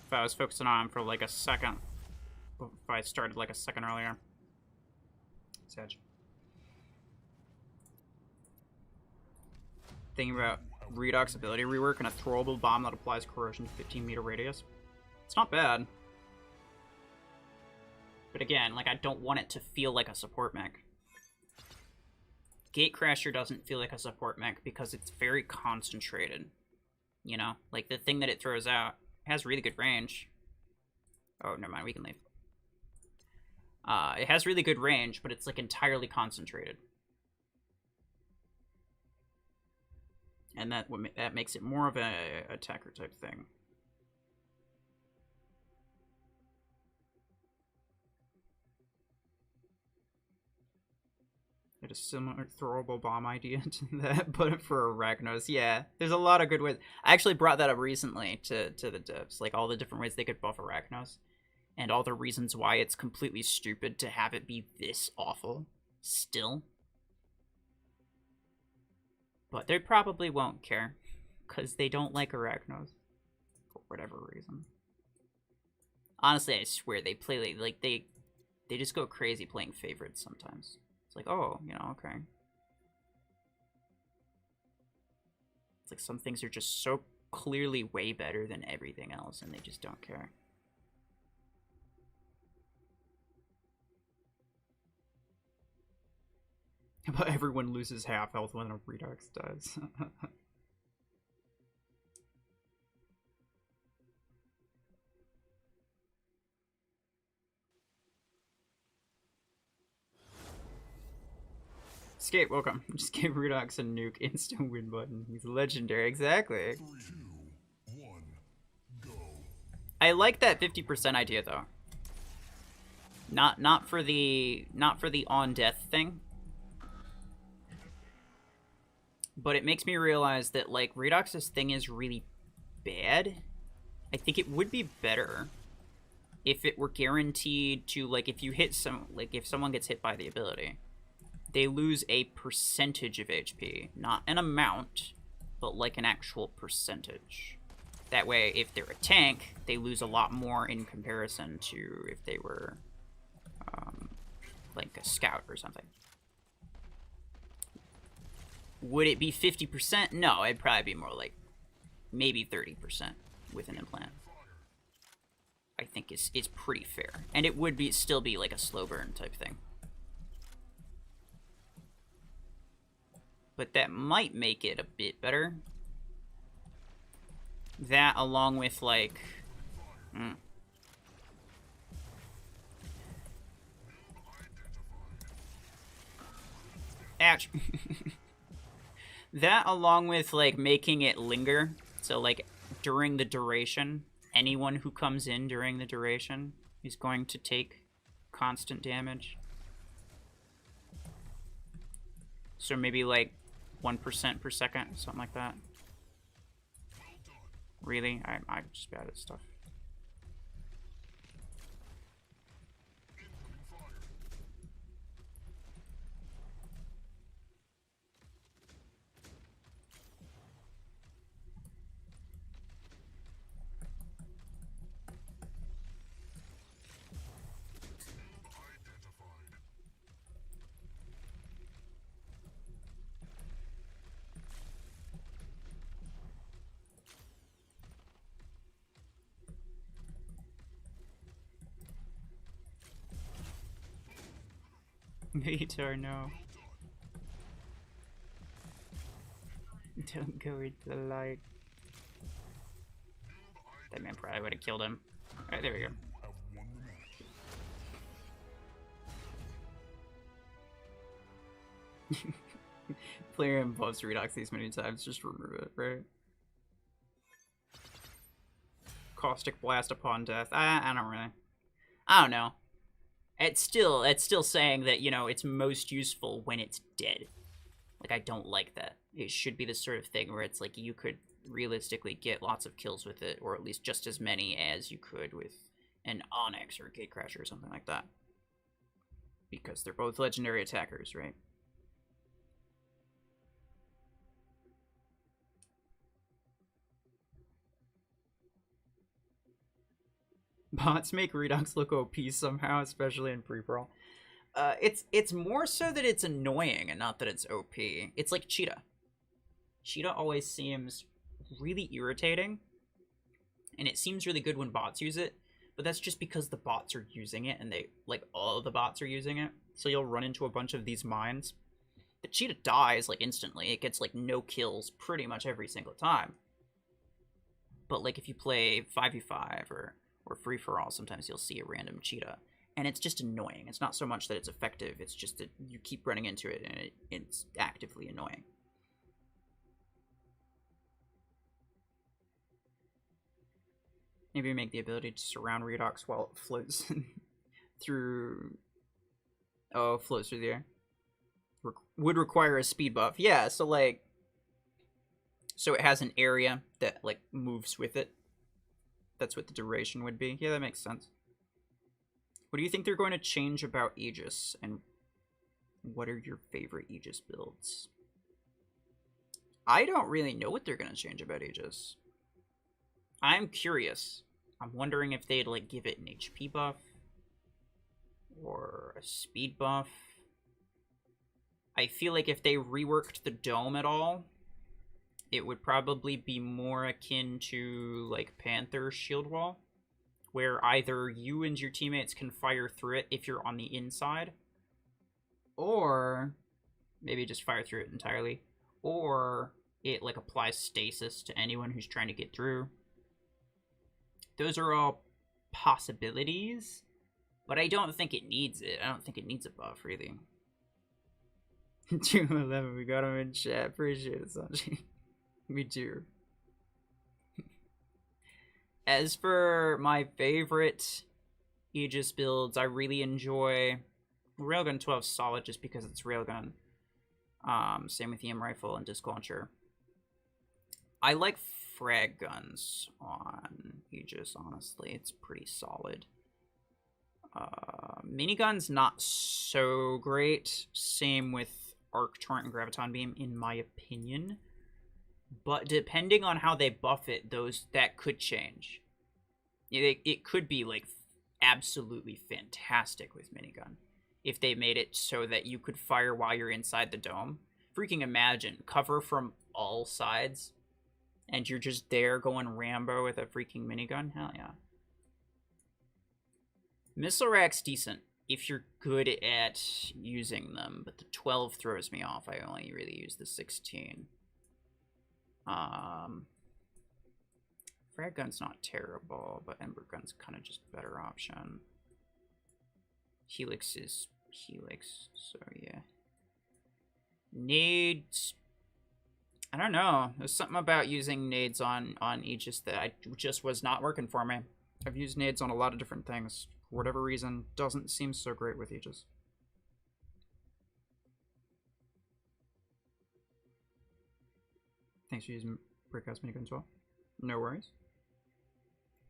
If I was focusing on him for like a second, if I started like a second earlier. Sedge. Thinking about Redox ability rework and a throwable bomb that applies corrosion to 15-meter radius. It's not bad. But again, like, I don't want it to feel like a support mech. Gatecrasher doesn't feel like a support mech because it's very concentrated. You know? Like, the thing that it throws out has really good range. Oh, never mind, we can leave. It has really good range, but it's, like, entirely concentrated. And that makes it more of a attacker type thing. It a similar throwable bomb idea to that, but for Arachnos. Yeah, there's a lot of good ways. I actually brought that up recently to the devs, like all the different ways they could buff Arachnos, and all the reasons why it's completely stupid to have it be this awful still. But they probably won't care, because they don't like Arachnos, for whatever reason. Honestly, I swear, they play, like, they just go crazy playing favorites sometimes. It's like, oh, you know, okay. It's like some things are just so clearly way better than everything else, and they just don't care. But everyone loses half health when a Redox dies. Skate, welcome. Just gave Redox a nuke instant win button. He's legendary, exactly. 3, 2, 1, go. I like that 50% idea though. Not for the on death thing. But it makes me realize that, like, Redox's thing is really bad. I think it would be better if it were guaranteed to, like, if you hit if someone gets hit by the ability, they lose a percentage of HP. Not an amount, but like an actual percentage. That way, if they're a tank, they lose a lot more in comparison to if they were, like, a scout or something. Would it be 50%? No, it'd probably be more like maybe 30% with an implant. I think it's pretty fair. And it would still be like a slow burn type thing. But that might make it a bit better. That along with like... Ouch. That along with like making it linger. So like during the duration, anyone who comes in during the duration is going to take constant damage. So maybe like 1% per second, something like that. Really? I'm just bad at stuff. Vitor, no. Don't go into the light. That man probably would have killed him. Alright, there we go. Plarium buffs Redox these many times, just remove it, right? Caustic Blast upon death. I don't know. It's still saying that, you know, it's most useful when it's dead. Like, I don't like that. It should be the sort of thing where it's like you could realistically get lots of kills with it, or at least just as many as you could with an Onyx or a Gatecrasher or something like that. Because they're both legendary attackers, right? Bots make Redux look OP somehow, especially in pre-pro. It's more so that it's annoying and not that it's OP. It's like Cheetah. Cheetah always seems really irritating, and it seems really good when bots use it, but that's just because the bots are using it, and all of the bots are using it, so you'll run into a bunch of these mines. The Cheetah dies, like, instantly. It gets, like, no kills pretty much every single time. But, like, if you play 5v5 or free-for-all, sometimes you'll see a random Cheetah, and it's just annoying. It's not so much that it's effective, it's just that you keep running into it, and it's actively annoying. Maybe make the ability to surround Redox while it floats through... Oh, floats through the air. Would require a speed buff. Yeah, so, like... So it has an area that, like, moves with it. That's what the duration would be. Yeah, that makes sense. What do you think they're going to change about Aegis? And what are your favorite Aegis builds? I don't really know what they're going to change about Aegis. I'm curious. I'm wondering if they'd, like, give it an HP buff. Or a speed buff. I feel like if they reworked the dome at all, it would probably be more akin to, like, Panther Shield Wall, where either you and your teammates can fire through it if you're on the inside, or maybe just fire through it entirely, or it, like, applies stasis to anyone who's trying to get through. Those are all possibilities, but I don't think it needs it. I don't think it needs a buff, really. 211, we got him in chat. Appreciate it, Sanji. Me too. As for my favorite Aegis builds, I really enjoy Railgun 12 solid just because it's Railgun. Same with EM Rifle and Disc Launcher. I like frag guns on Aegis, honestly. It's pretty solid. Minigun's not so great. Same with Arc Torrent and Graviton Beam, in my opinion. But depending on how they buff it, that could change. It could be, like, absolutely fantastic with minigun if they made it so that you could fire while you're inside the dome. Freaking imagine cover from all sides, and you're just there going Rambo with a freaking minigun. Hell yeah. Missile Rack's decent if you're good at using them, but the 12 throws me off. I only really use the 16. Frag gun's not terrible, but Ember gun's kind of just a better option. Helix is Helix, so yeah. Nades, I don't know. There's something about using nades on Aegis that just was not working for me. I've used nades on a lot of different things. For whatever reason, doesn't seem so great with Aegis. Thanks for using Breakhouse Minigun as well. No worries.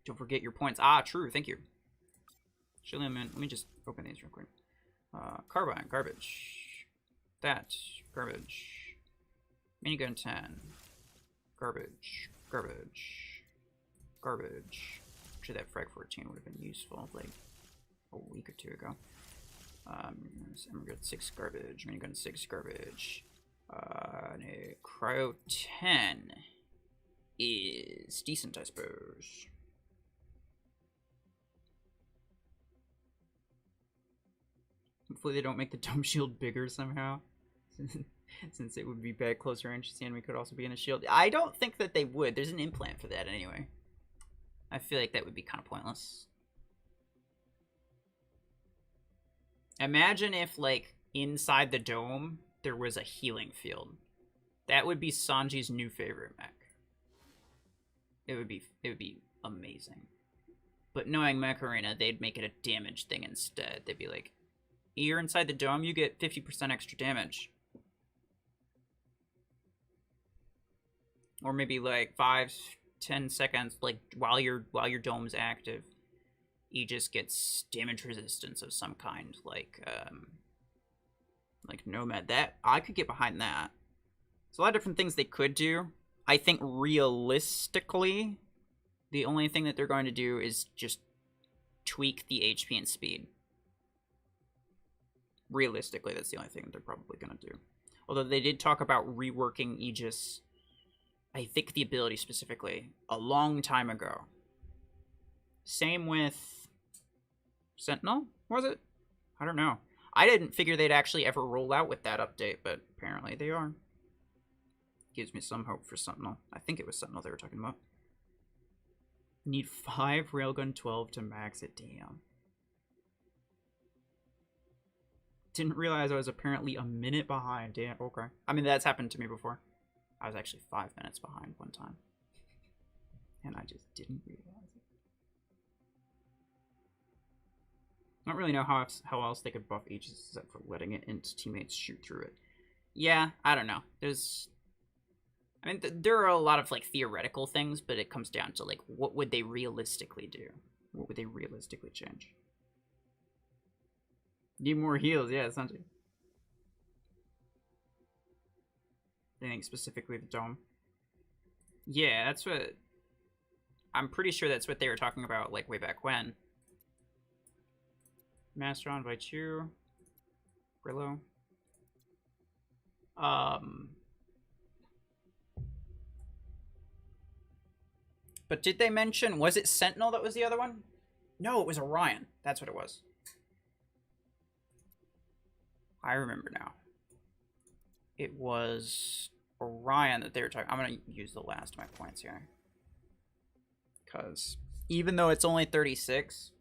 Don't forget your points. Ah, true. Thank you. Actually, let me just open these real quick. Carbine, garbage. That, garbage. Minigun 10. Garbage. Garbage. Garbage. Actually, that Frag 14 would have been useful, like, a week or two ago. Minigun 6 garbage. Minigun 6 garbage. Cryo 10 is decent, I suppose. Hopefully they don't make the dome shield bigger somehow. Since it would be bad close range, the enemy could also be in a shield. I don't think that they would. There's an implant for that anyway. I feel like that would be kind of pointless. Imagine if, like, inside the dome, there was a healing field. That would be Sanji's new favorite mech. It would be amazing. But knowing Mech Arena, they'd make it a damage thing instead. They'd be like, you're inside the dome, you get 50% extra damage. Or maybe like 5-10 seconds, like while your dome's active, Aegis gets damage resistance of some kind, like Nomad. That I could get behind that. There's a lot of different things they could do. I think realistically, the only thing that they're going to do is just tweak the HP and speed. Realistically, that's the only thing they're probably going to do. Although they did talk about reworking Aegis, I think the ability specifically, a long time ago. Same with Sentinel, was it? I don't know. I didn't figure they'd actually ever roll out with that update, but apparently they are. Gives me some hope for Sentinel. I think it was Sentinel they were talking about. Need 5 Railgun 12 to max it. Damn. Didn't realize I was apparently a minute behind. Damn, okay. I mean, that's happened to me before. I was actually 5 minutes behind one time. And I just didn't realize it. I don't really know how else they could buff Aegis except for letting it its teammates shoot through it. Yeah, I don't know. I mean, there are a lot of, like, theoretical things, but it comes down to, like, what would they realistically do? What would they realistically change? Need more heals, yeah, Sanji. I think specifically the dome. Yeah, that's what... I'm pretty sure that's what they were talking about, like, way back when. Master invite you. Brillo. But did they mention... Was it Sentinel that was the other one? No, it was Orion. That's what it was. I remember now. It was Orion that they were talking... I'm going to use the last of my points here. Because even though it's only 36,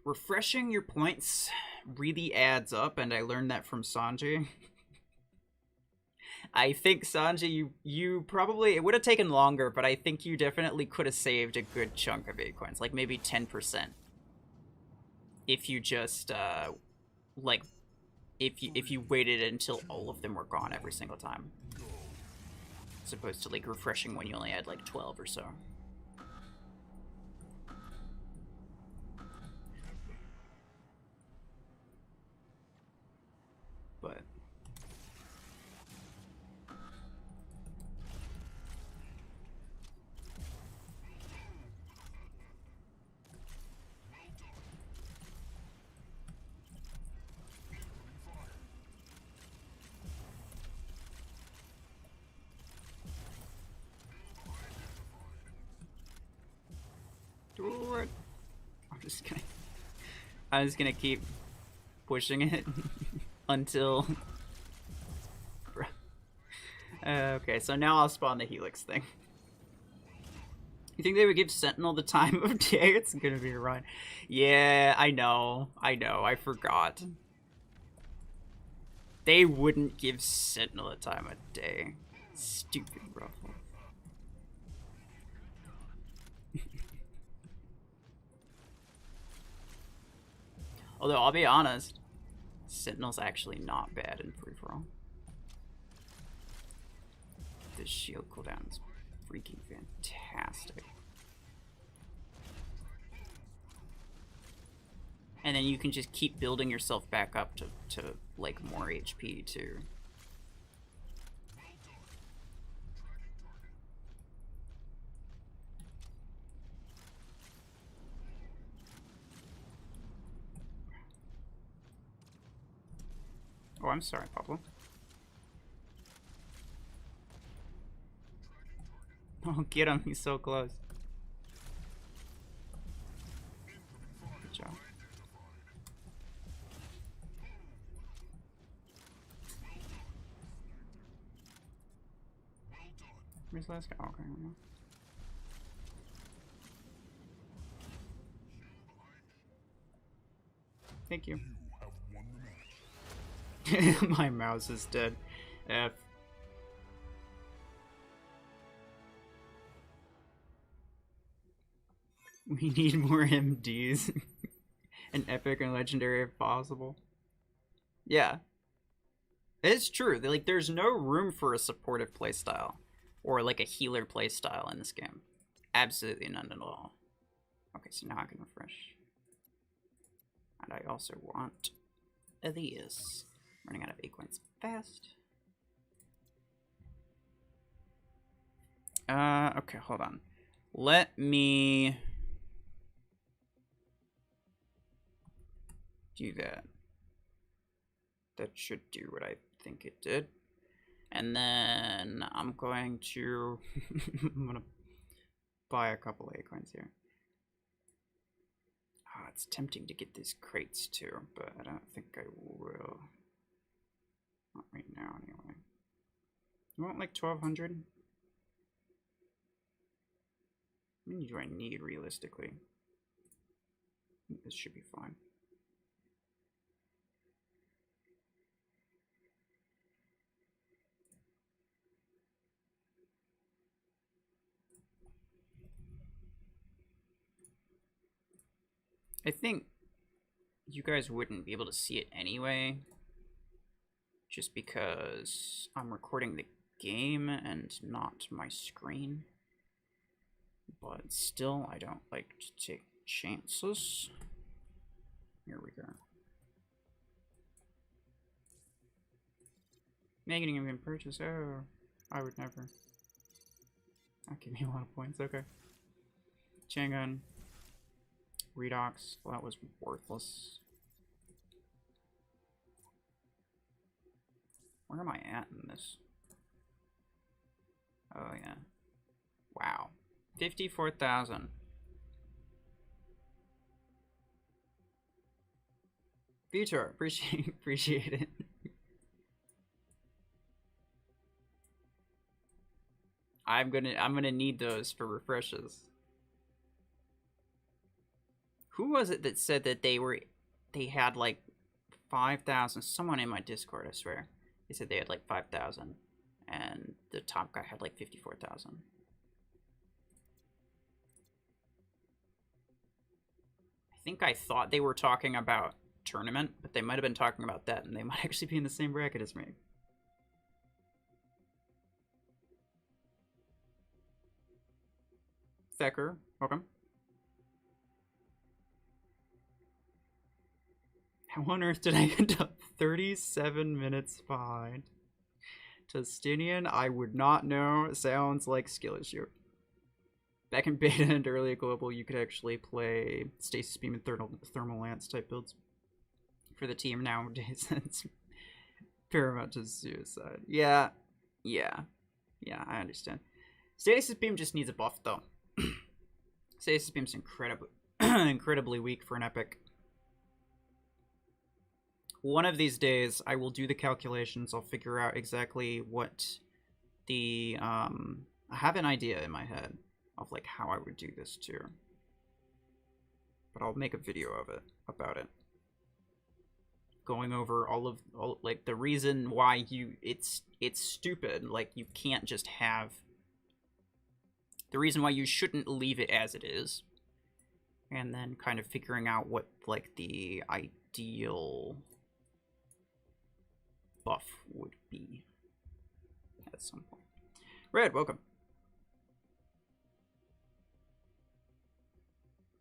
refreshing your points really adds up, and I learned that from Sanji. I think, Sanji, you probably... It would have taken longer, but I think you definitely could have saved a good chunk of acorns. Like, maybe 10%. If you just, like... If you waited until all of them were gone every single time. As opposed to, like, refreshing when you only had, like, 12 or so. But... do it. I'm just gonna keep pushing it until... okay, so now I'll spawn the Helix thing. You think they would give Sentinel the time of day? It's gonna be Orion. Yeah, I know, I forgot. They wouldn't give Sentinel the time of day. Stupid RuFFles. Although, I'll be honest, Sentinel's actually not bad in free-for-all. This shield cooldown is freaking fantastic. And then you can just keep building yourself back up to like, more HP, too. Oh, I'm sorry, Pablo. Oh, get him. He's so close. Good job. this last guy? Okay. Thank you. You have won the match. My mouse is dead. F. We need more MDs. An epic and legendary if possible. Yeah. It's true. Like, there's no room for a supportive playstyle. Or, like, a healer playstyle in this game. Absolutely none at all. Okay, so now I can refresh. And I also want these. Running out of acorns fast. Okay, hold on. Let me do that. That should do what I think it did. And then I'm going to I'm gonna buy a couple acorns here. Oh, it's tempting to get these crates too, but I don't think I will. Not right now, anyway. You want like 1,200? How many do I need realistically? I think this should be fine. I think you guys wouldn't be able to see it anyway, just because I'm recording the game and not my screen. But still, I don't like to take chances. Here we go. Making even purchase. Oh, I would never. That gave me a lot of points. Okay. Chain gun. Redox. Well, that was worthless. Where am I at in this? Oh, yeah. Wow. 54,000. Vitor, appreciate it. I'm gonna need those for refreshes. Who was it that said that they had like 5,000? Someone in my Discord, I swear. They said they had like 5,000, and the top guy had like 54,000. I think I thought they were talking about tournament, but they might have been talking about that, and they might actually be in the same bracket as me. Thacker, welcome. How on earth did I end up 37 minutes behind? Tustinian, I would not know. Sounds like skill issue. Back in beta and early global, you could actually play Stasis Beam and Thermal Lance type builds for the team. Nowadays, it's paramount to suicide. Yeah, I understand. Stasis Beam just needs a buff, though. Stasis Beam's incredibly weak for an epic. One of these days, I will do the calculations. I'll figure out exactly what the... I have an idea in my head of like how I would do this too. But I'll make a video of it, about it. Going over all like the reason why it's stupid. Like you can't just have... The reason why you shouldn't leave it as it is. And then kind of figuring out what like the ideal buff would be at some point. Red, welcome.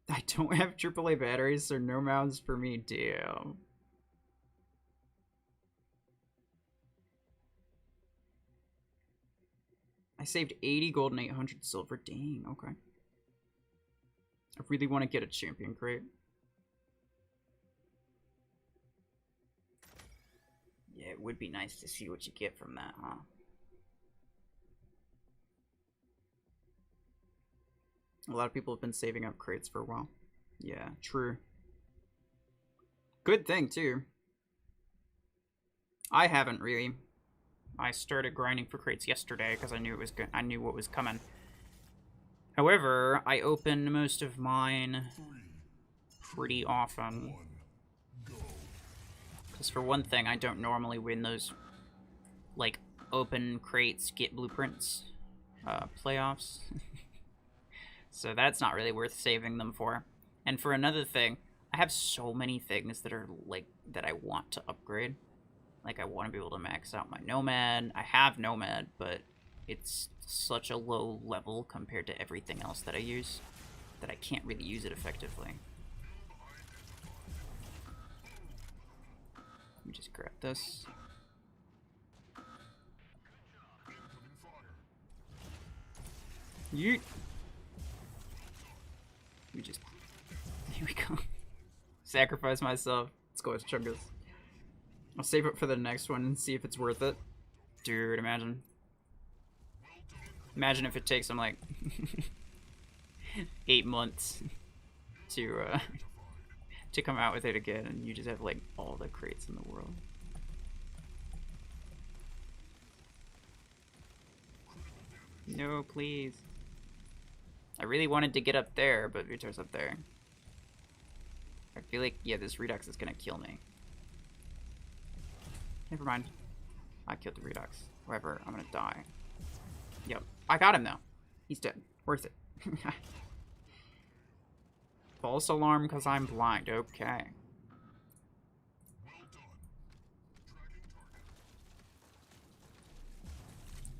I don't have AAA batteries, so no mounts for me. Damn. I saved 80 gold and 800 silver. Dang, okay. I really want to get a champion crate. Yeah, it would be nice to see what you get from that, huh? A lot of people have been saving up crates for a while. Yeah, true. Good thing, too. I haven't really. I started grinding for crates yesterday because I knew it was good. I knew what was coming. However, I open most of mine pretty often. Because for one thing, I don't normally win those, like, open crates, get blueprints, playoffs. So that's not really worth saving them for. And for another thing, I have so many things that are, like, that I want to upgrade. Like, I want to be able to max out my Nomad. I have Nomad, but it's such a low level compared to everything else that I use that I can't really use it effectively. Let me just grab this. Yeet. We just... Here we go. Sacrifice myself. Let's go with Chungus. I'll save it for the next one and see if it's worth it. Dude, imagine. Imagine if it takes them like 8 months to come out with it again, and you just have like all the crates in the world. No, please. I really wanted to get up there, but Vitor's up there. I feel like, yeah, this Redux is gonna kill me. Never mind. I killed the Redux. However, I'm gonna die. Yep. I got him though. He's dead. Worth it. False alarm because I'm blind. Okay.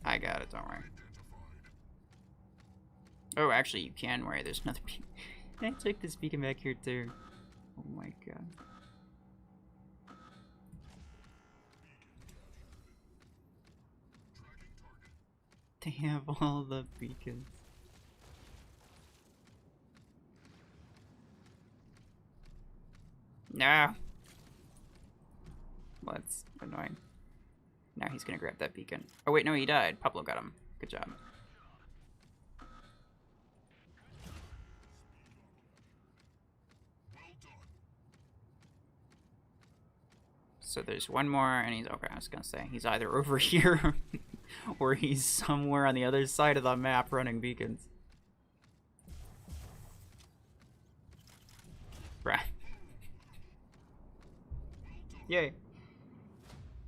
I got it, don't worry. Oh, actually, you can worry. There's another beacon. I took this beacon back here too. Oh my god. They have all the beacons. No. Well, that's annoying. Now he's gonna grab that beacon. Oh wait, no, he died. Pablo got him. Good job. So there's one more, and he's okay. I was gonna say he's either over here or he's somewhere on the other side of the map running beacons. Bruh. Yay.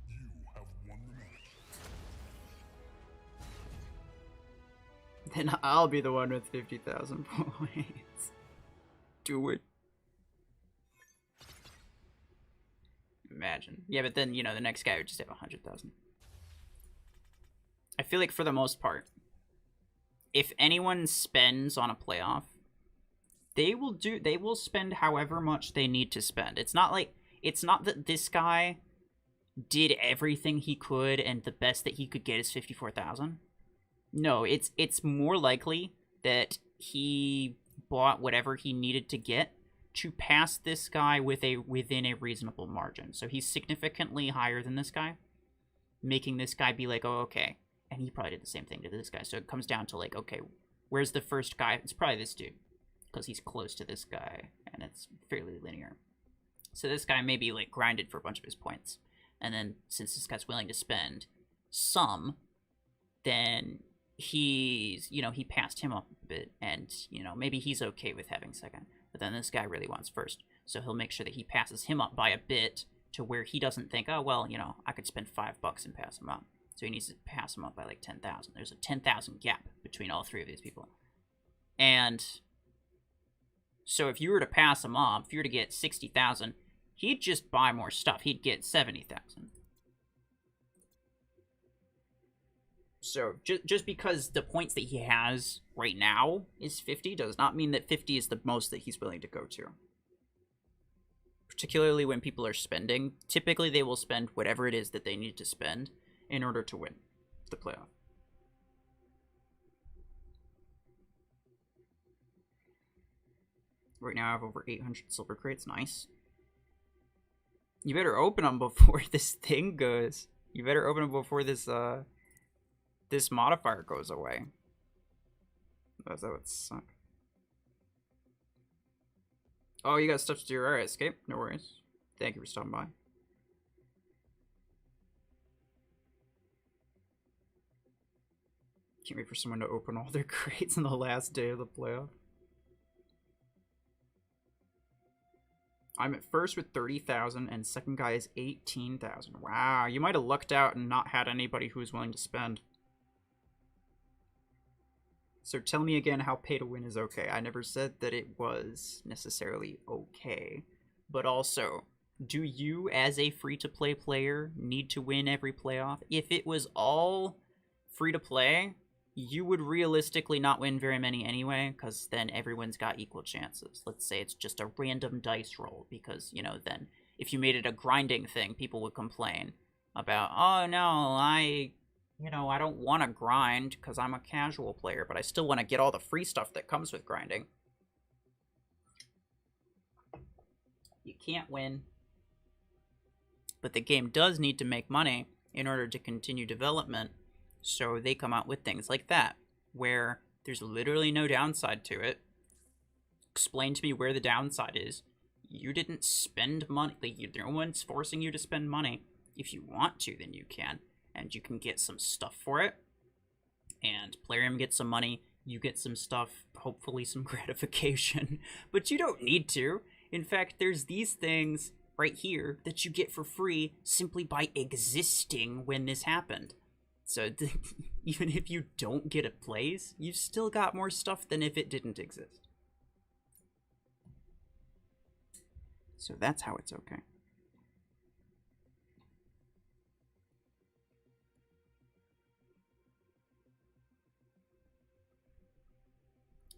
You have won the match. Then I'll be the one with 50,000 points. Do it. Imagine. Yeah, but then, you know, the next guy would just have 100,000. I feel like for the most part, if anyone spends on a playoff, they will spend however much they need to spend. It's not that this guy did everything he could and the best that he could get is 54,000. No, it's more likely that he bought whatever he needed to get to pass this guy within a reasonable margin. So he's significantly higher than this guy, making this guy be like, oh, okay. And he probably did the same thing to this guy. So it comes down to like, okay, where's the first guy? It's probably this dude, because he's close to this guy, and it's fairly linear. So this guy maybe like grinded for a bunch of his points. And then since this guy's willing to spend some, then he's, you know, he passed him up a bit, and, you know, maybe he's okay with having second. But then this guy really wants first. So he'll make sure that he passes him up by a bit to where he doesn't think, oh, well, you know, I could spend $5 and pass him up. So he needs to pass him up by like 10,000. There's a 10,000 gap between all three of these people. And so if you were to pass him up, if you were to get 60,000, he'd just buy more stuff. He'd get 70,000. So just because the points that he has right now is 50 does not mean that 50 is the most that he's willing to go to. Particularly when people are spending, typically they will spend whatever it is that they need to spend in order to win the playoff. Right now I have over 800 silver crates. Nice. You better open them before this thing goes. You better open them before this this modifier goes away. That would suck. Oh, you got stuff to do. Alright, escape. No worries. Thank you for stopping by. Can't wait for someone to open all their crates on the last day of the playoff. I'm at first with 30,000 and second guy is 18,000. Wow, you might have lucked out and not had anybody who was willing to spend. So tell me again how pay to win is okay. I never said that it was necessarily okay. But also, do you as a free-to-play player need to win every playoff? If it was all free-to-play, you would realistically not win very many anyway, because then everyone's got equal chances. Let's say it's just a random dice roll, because, you know, then if you made it a grinding thing, people would complain about, oh no, I don't want to grind because I'm a casual player, but I still want to get all the free stuff that comes with grinding. You can't win. But the game does need to make money in order to continue development. So they come out with things like that, where there's literally no downside to it. Explain to me where the downside is. You didn't spend money. Like, no one's forcing you to spend money. If you want to, then you can. And you can get some stuff for it. And Plarium gets some money. You get some stuff, hopefully some gratification. But you don't need to. In fact, there's these things right here that you get for free simply by existing when this happened. So even if you don't get a place, you've still got more stuff than if it didn't exist. So that's how it's okay.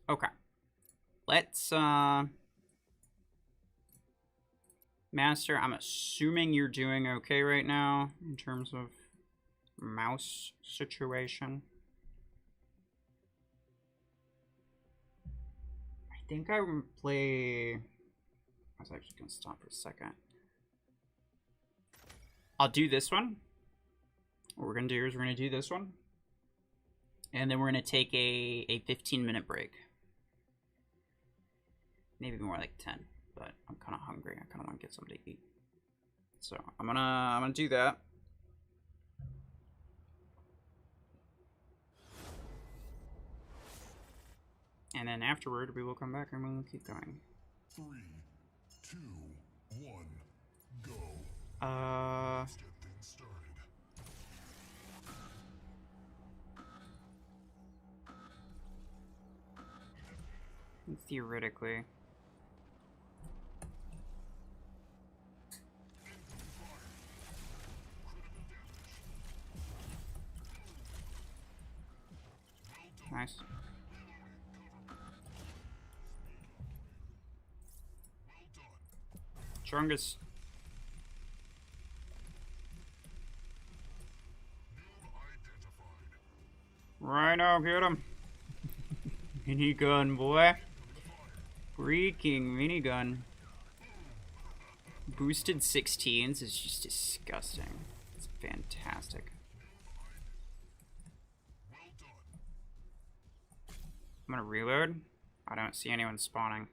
Okay. Let's, Master, I'm assuming you're doing okay right now in terms of mouse situation. I think I would play... I was actually going to stop for a second. I'll do this one. What we're going to do is we're going to do this one. And then we're going to take a 15-minute break. Maybe more like 10. But I'm kind of hungry. I kind of want to get something to eat. So I'm gonna do that. And then afterward, we will come back and we'll keep going. 3, 2, 1, go. Let's get things started. Theoretically. Nice. Strongest. Rhino, get him. Minigun, boy. Freaking minigun. Boosted 16s is just disgusting. It's fantastic. I'm gonna reload. I don't see anyone spawning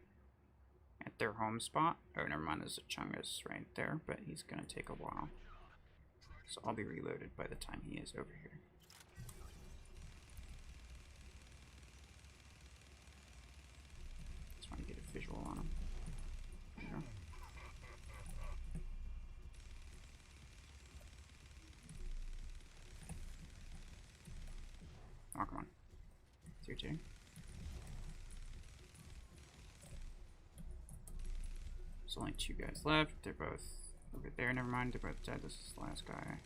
at their home spot. Oh, never mind, there's a Chungus right there, but he's gonna take a while. So I'll be reloaded by the time he is over here. Just want to get a visual on him. There you go. Oh, come on. It's your turn. There's only 2 guys left. They're both over there. Never mind. They're both dead. This is the last guy.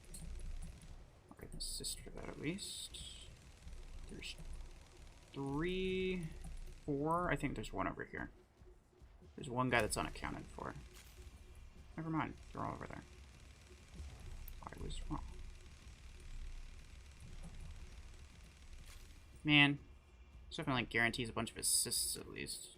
I'll get an assist for that at least. There's 3, 4. I think there's 1 over here. There's 1 guy that's unaccounted for. Never mind. They're all over there. I was wrong. Man. This definitely guarantees a bunch of assists at least.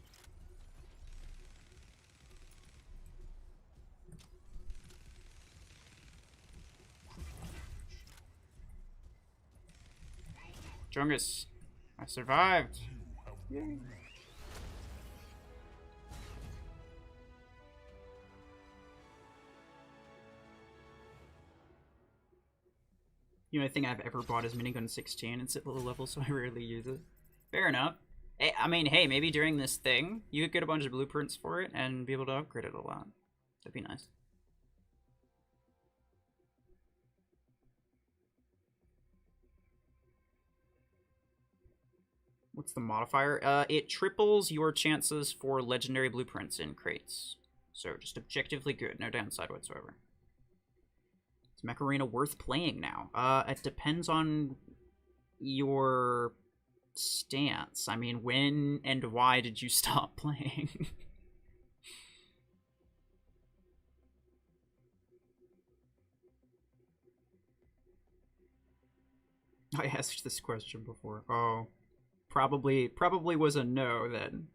Chungus, I survived. Yay. The only thing I've ever bought is Minigun 16. It's at low level, so I rarely use it. Fair enough. I mean, hey, maybe during this thing, you could get a bunch of blueprints for it and be able to upgrade it a lot. That'd be nice. What's the modifier? It triples your chances for legendary blueprints in crates. So just objectively good, no downside whatsoever. Is Mech Arena worth playing now? It depends on your stance. I mean, when and why did you stop playing? I asked this question before. Oh. Probably was a no then.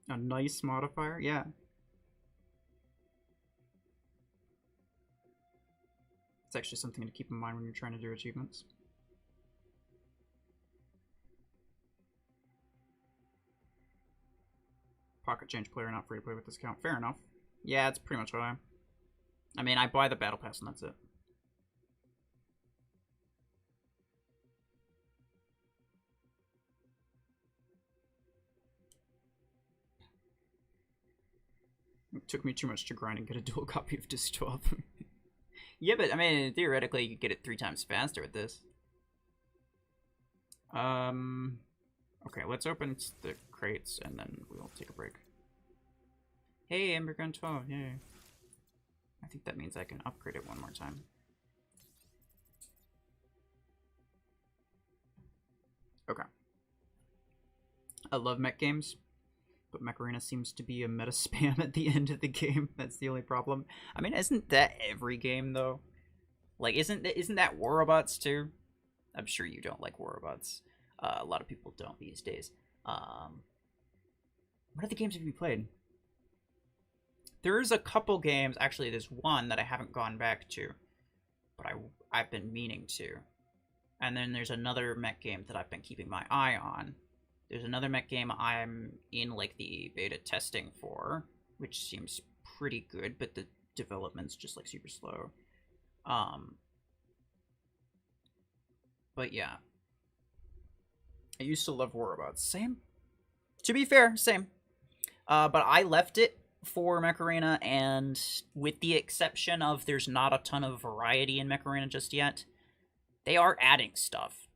A nice modifier? Yeah. It's actually something to keep in mind when you're trying to do achievements. Pocket change player, not free to play with discount. Fair enough. Yeah, it's pretty much what I mean, I buy the battle pass and that's it. It took me too much to grind and get a dual copy of Disc 12. Yeah, but I mean, theoretically, you could get it 3 times faster with this. Okay, let's open the crates and then we'll take a break. Hey, Ember Gun 12, yay. I think that means I can upgrade it one more time. Okay. I love mech games, but Mech Arena seems to be a meta spam at the end of the game. That's the only problem. I mean, isn't that every game though? Like, isn't that War Robots too? I'm sure you don't like War Robots. A lot of people don't these days. What other games have you played? There's a couple games. Actually, there's one that I haven't gone back to, but I've been meaning to. And then there's another mech game that I've been keeping my eye on. There's another mech game I'm in like the beta testing for, which seems pretty good, but the development's just like super slow. But yeah. I used to love War Robots. Same. To be fair, same. But I left it for Mech Arena, and with the exception of there's not a ton of variety in Mech Arena just yet, they are adding stuff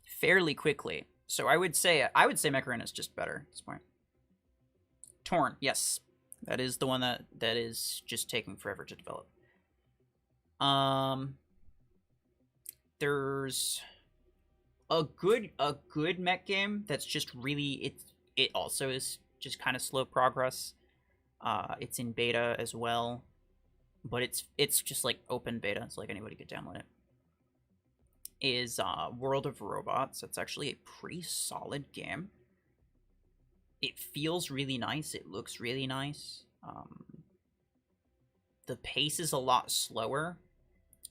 fairly quickly. So I would say Mech Arena is just better at this point. Torn, yes. That is the one that is just taking forever to develop. There's a good mech game that's just really it also is just kind of slow progress. It's in beta as well, but it's just like open beta, so like anybody could download it. Is World of Robots. It's actually a pretty solid game. It feels really nice. It looks really nice. The pace is a lot slower,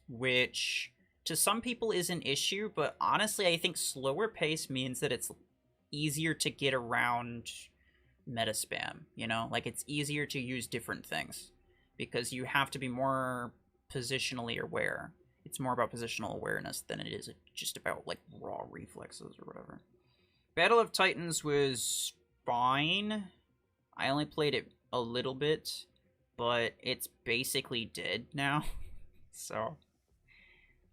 which to some people is an issue, but honestly, I think slower pace means that it's easier to get around meta spam, you know? Like, it's easier to use different things because you have to be more positionally aware. It's more about positional awareness than it is just about, like, raw reflexes or whatever. Battle of Titans was fine. I only played it a little bit, but it's basically dead now. So,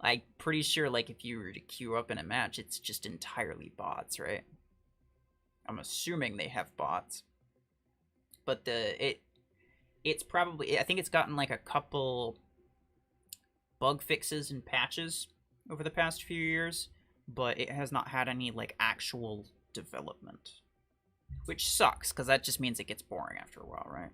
I'm pretty sure, like, if you were to queue up in a match, it's just entirely bots, right? I'm assuming they have bots. But it's probably, I think it's gotten, like, a couple bug fixes and patches over the past few years, but it has not had any, like, actual development. Which sucks, because that just means it gets boring after a while, right?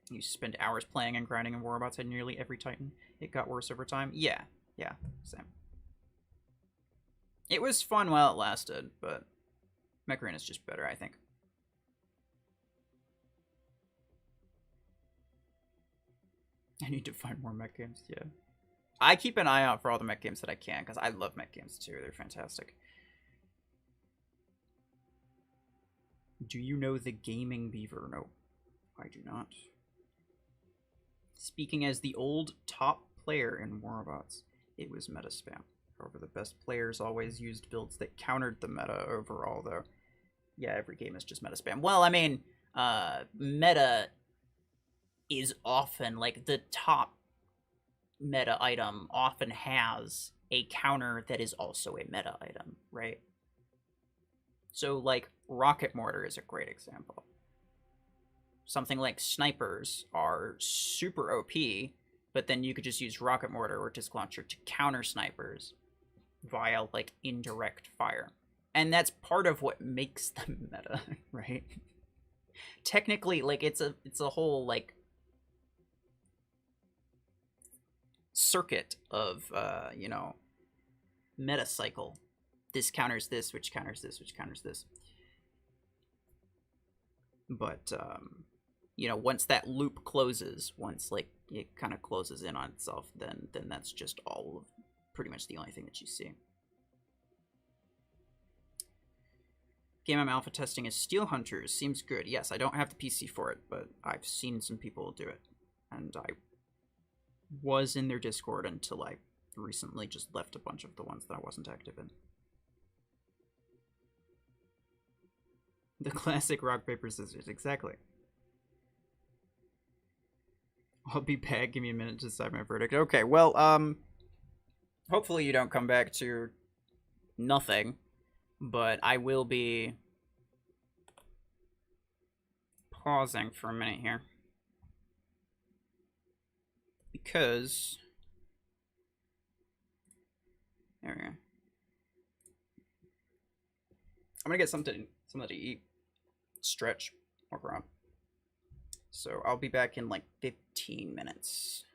You spend hours playing and grinding in War Robots at nearly every Titan. It got worse over time. Yeah, same. It was fun while it lasted, but Mech Arena is just better, I think. I need to find more mech games, yeah. I keep an eye out for all the mech games that I can, because I love mech games too. They're fantastic. Do you know the Gaming Beaver? No, I do not. Speaking as the old top player in Warbots, it was meta spam. However, the best players always used builds that countered the meta overall, though. Yeah, every game is just meta spam. Well, I mean, meta is often, like, the top meta item often has a counter that is also a meta item, right? So, like, Rocket Mortar is a great example. Something like snipers are super OP, but then you could just use Rocket Mortar or Disc Launcher to counter snipers via, like, indirect fire. And that's part of what makes them meta, right? Technically, like, it's a whole, like, circuit of, you know, meta cycle. This counters this, which counters this, which counters this. But, you know, once that loop closes, once, like, it kind of closes in on itself, then that's just all of pretty much the only thing that you see. Game I'm alpha testing is Steel Hunters. Seems good. Yes, I don't have the PC for it, but I've seen some people do it. And I was in their Discord until I recently just left a bunch of the ones that I wasn't active in. The classic rock, paper, scissors. Exactly. I'll be back. Give me a minute to decide my verdict. Okay, well, hopefully you don't come back to nothing, but I will be pausing for a minute here. Because... there we go. I'm gonna get something to eat, stretch, walk around. So I'll be back in like 15 minutes.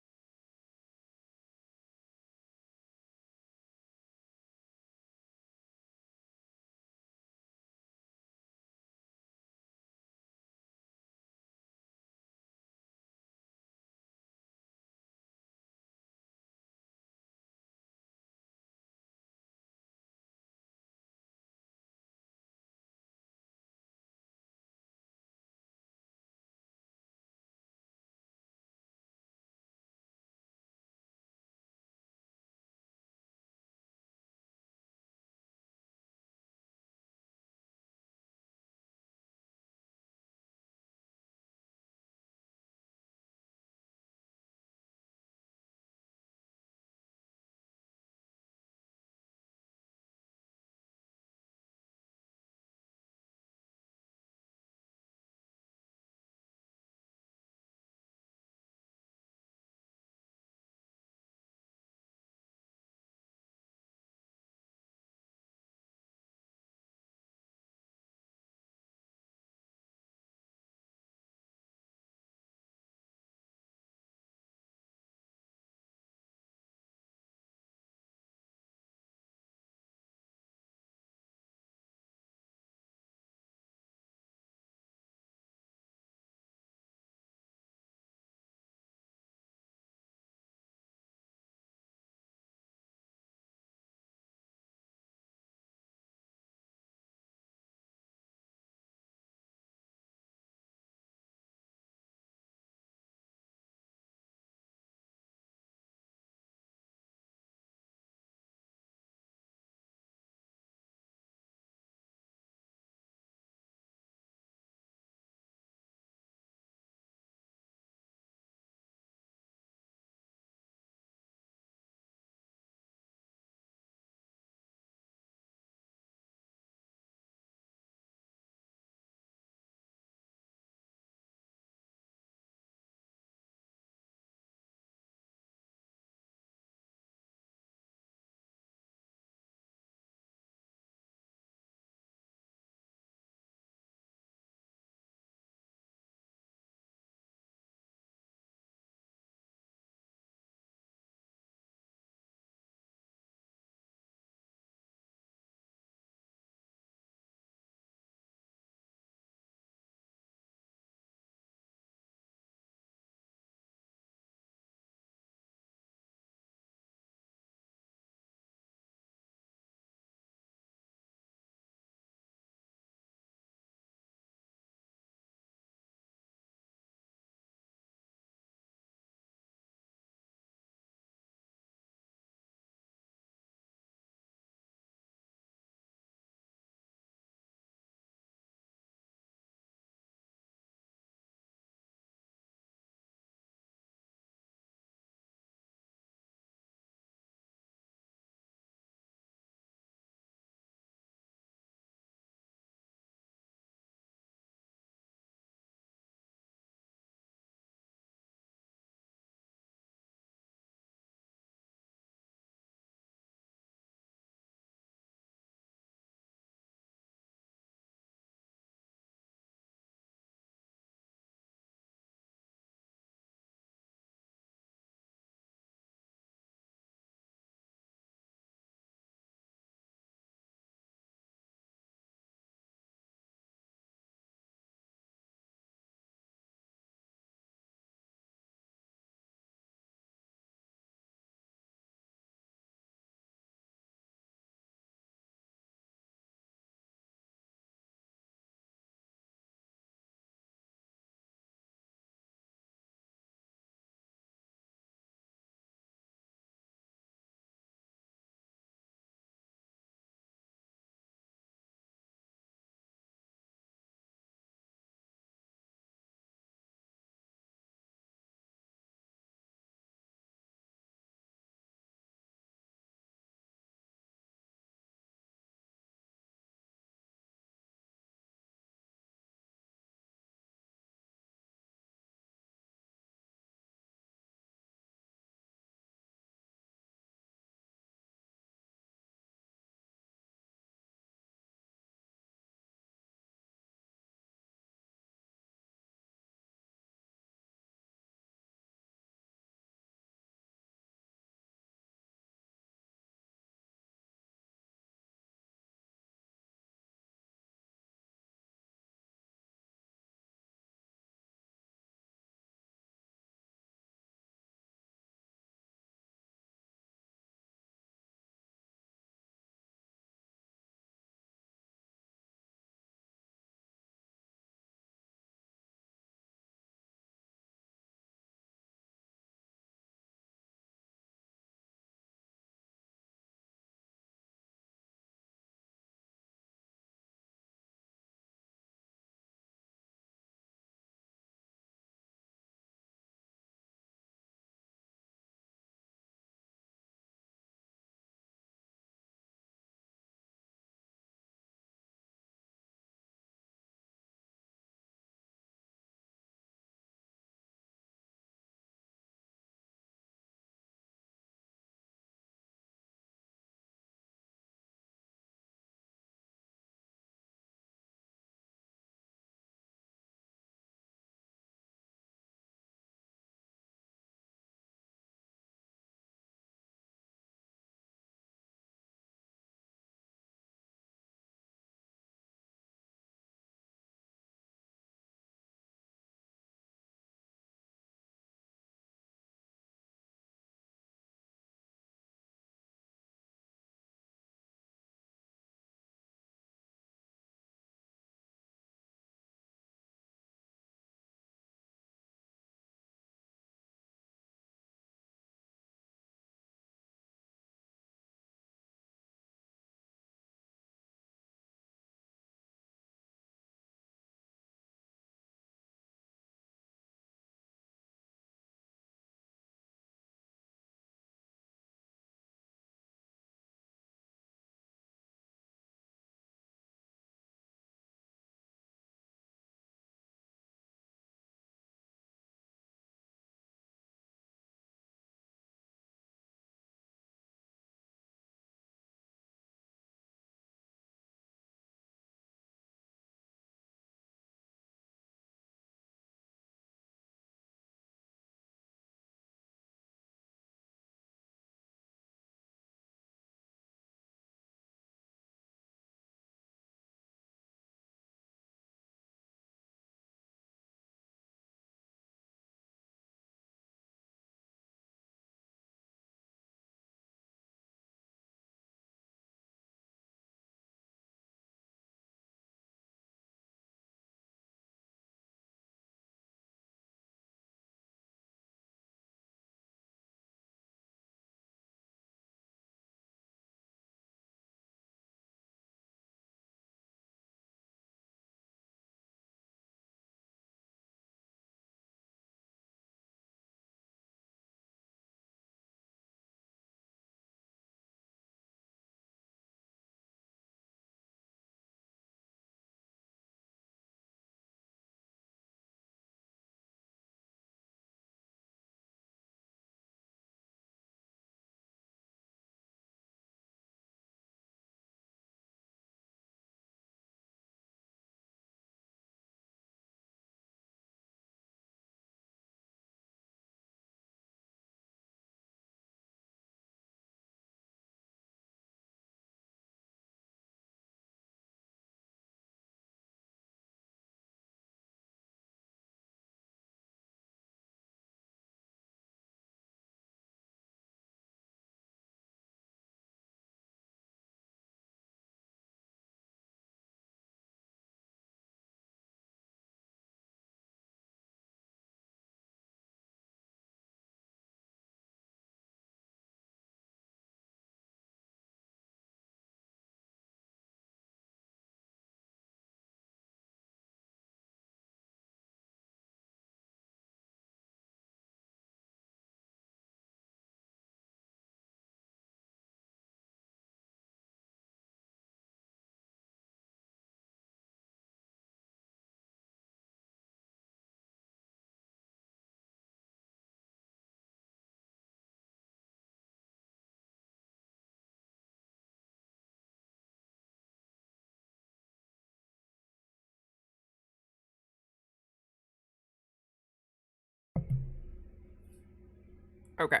Okay.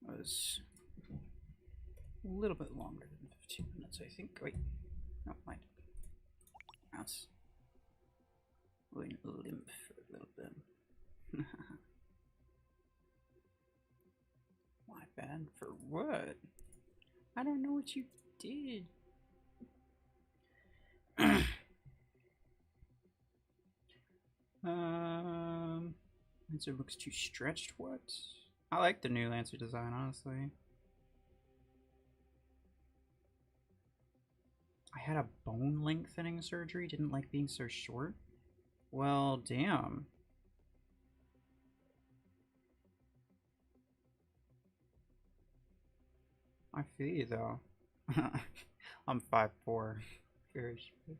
That was a little bit longer than 15 minutes, I think. Wait. No, mind. Mouse. Went limp for a little bit. My bad for what? I don't know what you did. Lancer looks too stretched. What? I like the new Lancer design, honestly. I had a bone lengthening surgery. Didn't like being so short. Well, damn. I feel you though. I'm 5'4". Very short.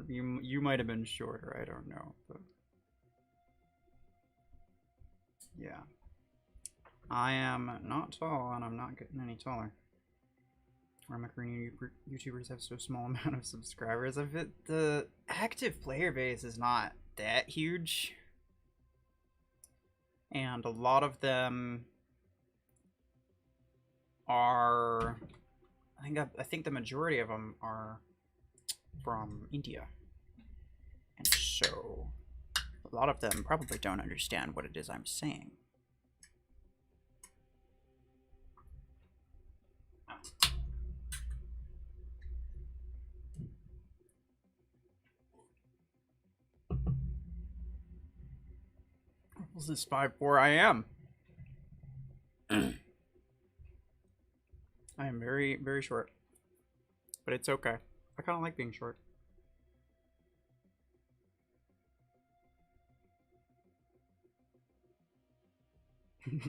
You might have been shorter. I don't know, but yeah. I am not tall, and I'm not getting any taller. Why my Korean YouTubers have so small amount of subscribers? The active player base is not that huge, and a lot of them are. I think the majority of them are from India, and so a lot of them probably don't understand what it is I'm saying. RuFFles is 5'4". I am. I am very, very short. But it's okay. I kind of like being short.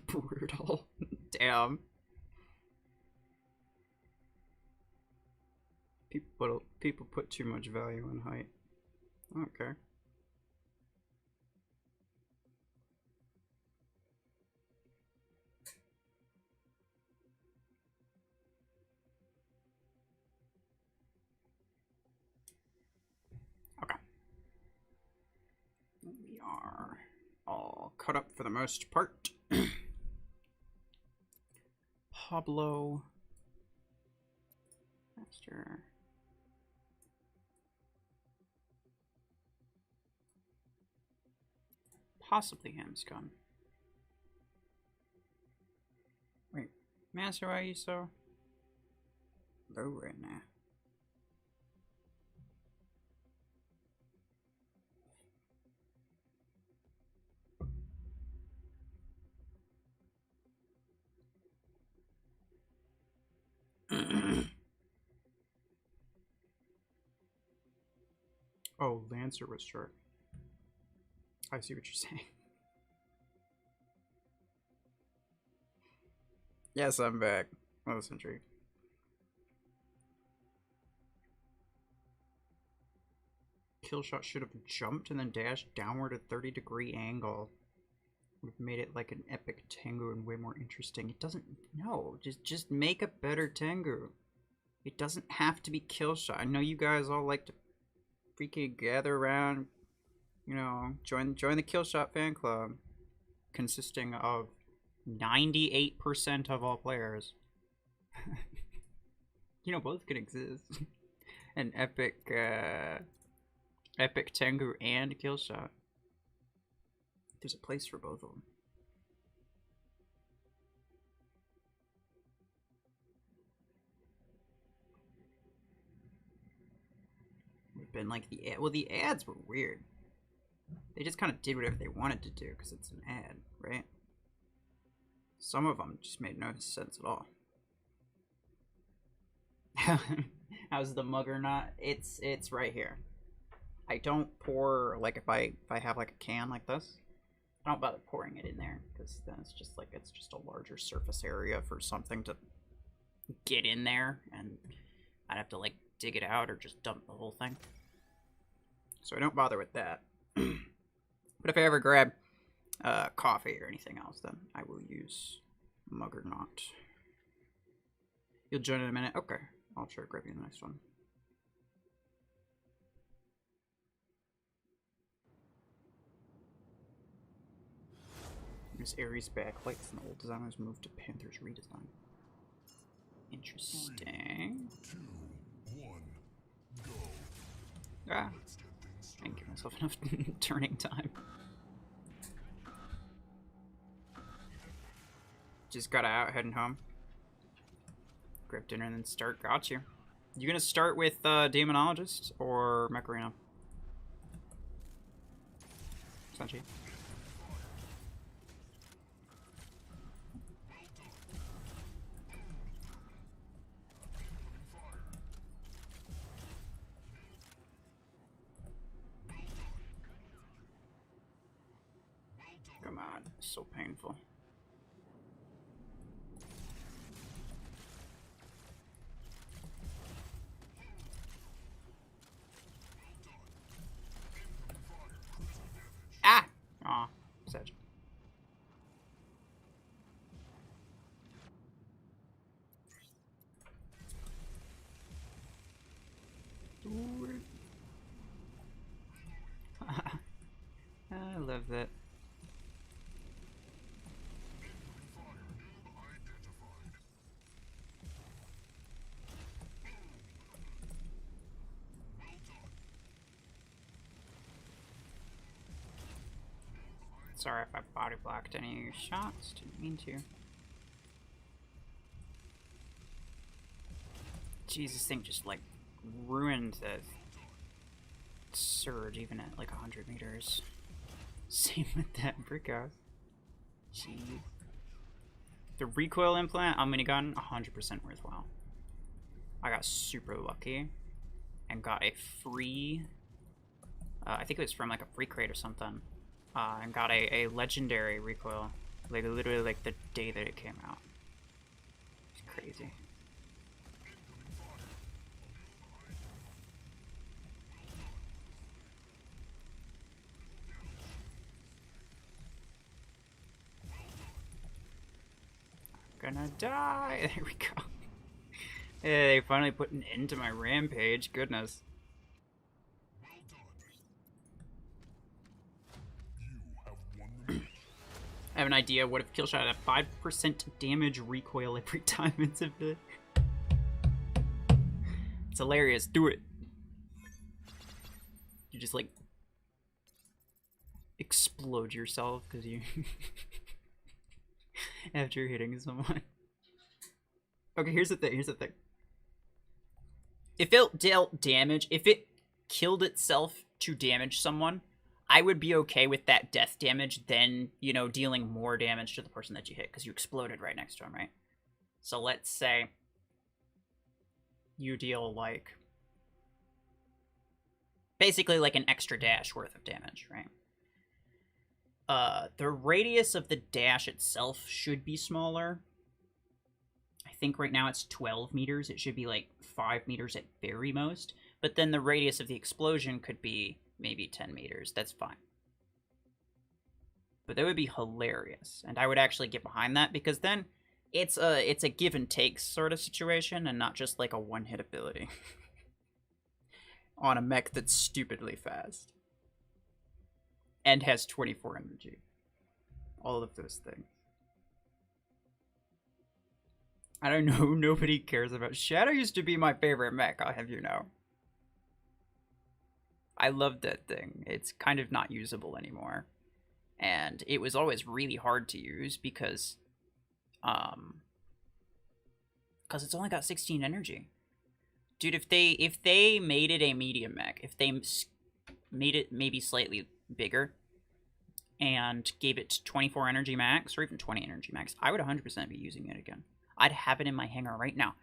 Brutal. Damn. People put too much value in height. Okay. Okay. We are all cut up for the most part. Pablo. Master. Possibly Hamscon. Wait, Master, why are you so low right now? Oh, Lancer was short. I see what you're saying. Yes, I'm back. I was intrigued. Killshot should have jumped and then dashed downward at 30-degree angle. Would have made it like an epic Tengu and way more interesting. It doesn't. No, just make a better Tengu. It doesn't have to be Killshot. I know you guys all like to freaking gather around, you know, join the Killshot fan club, consisting of 98% of all players. You know, both can exist. An epic Tengu and Killshot. There's a place for both of them. Would have been like the ads were weird. They just kind of did whatever they wanted to do because it's an ad, right? Some of them just made no sense at all. How's the mugger not? It's right here. I don't pour, like, if I have like a can like this, I don't bother pouring it in there because then it's just a larger surface area for something to get in there, and I'd have to like dig it out or just dump the whole thing. So I don't bother with that. But if I ever grab coffee or anything else, then I will use mug or not. You'll join in a minute? Okay. I'll try to grab you the next one. This Ares backlights and the old design was moved to Panther's redesign. Interesting. 3, 2, 1, go. Ah, Let's get things didn't started. give myself enough turning time. Just got out, heading home. Grab dinner and then start. Got you. You gonna start with Demonologist or Mech Arena? Sanchi. Come on, so painful. Ah! Aw, Sedge. I love that. Sorry if I body blocked any shots. Didn't mean to. Jeez, this thing just like ruined the surge even at like 100 meters. Same with that brick house. Jeez. The recoil implant on minigun, 100% worthwhile. I got super lucky and got a free, I think it was from like a free crate or something, and got a legendary recoil, like literally like the day that it came out. It's crazy. Gonna die. There we go. Hey, they finally put an end to my rampage. Goodness. You have won the match. I have an idea. What if Killshot had a 5% damage recoil every time it's a bit? It's hilarious. Do it. You just like explode yourself because you after hitting someone. Okay, here's the thing. Here's the thing. If it dealt damage, if it killed itself to damage someone, I would be okay with that death damage then, you know, dealing more damage to the person that you hit because you exploded right next to him, right? So let's say you deal like basically like an extra dash worth of damage, right? The radius of the dash itself should be smaller. I think right now it's 12 meters. It should be like 5 meters at very most. But then the radius of the explosion could be maybe 10 meters. That's fine. But that would be hilarious. And I would actually get behind that because then it's a give and take sort of situation and not just like a one-hit ability on a mech that's stupidly fast and has 24 energy. All of those things. I don't know. Nobody cares about Shadow. Used to be my favorite mech, I'll have you know. I loved that thing. It's kind of not usable anymore. And it was always really hard to use because it's only got 16 energy. Dude, if they made it a medium mech, if they made it maybe slightly bigger and gave it 24 energy max or even 20 energy max, I would 100% be using it again. I'd have it in my hangar right now.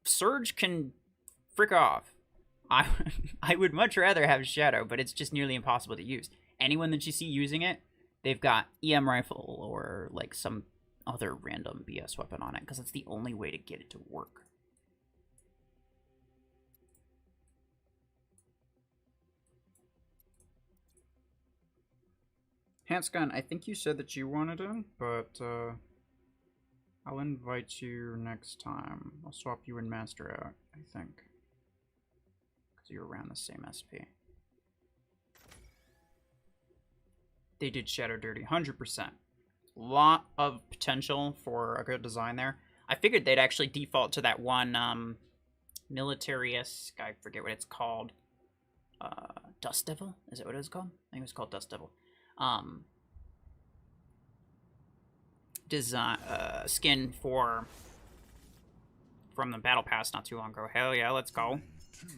Surge can frick off. I would much rather have Shadow, but it's just nearly impossible to use. Anyone that you see using it, they've got EM rifle or like some other random BS weapon on it because it's the only way to get it to work. Hansgun, I think you said that you wanted in, but I'll invite you next time. I'll swap you and Master out, I think. Because you're around the same SP. They did Shadow dirty, 100%. lot of potential for a good design there. I figured they'd actually default to that one military-esque, I forget what it's called. Dust Devil? Is that what it was called? I think it was called Dust Devil. Design skin from the battle pass not too long ago. Hell yeah, let's go. 3, 2,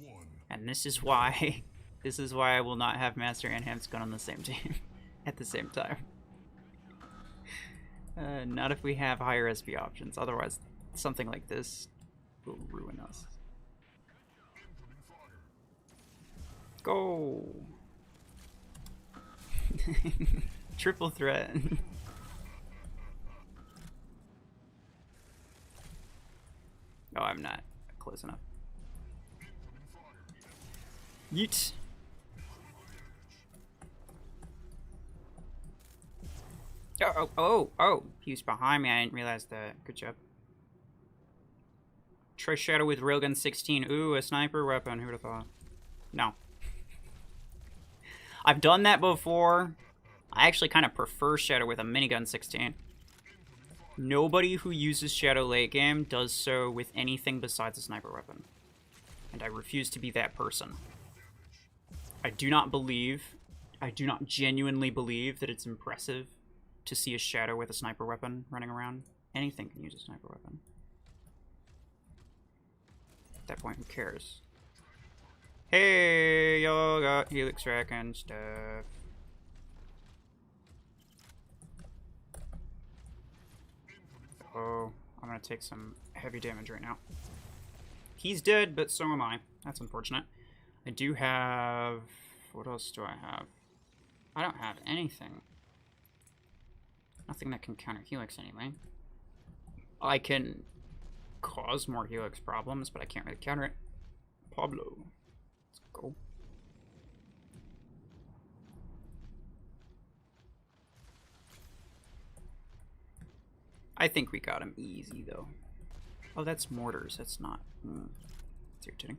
1. And this is why I will not have Master and Hamscon on the same team at the same time. Not if we have higher SP options. Otherwise, something like this will ruin us. Go! Triple threat. Oh, I'm not close enough. Yeet! Oh! He was behind me. I didn't realize that. Good job. Try Shadow with Railgun 16. Ooh, a sniper weapon. Who would have thought? No. I've done that before. I actually kind of prefer Shadow with a minigun 16. Nobody who uses Shadow late game does so with anything besides a sniper weapon. And I refuse to be that person. I do not genuinely believe that it's impressive to see a Shadow with a sniper weapon running around. Anything can use a sniper weapon. At that point, who cares? Hey, y'all got Helix Rack and stuff. Oh, I'm gonna take some heavy damage right now. He's dead, but so am I. That's unfortunate. I do have... What else do I have? I don't have anything. Nothing that can counter Helix anyway. I can cause more Helix problems, but I can't really counter it. Pablo. Let's go. I think we got him easy, though. Oh, that's mortars. That's not... It's irritating.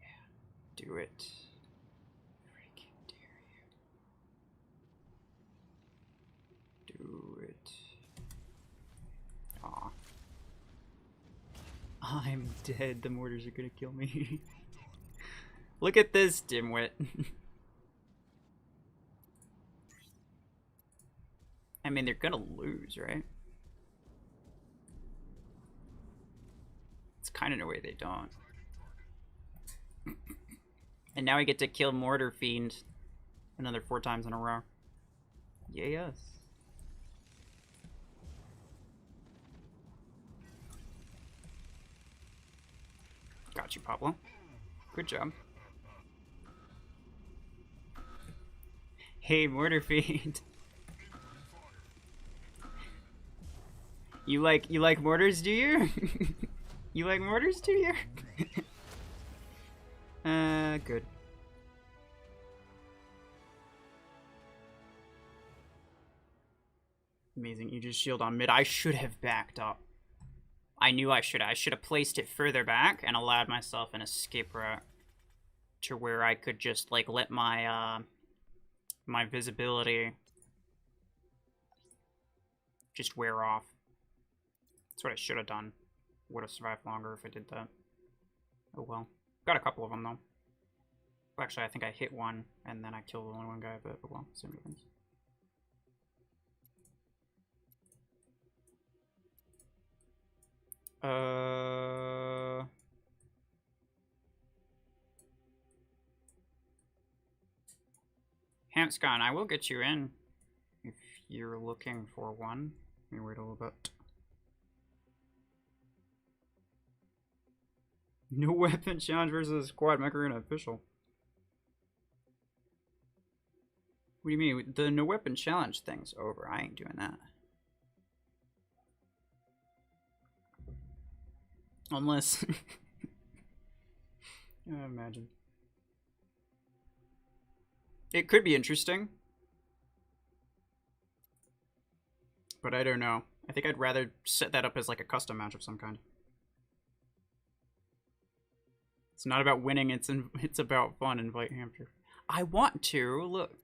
Yeah. Do it. Freaking dare you. Do it. Aw. I'm dead. The mortars are gonna kill me. Look at this, dimwit. I mean, they're gonna lose, right? It's kind of in a way they don't. And now we get to kill Mortar Fiend another 4 times in a row. Yes. Got you, Pablo. Good job. Hey, Mortar Fiend. You like mortars, do you? You like mortars, do you? Good. Amazing. You just shield on mid. I should have backed up. I knew I should. I should have placed it further back and allowed myself an escape route to where I could just like let my my visibility just wear off. That's what I should have done. Would have survived longer if I did that. Oh well. Got a couple of them though. Well, actually, I think I hit one and then I killed only one guy, but well, same difference. Hamscon, I will get you in if you're looking for one. Let me wait a little bit. No weapon challenge versus squad Macarena official. What do you mean? The no weapon challenge thing's over. I ain't doing that. Unless... imagine. It could be interesting. But I don't know. I think I'd rather set that up as like a custom match of some kind. It's not about winning, it's about fun. Invite Hampshire. I want to. Look.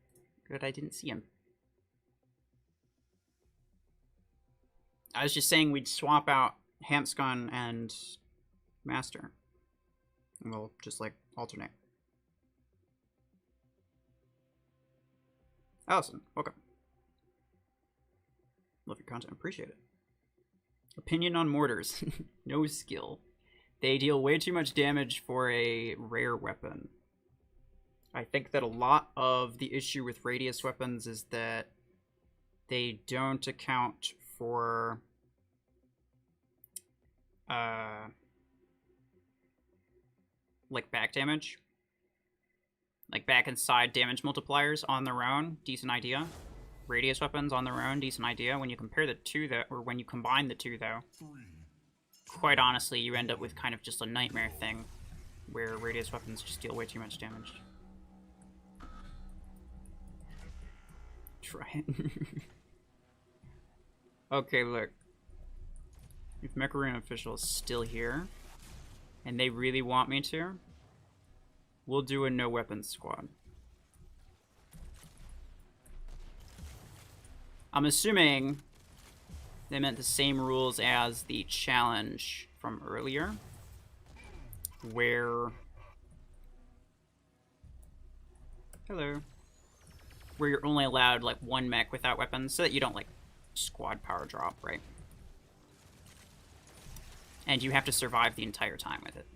Good, I didn't see him. I was just saying we'd swap out Hanscon and Master. And we'll just, like, alternate. Allison, welcome. Love your content. Appreciate it. Opinion on mortars. No skill. They deal way too much damage for a rare weapon. I think that a lot of the issue with radius weapons is that they don't account for like back damage. Like back and side damage multipliers on their own, decent idea. Radius weapons on their own, decent idea. When you compare the two, or when you combine the two, though, quite honestly, you end up with kind of just a nightmare thing, where radius weapons just deal way too much damage. Try it. Okay, look. If Mech RuFFles is still here, and they really want me to, we'll do a no weapons squad. I'm assuming they meant the same rules as the challenge from earlier, where... Hello. Where you're only allowed, like, one mech without weapons, so that you don't, like, squad power drop, right? And you have to survive the entire time with it.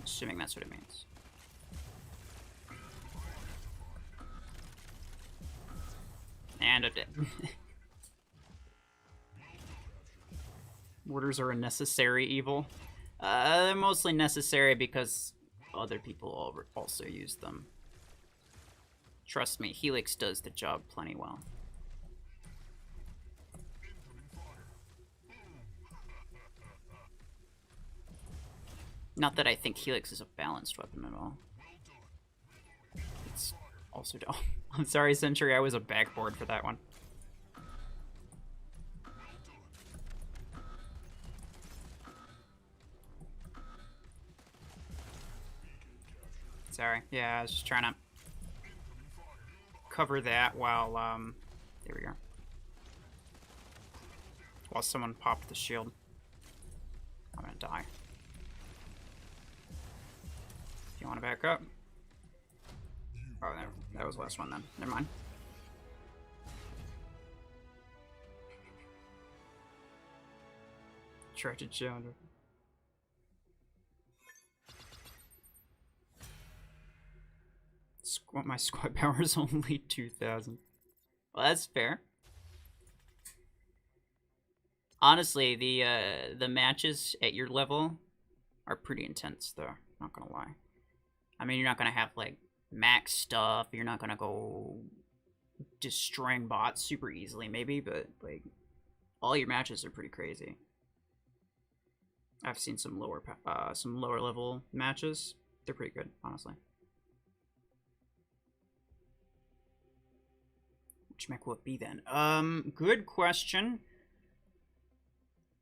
Assuming that's what it means. And it did. Mortars are a necessary evil. They're mostly necessary because other people also use them. Trust me, Helix does the job plenty well. Not that I think Helix is a balanced weapon at all. It's also dumb. I'm sorry, Century, I was a backboard for that one. Sorry. Yeah, I was just trying to cover that while, there we go. While someone popped the shield. I'm gonna die. If you want to back up. Oh, that was the last one then. Never mind. Tried to jump. My squad power is only 2,000. Well, that's fair. Honestly, the matches at your level are pretty intense, though. Not gonna lie. I mean, you're not gonna have like max stuff. You're not gonna go destroying bots super easily, maybe, but like all your matches are pretty crazy. I've seen some lower level matches. They're pretty good, honestly. Which mech will it be then? Good question.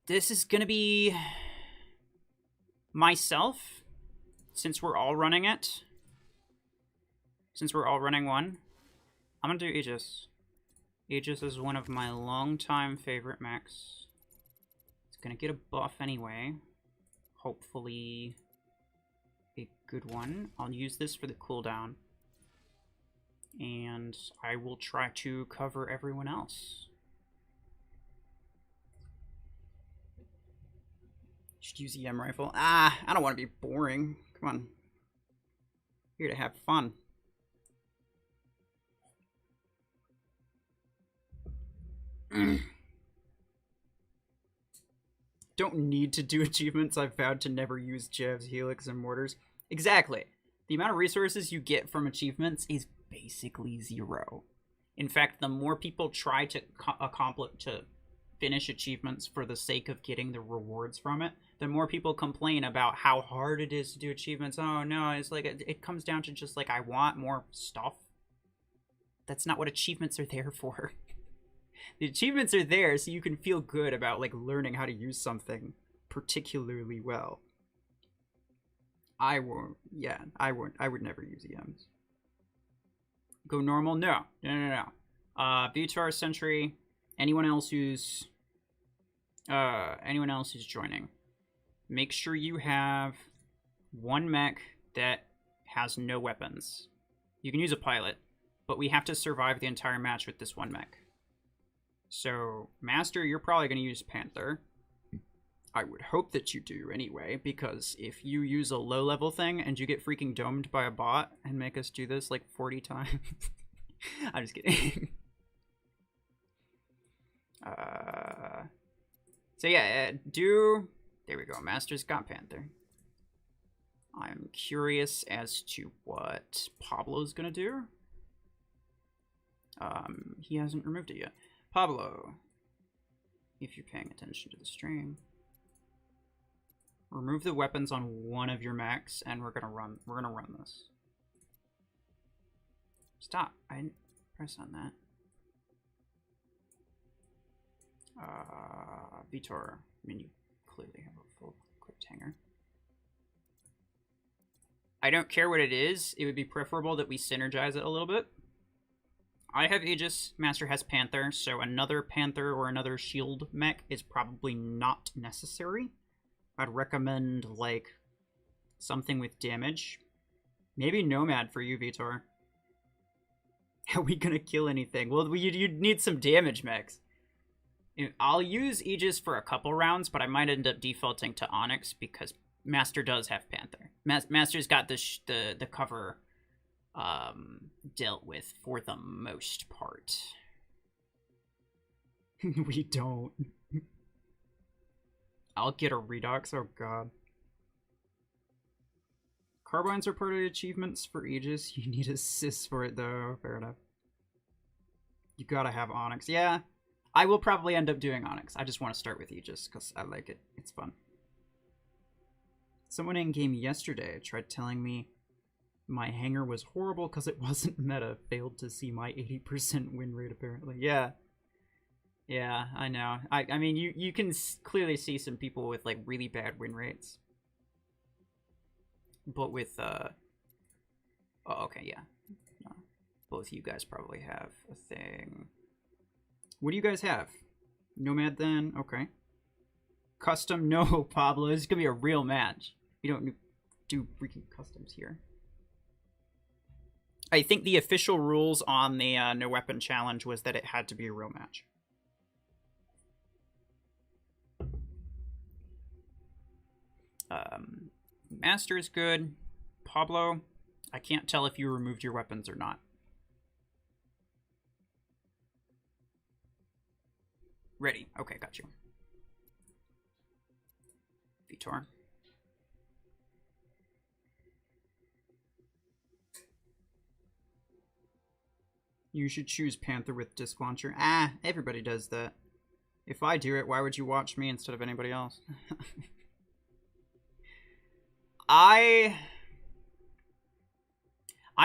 This is gonna be myself, since we're all running it. Since we're all running one, I'm gonna do Aegis. Aegis is one of my longtime favorite mechs. It's gonna get a buff anyway. Hopefully a good one. I'll use this for the cooldown. And I will try to cover everyone else. Should use EM rifle. Ah, I don't want to be boring. Come on. Here to have fun. Don't need to do achievements. I've vowed to never use Jevs, Helix, and Mortars. Exactly. The amount of resources you get from achievements is basically zero. In fact, the more people try to finish achievements for the sake of getting the rewards from it, the more people complain about how hard it is to do achievements. Oh no, it's like it comes down to just like, I want more stuff. That's not what achievements are there for. The achievements are there so you can feel good about like learning how to use something particularly well. I would never use EMs. Go normal? No. No. Vitar, Sentry, anyone else who's joining. Make sure you have one mech that has no weapons. You can use a pilot, but we have to survive the entire match with this one mech. So, Master, you're probably going to use Panther. I would hope that you do anyway, because if you use a low-level thing and you get freaking domed by a bot and make us do this like 40 times... I'm just kidding. So yeah, there we go. Master's got Panther. I'm curious as to what Pablo's gonna do. He hasn't removed it yet. Pablo, if you're paying attention to the stream, remove the weapons on one of your mechs, and we're gonna run this. Stop! I didn't press on that. Vitor, I mean, you clearly have a full equipped hanger. I don't care what it is. It would be preferable that we synergize it a little bit. I have Aegis, Master has Panther, so another Panther or another shield mech is probably not necessary. I'd recommend, like, something with damage. Maybe Nomad for you, Vitor. Are we gonna kill anything? Well, you'd need some damage mechs. I'll use Aegis for a couple rounds, but I might end up defaulting to Onyx because Master does have Panther. Master's got the cover dealt with for the most part. We don't. I'll get a Redox, oh god. Carbines are part of the achievements for Aegis. You need assists for it though, fair enough. You gotta have Onyx, yeah. I will probably end up doing Onyx. I just want to start with Aegis because I like it. It's fun. Someone in game yesterday tried telling me my hanger was horrible because it wasn't meta. Failed to see my 80% win rate apparently. Yeah. Yeah, I know. I mean, you can clearly see some people with like really bad win rates. But with oh, okay, yeah. Both you guys probably have a thing. What do you guys have? Nomad then? Okay. Custom? No, Pablo. This is going to be a real match. You don't do freaking customs here. I think the official rules on the no weapon challenge was that it had to be a real match. Master is good. Pablo, I can't tell if you removed your weapons or not. Ready. Okay, got you. Vitor. You should choose Panther with disc launcher. Ah, everybody does that. If I do it, why would you watch me instead of anybody else? I'm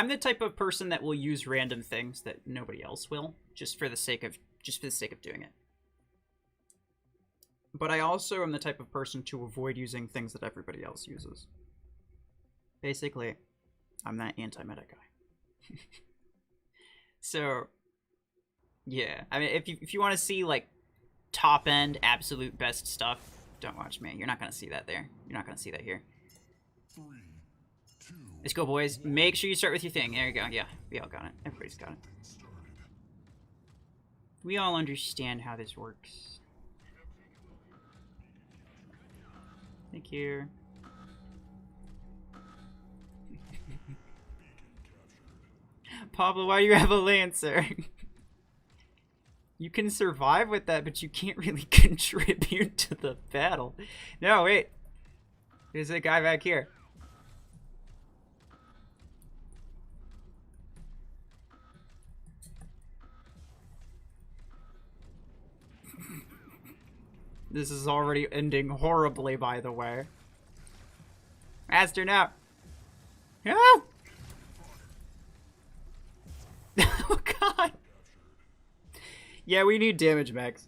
the type of person that will use random things that nobody else will, just for the sake of doing it. But I also am the type of person to avoid using things that everybody else uses. Basically, I'm that anti-meta guy. So, yeah. I mean, if you want to see, like, top-end, absolute best stuff, don't watch me. You're not going to see that there. You're not going to see that here. 3, 2, Let's go, boys. Make sure you start with your thing. There you go. Yeah, we all got it. Everybody's got it. We all understand how this works. Thank you. Pablo, why do you have a Lancer? You can survive with that, but you can't really contribute to the battle. No, wait. There's a guy back here. This is already ending horribly, by the way. Master, now. No! Oh, God. Yeah, we need damage mechs.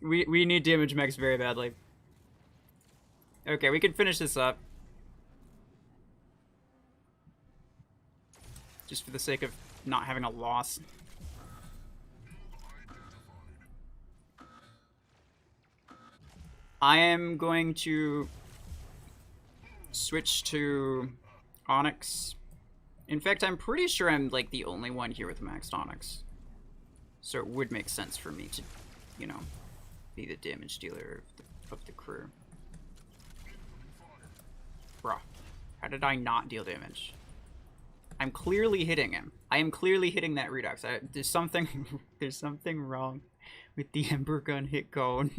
We need damage mechs very badly. Okay, we can finish this up. Just for the sake of not having a loss. I am going to switch to Onyx. In fact, I'm pretty sure I'm like the only one here with maxed Onyx. So it would make sense for me to, you know, be the damage dealer of the crew. Bruh, how did I not deal damage? I'm clearly hitting him. I am clearly hitting that Redux. There's something wrong with the Ember Gun hit cone.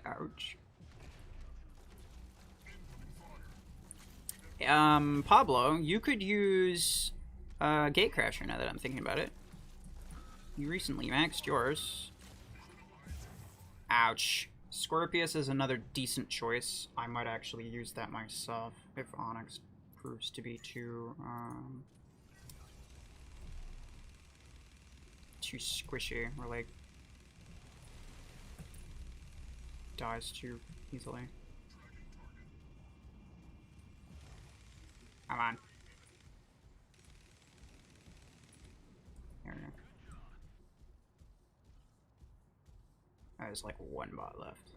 Ouch. Pablo, you could use Gatecrasher now that I'm thinking about it. You recently maxed yours. Ouch. Scorpius is another decent choice. I might actually use that myself if Onyx proves to be too squishy, or like dies too easily. Come on. There we go. There's like one bot left.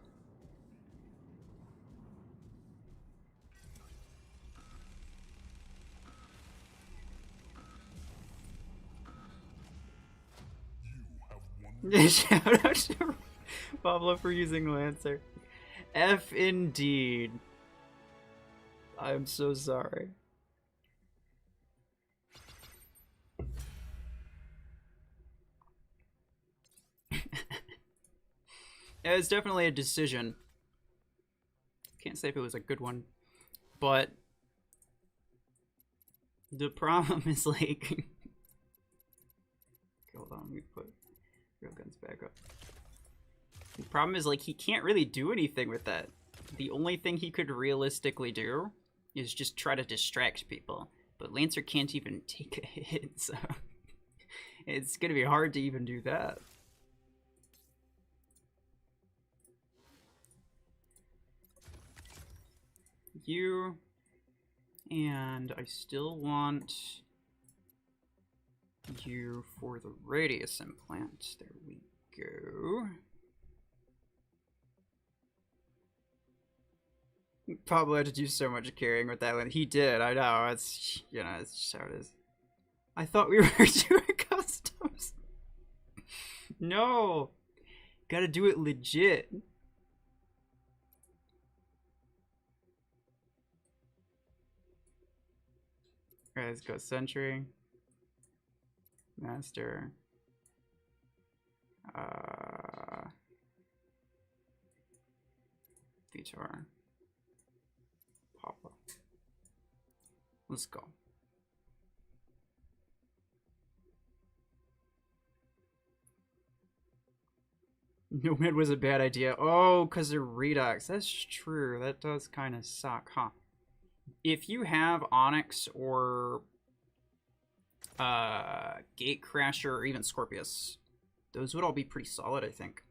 Shout out to Pablo for using Lancer. F indeed. I'm so sorry. It was definitely a decision. Can't say if it was a good one, but the problem is like, hold on, let me put real guns back up. The problem is like he can't really do anything with that. The only thing he could realistically do is just try to distract people, but Lancer can't even take a hit, so it's gonna be hard to even do that. You, and I still want you for the radius implant. There we go. Pablo had to do so much carrying with that one. He did, I know. It's, you know, it's just how it is. I thought we were doing customs. No, gotta do it legit. Alright, let's go Sentry. Master. Vitor. Papa. Let's go. Nomad was a bad idea. Oh, because of Redux. That's true. That does kind of suck, huh? If you have Onyx or Gatecrasher or even Scorpius, those would all be pretty solid, I think.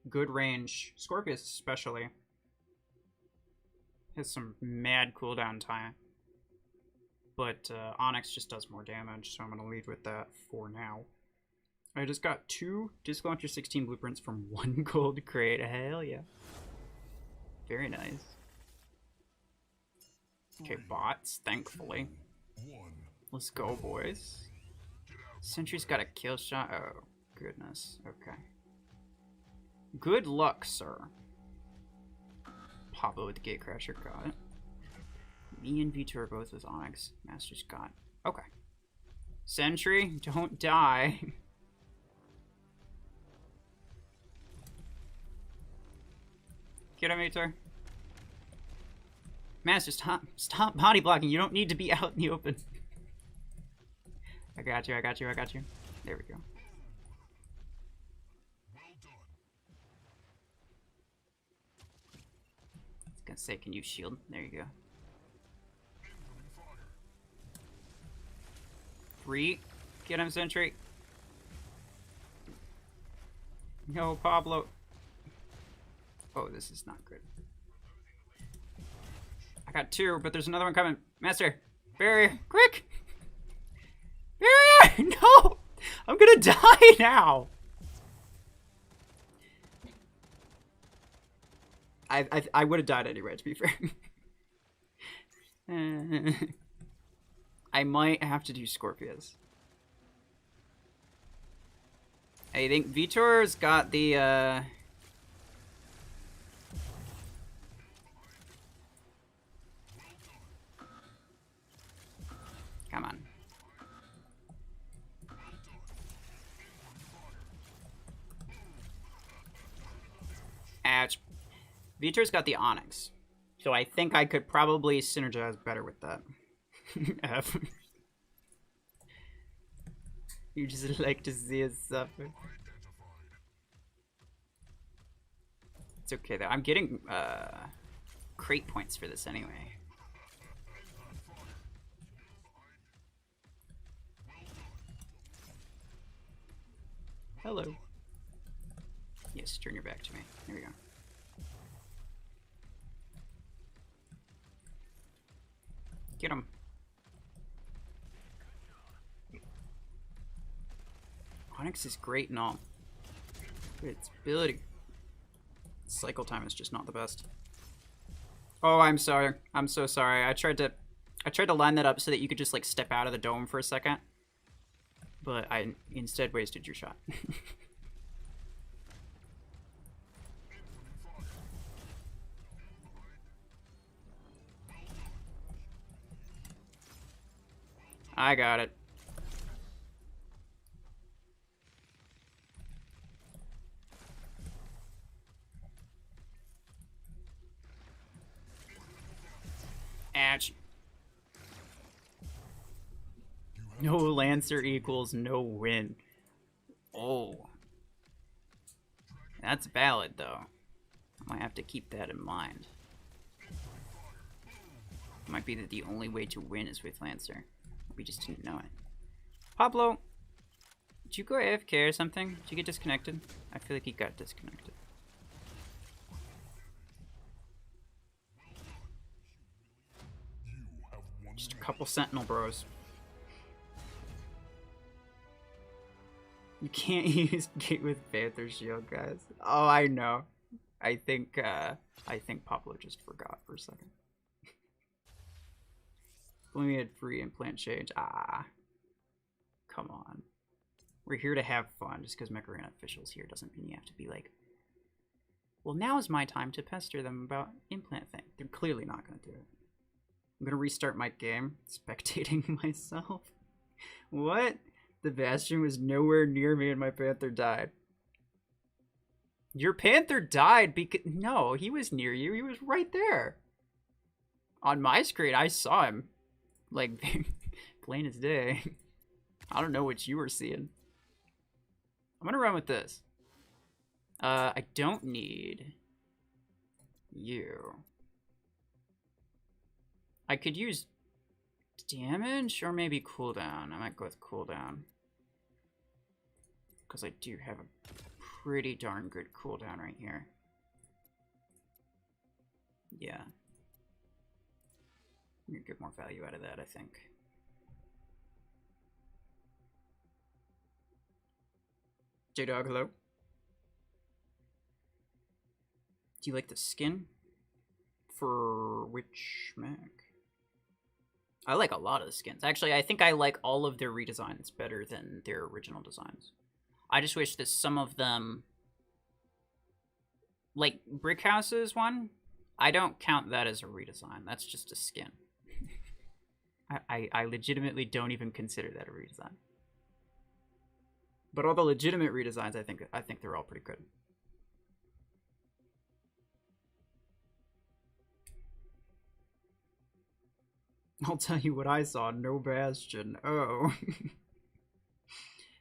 Good range. Scorpius especially has some mad cooldown time. But Onyx just does more damage, so I'm going to lead with that for now. I just got 2 Disc Launcher 16 blueprints from 1 gold crate. Hell yeah. Very nice. Okay, bots, thankfully. Let's go, boys. Sentry's got a kill shot. Oh, goodness. Okay. Good luck, sir. Pablo with the Gatecrasher got it. Me and Vitor are both with Onyx. Master's got it. Okay. Sentry, don't die. Get him, Vitor. Master, stop body blocking. You don't need to be out in the open. I got you, I got you, I got you. There we go. I was gonna say, can you shield? There you go. 3. Get him, Sentry. No, Pablo. Oh, this is not good. I got 2, but there's another one coming. Master, barrier, quick! Barrier! No! I'm gonna die now! I would have died anyway, to be fair. I might have to do Scorpius. I think Vitor's got the, Come on. Ouch. Vitor's got the Onyx. So I think I could probably synergize better with that. F. You just like to see us suffer. It's okay though. I'm getting crate points for this anyway. Hello. Yes, turn your back to me. Here we go. Get him. Onyx is great and all. Its ability. Cycle time is just not the best. Oh, I'm sorry. I'm so sorry. I tried to line that up so that you could just like step out of the dome for a second. But I instead wasted your shot. I got it. Ouch. No Lancer equals no win. Oh. That's valid, though. I might have to keep that in mind. Might be that the only way to win is with Lancer. We just didn't know it. Pablo, did you go AFK or something? Did you get disconnected? I feel like he got disconnected. Just a couple Sentinel bros. You can't use Gate with Panther Shield, guys. Oh, I know. I think Pablo just forgot for a second. Only had free implant change. Ah. Come on. We're here to have fun. Just because Mech Arena officials here doesn't mean you have to be like, well, now is my time to pester them about implant thing. They're clearly not going to do it. I'm going to restart my game, spectating myself. What? The Bastion was nowhere near me and my Panther died. Your Panther died because... No, he was near you. He was right there. On my screen, I saw him. Like, plain as day. I don't know what you were seeing. I'm going to run with this. I don't need you. I could use damage or maybe cooldown. I might go with cooldown. Because I do have a pretty darn good cooldown right here. Yeah. I'm gonna get more value out of that, I think. J-Dog, hello? Do you like the skin? For which mech? I like a lot of the skins. Actually, I think I like all of their redesigns better than their original designs. I just wish that some of them... Like, Brickhouse's one, I don't count that as a redesign. That's just a skin. I legitimately don't even consider that a redesign. But all the legitimate redesigns, I think they're all pretty good. I'll tell you what I saw. No Bastion. Oh.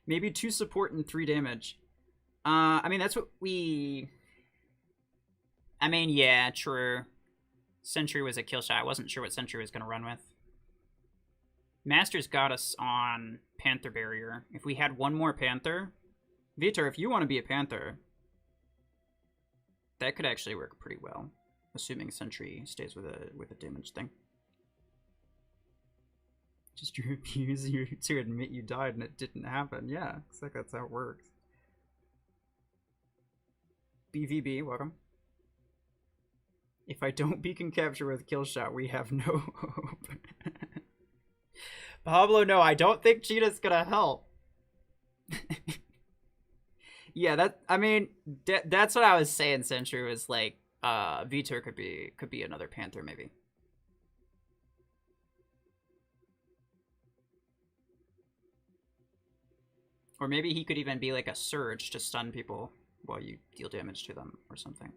Maybe 2 support and 3 damage. I mean, that's what we... I mean, yeah, true. Sentry was a kill shot. I wasn't sure what Sentry was going to run with. Master's got us on Panther Barrier. If we had one more Panther... Vitor, if you want to be a Panther, That could actually work pretty well, assuming Sentry stays with a damage thing. Just refuse you to admit you died and it didn't happen. Yeah, looks like that's how it works. BVB, welcome. If I don't beacon capture with kill shot, we have no hope. Pablo, no, I don't think Cheetah's gonna help. Yeah, I mean, that's what I was saying, Sentry, was like, Vitor could be another Panther, maybe. Or maybe he could even be like a Surge to stun people while you deal damage to them or something.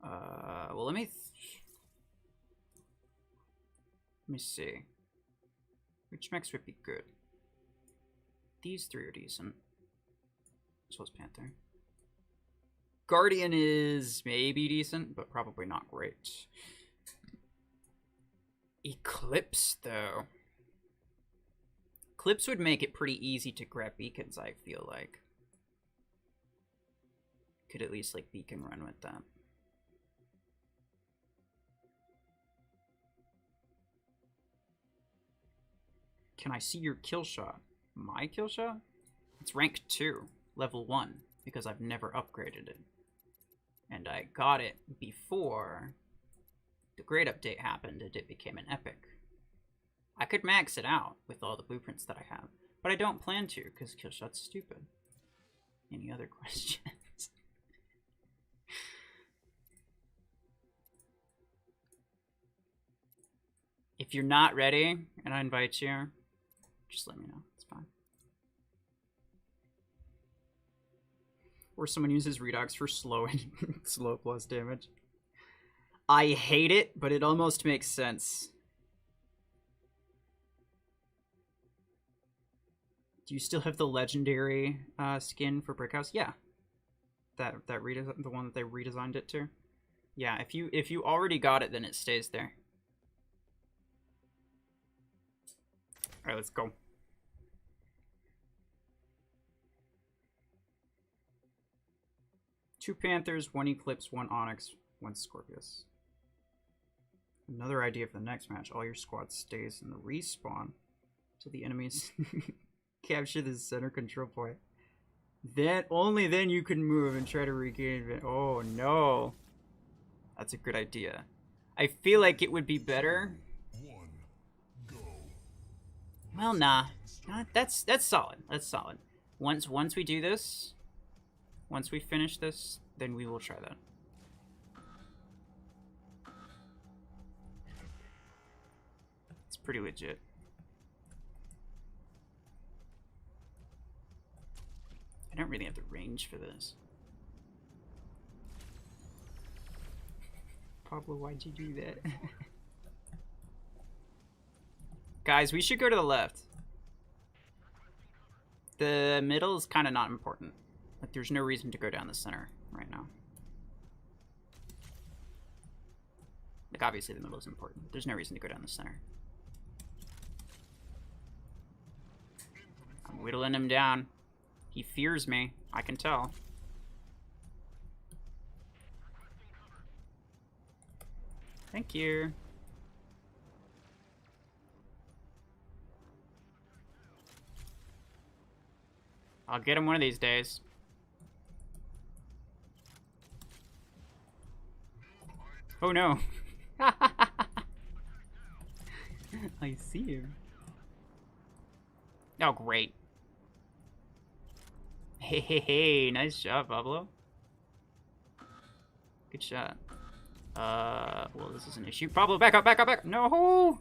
Well, let me see. Which mechs would be good? These three are decent. So is Panther. Guardian is maybe decent, but probably not great. Eclipse, though. Eclipse would make it pretty easy to grab beacons, I feel like. Could at least, like, beacon run with that. Can I see your kill shot? My kill shot? It's rank 2, level 1, because I've never upgraded it. And I got it before the grade update happened and it became an epic. I could max it out with all the blueprints that I have, but I don't plan to because kill shot's stupid. Any other questions? If you're not ready and I invite you, just let me know. It's fine. Or someone uses Redox for slow and slow plus damage. I hate it, but it almost makes sense. Do you still have the legendary skin for Brickhouse? Yeah. The one that they redesigned it to? Yeah, if you already got it, then it stays there. Alright, let's go. Two Panthers, one Eclipse, one Onyx, one Scorpius. Another idea for the next match. All your squad stays in the respawn till the enemies capture the center control point. Then, only then you can move and try to regain it. Oh no. That's a good idea. I feel like it would be better. Well, nah. That's solid. That's solid. Once we do this, once we finish this, then we will try that. It's pretty legit. I don't really have the range for this. Pablo, why'd you do that? Guys, we should go to the left. The middle is kind of not important. Like, there's no reason to go down the center right now. Like, obviously the middle is important. There's no reason to go down the center. I'm whittling him down. He fears me. I can tell. Thank you. I'll get him one of these days. Oh no. I see him. Oh, great. Hey, hey, hey. Nice job, Pablo. Good shot. Well, this is an issue. Pablo, back up, back up, back up. No!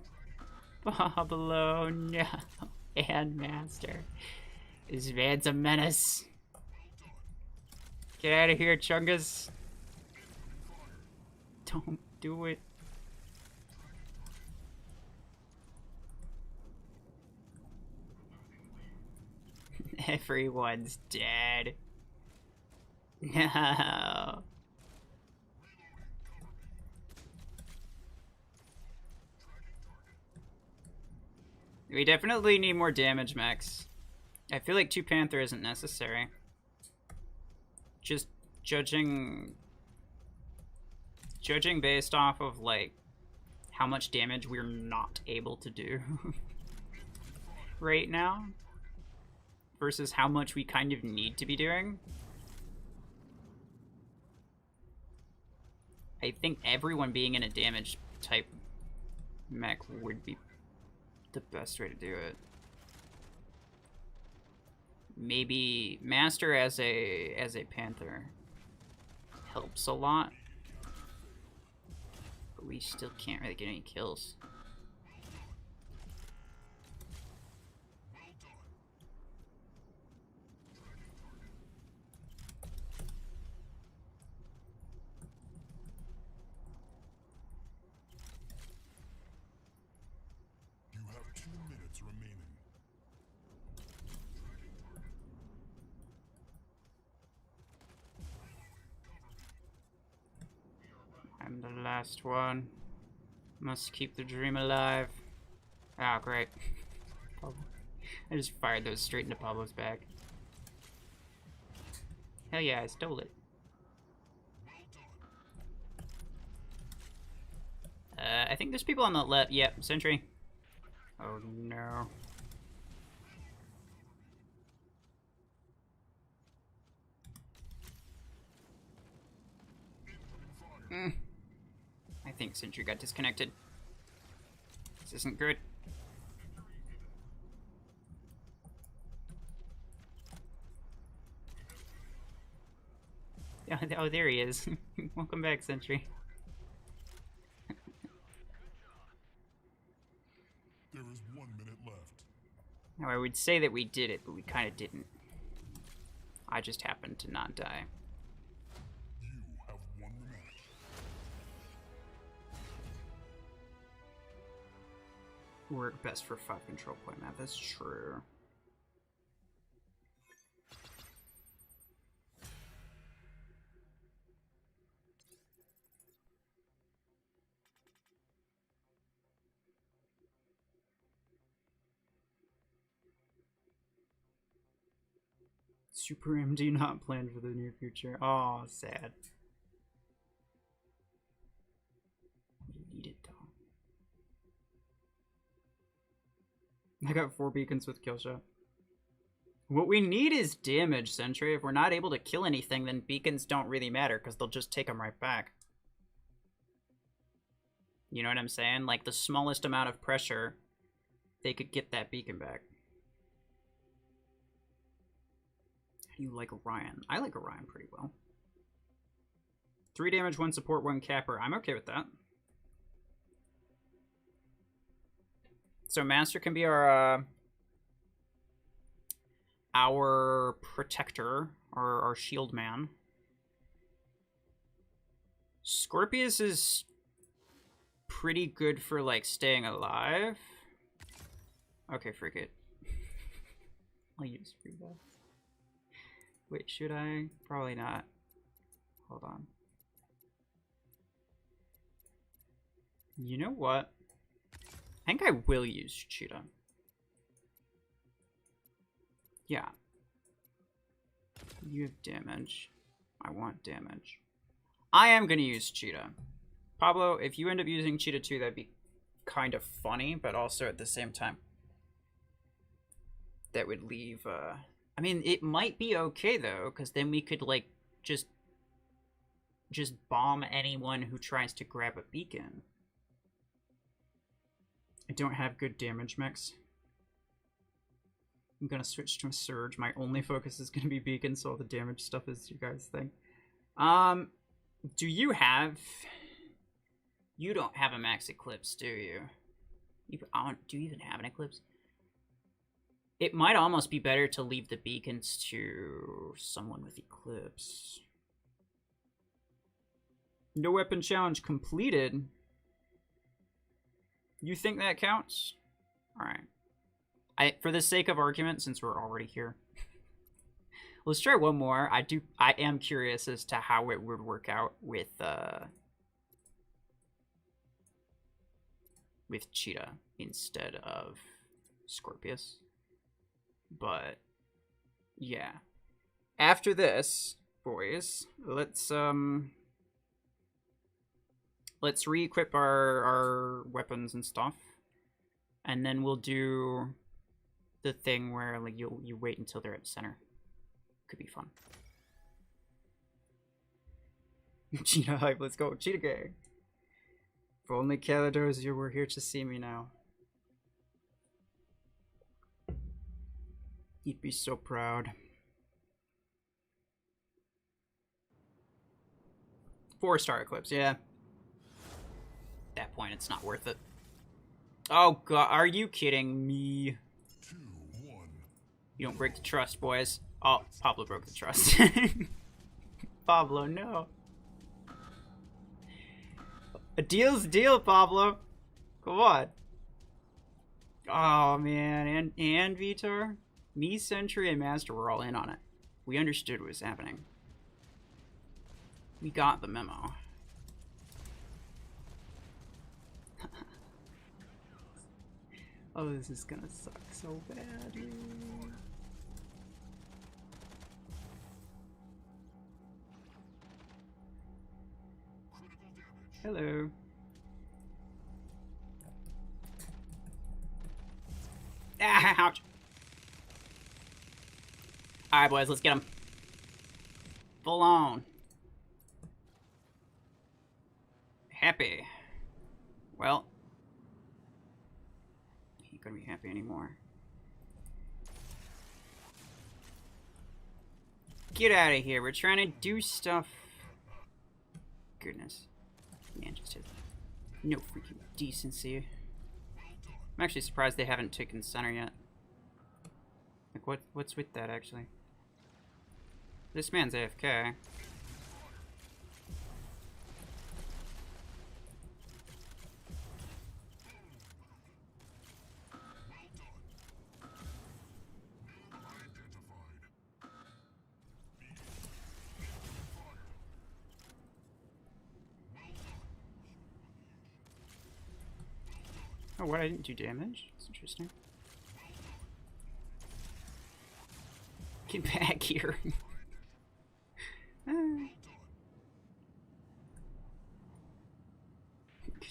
Pablo, no. Handmaster. This man's a menace. Get out of here, Chungus. Don't do it. Everyone's dead. No. We definitely need more damage, Max. I feel like 2 Panther isn't necessary. Just judging judging based off of, like, how much damage we're not able to do right now versus how much we kind of need to be doing, I think everyone being in a damage type mech would be the best way to do it. Maybe Master as a Panther helps a lot, but we still can't really get any kills. You have 2 minutes remaining. I'm the last one. Must keep the dream alive. Ah, great. I just fired those straight into Pablo's back. Hell yeah, I stole it. I think there's people on the left. Yep, sentry. Oh no. I think sentry got disconnected. This isn't good. Yeah, oh, there he is. Welcome back, sentry. There is 1 minute left. Now, I would say that we did it, but we kind of didn't. I just happened to not die. You have won the match. Work best for 5 control point map. That's true. Super MD not planned for the near future. Oh, sad. We need it though. I got 4 beacons with kill shot. What we need is damage, Sentry. If we're not able to kill anything, then beacons don't really matter because they'll just take them right back. You know what I'm saying? Like the smallest amount of pressure, they could get that beacon back. How do you like Orion? I like Orion pretty well. 3 damage, 1 support, 1 capper. I'm okay with that. So Master can be our protector, our shield man. Scorpius is pretty good for like staying alive. Okay, freak it. I'll use free buffs. Wait, should I? Probably not. Hold on. You know what? I think I will use Cheetah. Yeah. You have damage. I want damage. I am going to use Cheetah. Pablo, if you end up using Cheetah too, that'd be kind of funny, but also at the same time, that would leave, I mean, it might be okay, though, because then we could, like, just bomb anyone who tries to grab a beacon. I don't have good damage mix. I'm gonna switch to a Surge. My only focus is gonna be beacon, so all the damage stuff is you guys think. Do you have... You don't have a max Eclipse, do you? Do you even have an Eclipse? It might almost be better to leave the beacons to someone with Eclipse. No weapon challenge completed. You think that counts? Alright. For the sake of argument, since we're already here, let's try one more. I am curious as to how it would work out with Cheetah instead of Scorpius. But yeah. After this, boys, let's let's re-equip our weapons and stuff, and then we'll do the thing where like you wait until they're at the center. Could be fun. Cheetah hype, let's go, Cheetah gang. If only Kaladors, you were here to see me now. You'd be so proud. 4-star eclipse, yeah. At that point, it's not worth it. Oh god, are you kidding me? 2, 1. You don't break the trust, boys. Oh, Pablo broke the trust. Pablo, no. A deal's a deal, Pablo. Come on. Oh man, and Vitor, me, Sentry, and Master were all in on it. We understood what was happening. We got the memo. Oh, this is gonna suck so bad, dude. Hello. Ah, ouch. Alright, boys, let's get him. Full on. Happy. Well, he ain't gonna be happy anymore. Get out of here. We're trying to do stuff. Goodness. Man, just had no freaking decency. I'm actually surprised they haven't taken center yet. Like, what's with that, actually? This man's AFK. Oh, what? I didn't do damage? That's interesting. Get back here. Good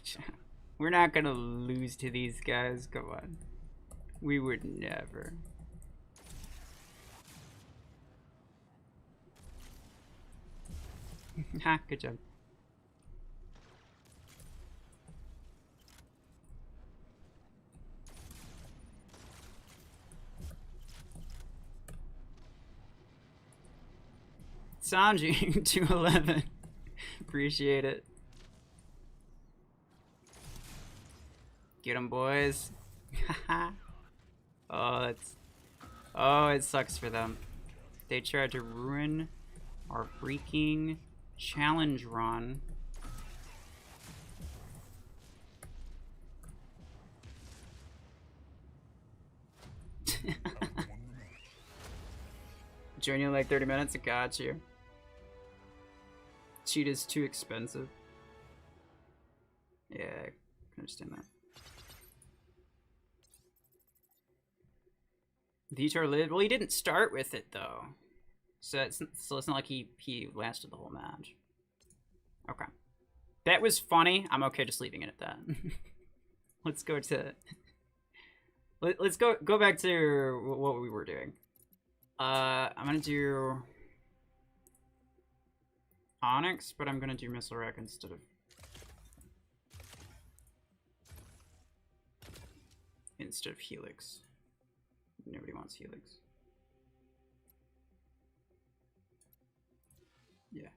job. We're not gonna lose to these guys. Come on. We would never. Ha, good job. Sanji, 211. Appreciate it. Get them, boys. Oh, it sucks for them. They tried to ruin our freaking challenge run. Join you in like 30 minutes? I got you. Cheetah's too expensive. Yeah, I can understand that. Vitor lived. Well, he didn't start with it though, so it's not like he lasted the whole match. Okay, that was funny. I'm okay just leaving it at that. Let's go to. Let's go back to what we were doing. I'm gonna do Onyx, but I'm gonna do Missile Rack instead of Helix. Nobody wants Helix. Yeah.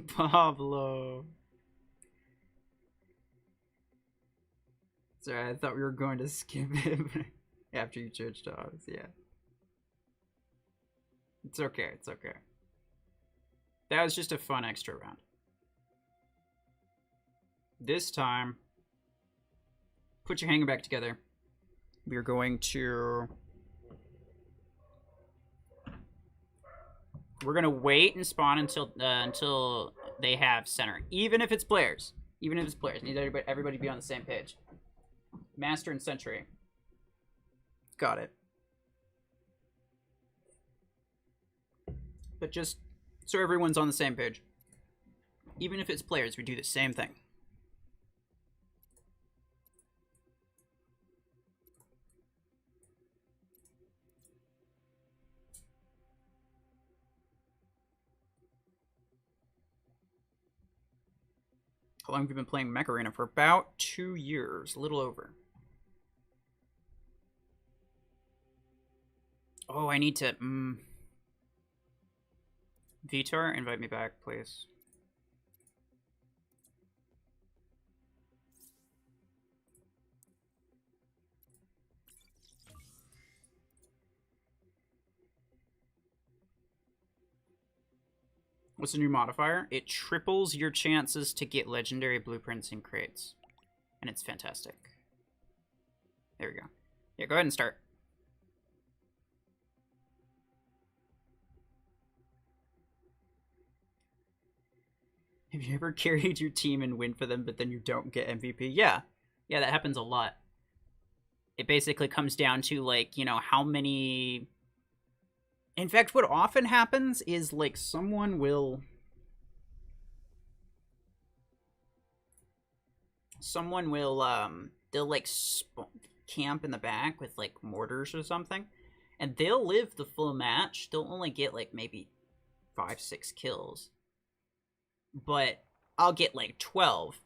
Pablo. Sorry, I thought we were going to skip it after you changed dogs. Yeah. It's okay. It's okay. That was just a fun extra round. This time, put your hanger back together. We're going to... We're going to wait and spawn until they have center. Even if it's players. Even if it's players. Need everybody to be on the same page. Master and Sentry. Got it. But just So everyone's on the same page. Even if it's players, we do the same thing. How long have you been playing Mech Arena? For about 2 years, a little over. Oh, I need to... Vitor, invite me back, please. What's the new modifier? It triples your chances to get legendary blueprints in crates. And it's fantastic. There we go. Yeah, go ahead and start. Have you ever carried your team and win for them, but then you don't get MVP? Yeah. Yeah, that happens a lot. It basically comes down to, like, you know, how many... In fact, what often happens is, like, someone will... they'll, like, camp in the back with, like, mortars or something. And they'll live the full match. They'll only get, like, maybe 5-6 kills. But I'll get, like, 12.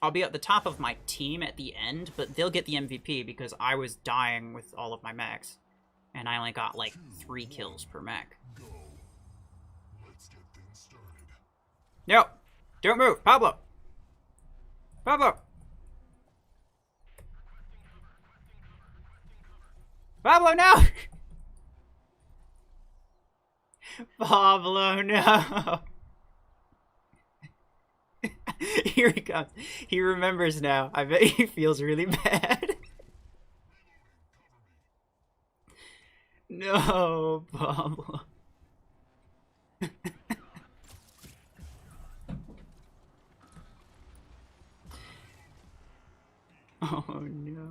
I'll be at the top of my team at the end, but they'll get the MVP because I was dying with all of my mechs. And I only got, like, 3 kills per mech. Go. Let's get things started. No! Don't move! Pablo! Pablo! Pablo, no! Pablo, no! Here he comes. He remembers now. I bet he feels really bad. No, Pablo. Oh, no.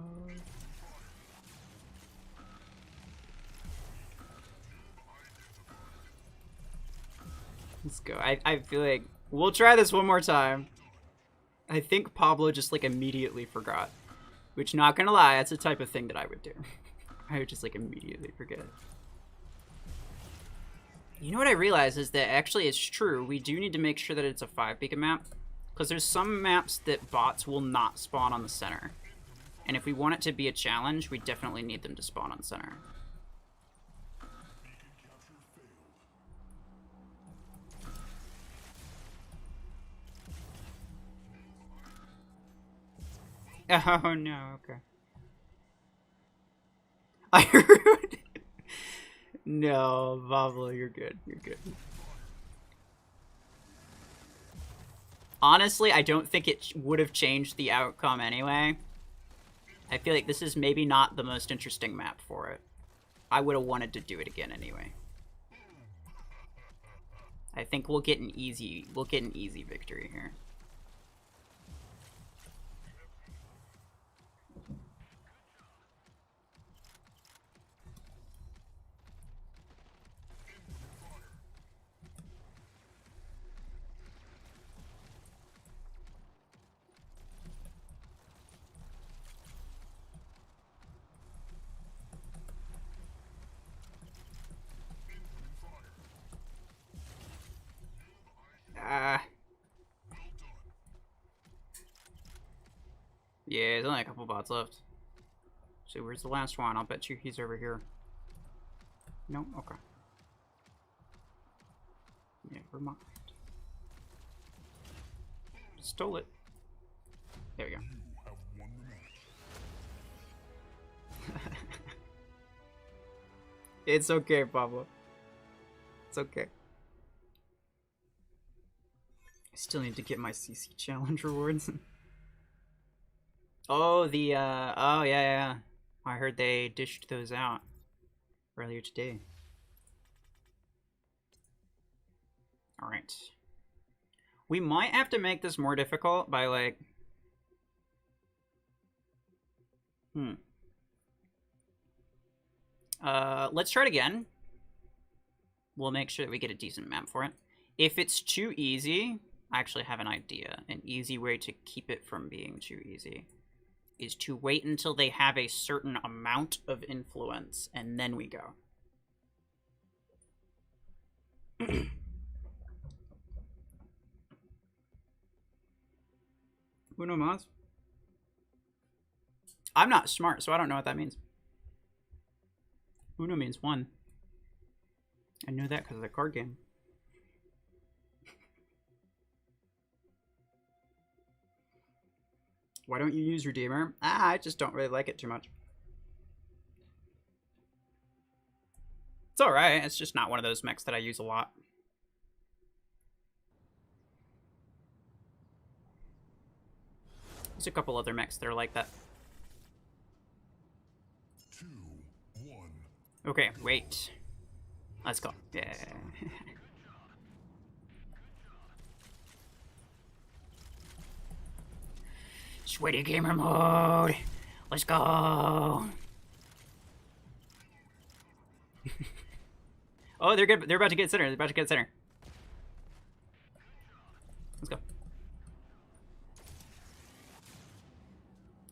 Let's go. I feel like we'll try this one more time. I think Pablo just, like, immediately forgot. Which, not gonna lie, that's the type of thing that I would do. I would just, like, immediately forget. You know what I realize is that actually it's true. We do need to make sure that it's a 5 beacon map. Because there's some maps that bots will not spawn on the center. And if we want it to be a challenge, we definitely need them to spawn on center. Oh no, okay. I heard. No, Pablo, you're good. You're good. Honestly, I don't think it would have changed the outcome anyway. I feel like this is maybe not the most interesting map for it. I would have wanted to do it again anyway. I think we'll get an easy victory here. Yeah, there's only a couple bots left. So where's the last one? I'll bet you he's over here. No? Okay. Never mind. Stole it. There we go. You have won the match. It's okay, Pablo. It's okay. I still need to get my CC challenge rewards. Oh, the, oh, yeah. I heard they dished those out earlier today. Alright. We might have to make this more difficult by, like... Let's try it again. We'll make sure that we get a decent map for it. If it's too easy, I actually have an idea. An easy way to keep it from being too easy is to wait until they have a certain amount of influence, and then we go. Uno mas? I'm not smart, so I don't know what that means. Uno means one. I know that because of the card game. Why don't you use Redeemer? I just don't really like it too much. It's alright, it's just not one of those mechs that I use a lot. There's a couple other mechs that are like that. 2, 1. Okay, wait. Let's go. Yeah. Sweaty gamer mode. Let's go. Oh, they're good. They're about to get center. They're about to get center. Let's go.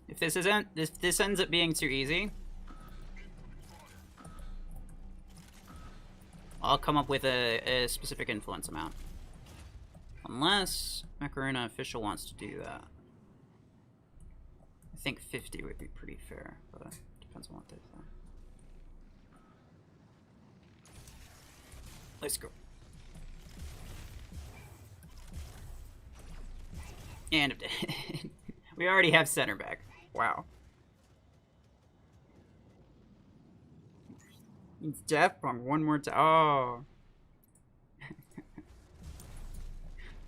If this ends up being too easy, I'll come up with a specific influence amount. Unless Macarena Official wants to do that. I think 50 would be pretty fair, but it depends on what they say. Let's go. And we already have center back. Wow. It's death bomb one more time.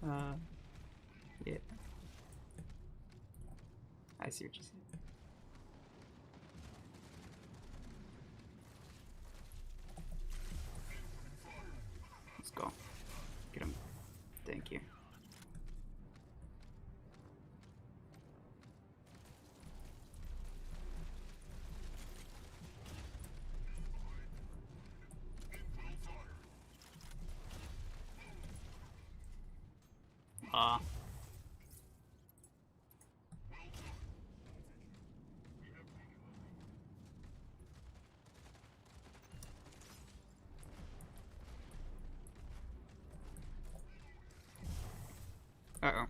Oh. Yeah. I see what you said. Let's go. Get him. Thank you. Uh-oh.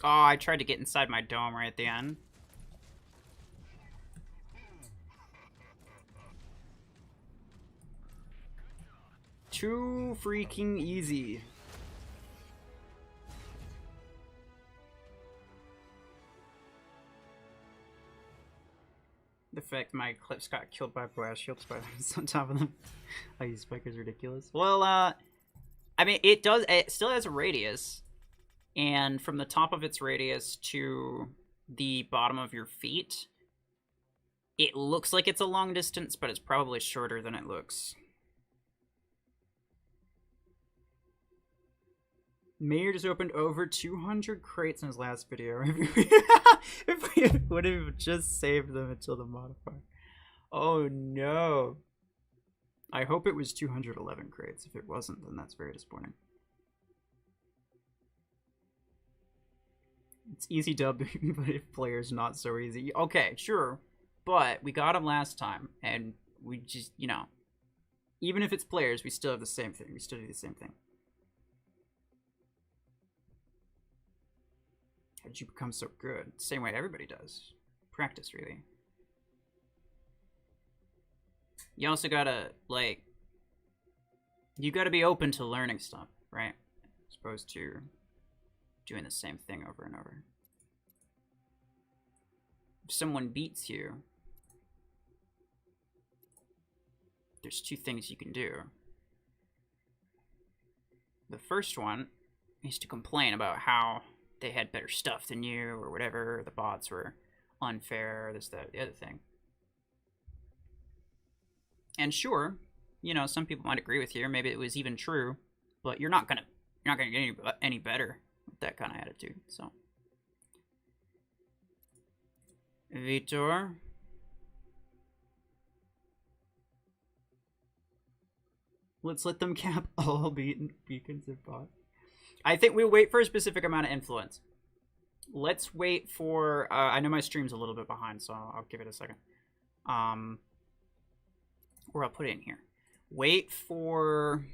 Oh, I tried to get inside my dome right at the end. Too freaking easy. The fact my clips got killed by blast shields by on top of them. I use spike is ridiculous. Well, I mean, it still has a radius, and from the top of its radius to the bottom of your feet, it looks like it's a long distance, but it's probably shorter than it looks. Mayor just opened over 200 crates in his last video. If we would have just saved them until the modifier. Oh no. I hope it was 211 crates. If it wasn't, then that's very disappointing. It's easy dub, but if players not so easy. Okay, sure. But we got them last time, and we just, you know, even if it's players, we still have the same thing. We still do the same thing. How did you become so good? Same way everybody does. Practice, really. You also gotta, like, you gotta be open to learning stuff, right? As opposed to doing the same thing over and over. If someone beats you, there's two things you can do. The first one is to complain about how they had better stuff than you or whatever, the bots were unfair, this, that, the other thing. And sure, you know, some people might agree with you, or maybe it was even true, but you're not gonna get any better with that kind of attitude. So, Vitor. Let's let them cap all beacons if bought. I think we'll wait for a specific amount of influence. Let's wait for... I know my stream's a little bit behind, so I'll give it a second. Or I'll put it in here. Wait for...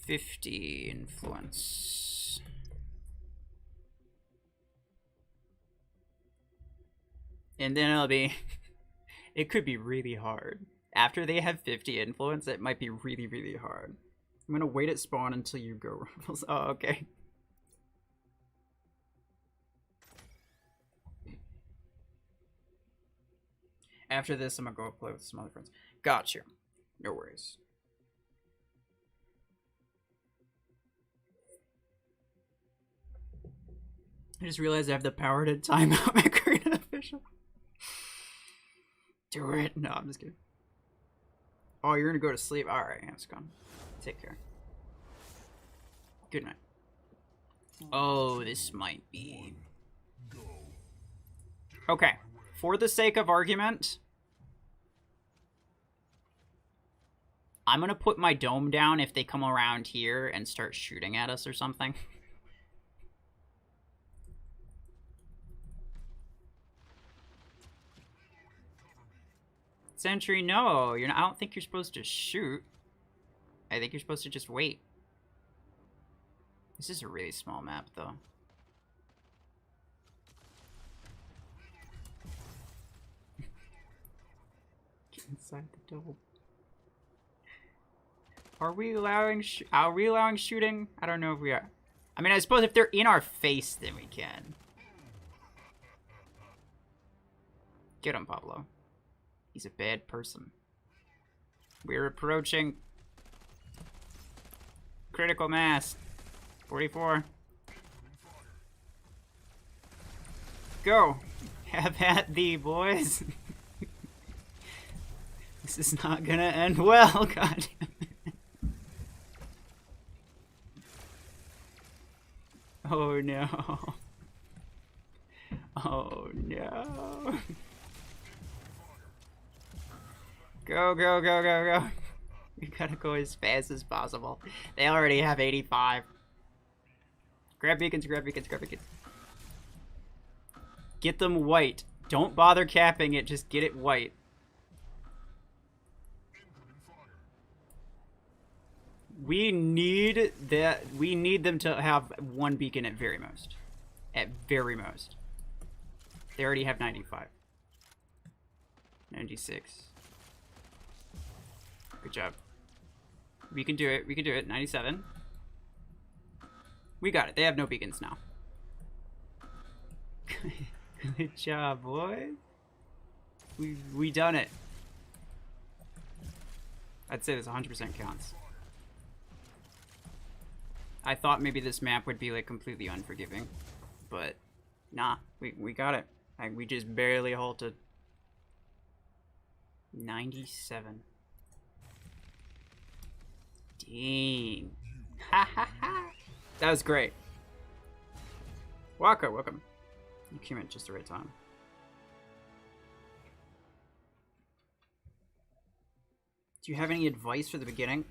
50 influence. And then it'll be... it could be really hard. After they have 50 influence, it might be really, really hard. I'm gonna wait at spawn until you go, RuFFles. Oh, okay. After this, I'm gonna go play with some other friends. Gotcha. No worries. I just realized I have the power to time out my current official. Do it. No, I'm just kidding. Oh, you're gonna go to sleep? Alright, yeah, it's gone. Take care. Good night. Oh, this might be... Okay. For the sake of argument, I'm gonna put my dome down if they come around here and start shooting at us or something. Sentry, no, you're not, I don't think you're supposed to shoot. I think you're supposed to just wait. This is a really small map, though. Get inside the double. Are we allowing shooting? I don't know if we are. I mean, I suppose if they're in our face, then we can. Get him, Pablo. He's a bad person. We're approaching critical mass. 44. Go. Have at thee, boys. This is not gonna end well, god damn it. Oh no. Oh no. Go, go, go, go, go. We gotta go as fast as possible. They already have 85. Grab beacons, grab beacons, grab beacons. Get them white. Don't bother capping it, just get it white. We need that. We need them to have one beacon at very most. At very most. They already have 95. 96. Good job. We can do it. We can do it. 97. We got it. They have no beacons now. Good job, boys. We done it. I'd say this 100% counts. I thought maybe this map would be like completely unforgiving, but nah, we got it. We just barely halted. 97. Dang. Ha ha ha. That was great. Waka, welcome. You came at just the right time. Do you have any advice for the beginning?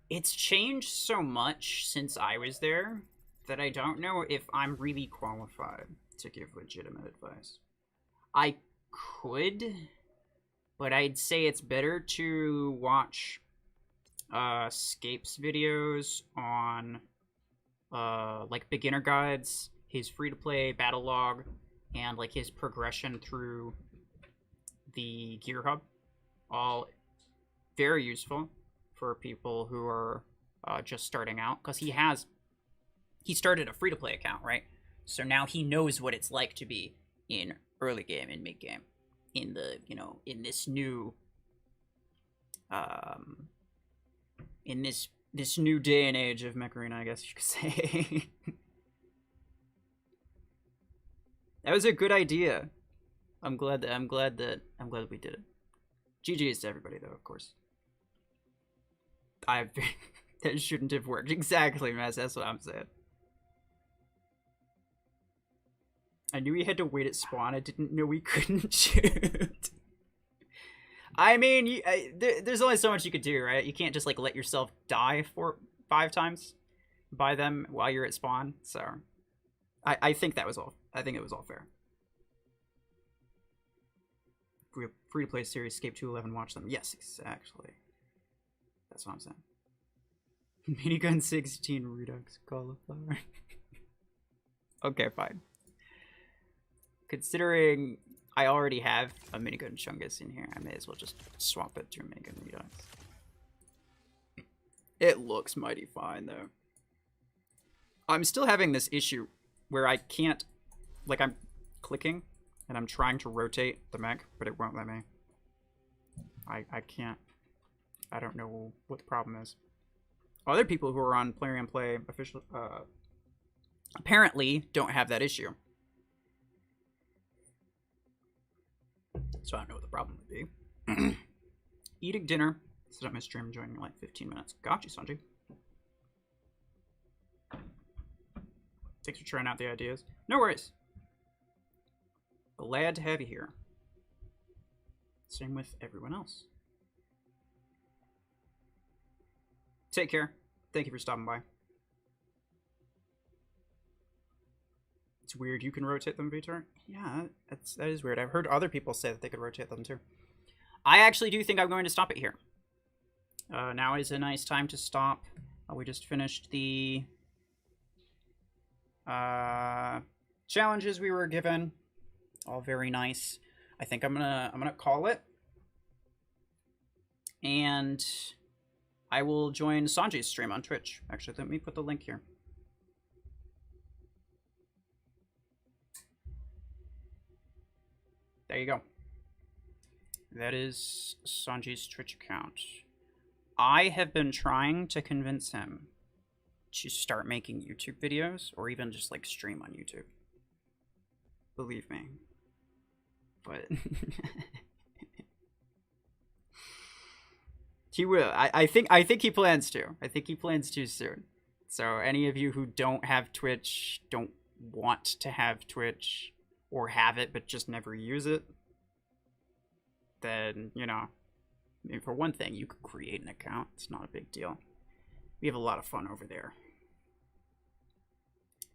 It's changed so much since I was there that I don't know if I'm really qualified to give legitimate advice. I could, but I'd say it's better to watch Scape's videos on like beginner guides, his free-to-play battle log, and like his progression through the gear hub. All very useful for people who are just starting out, because he started a free-to-play account, right? So now he knows what it's like to be in early game and mid game in the, you know, in this new in this new day and age of Mech Arena, I guess you could say. That was a good idea. I'm glad we did it. GG's to everybody, though, of course. That shouldn't have worked. Exactly, Mess. That's what I'm saying. I knew he had to wait at spawn. I didn't know we couldn't shoot. I mean, there's only so much you could do, right? You can't just like let yourself die 5 times by them while you're at spawn. So, I think that was all. I think it was all fair. Free to play series, Escape 211, watch them. Yes, exactly. That's what I'm saying. Minigun 16 Redux Cauliflower. Okay, fine. Considering I already have a Minigun Chungus in here, I may as well just swap it to a Minigun Redux. It looks mighty fine, though. I'm still having this issue where I can't... Like, I'm clicking, and I'm trying to rotate the mech, but it won't let me. I can't. I don't know what the problem is. Other people who are on Plarium Play official apparently don't have that issue. So I don't know what the problem would be. Eating dinner. Set up my stream, joining in like 15 minutes. Got you, Sanji. Thanks for trying out the ideas. No worries. Glad to have you here. Same with everyone else. Take care. Thank you for stopping by. It's weird. You can rotate them, Vitor? Yeah, that is weird. I've heard other people say that they could rotate them too. I actually do think I'm going to stop it here. Now is a nice time to stop. We just finished the challenges we were given. All very nice. I think I'm gonna call it. And I will join Sanji's stream on Twitch. Actually, let me put the link here. There you go. That is Sanji's Twitch account. I have been trying to convince him to start making YouTube videos, or even just like stream on YouTube. Believe me. But he will. I think he plans to. I think he plans to soon. So any of you who don't have Twitch, don't want to have Twitch, or have it but just never use it, then, you know, I mean, for one thing, you could create an account. It's not a big deal. We have a lot of fun over there.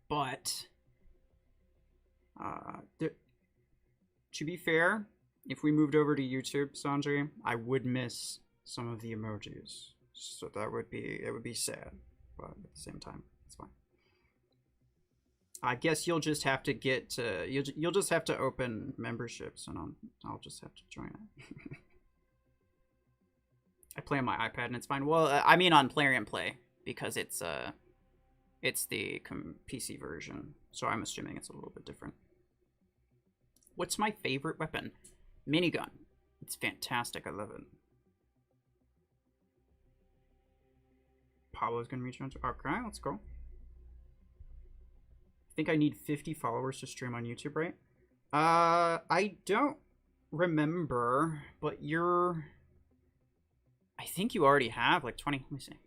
But to be fair, if we moved over to YouTube, Sanjay, I would miss some of the emojis. So it would be sad, but at the same time, it's fine. I guess you'll just have to get you'll just have to open memberships, and I'll just have to join it. I play on my iPad and it's fine. Well, I mean on Plarium Play, because it's the PC version, so I'm assuming it's a little bit different. What's my favorite weapon? Minigun. It's fantastic. I love it. Pablo's gonna meet you on. Okay, let's go. I think I need 50 followers to stream on YouTube, right? I don't remember, but I think you already have like 20. Let me see.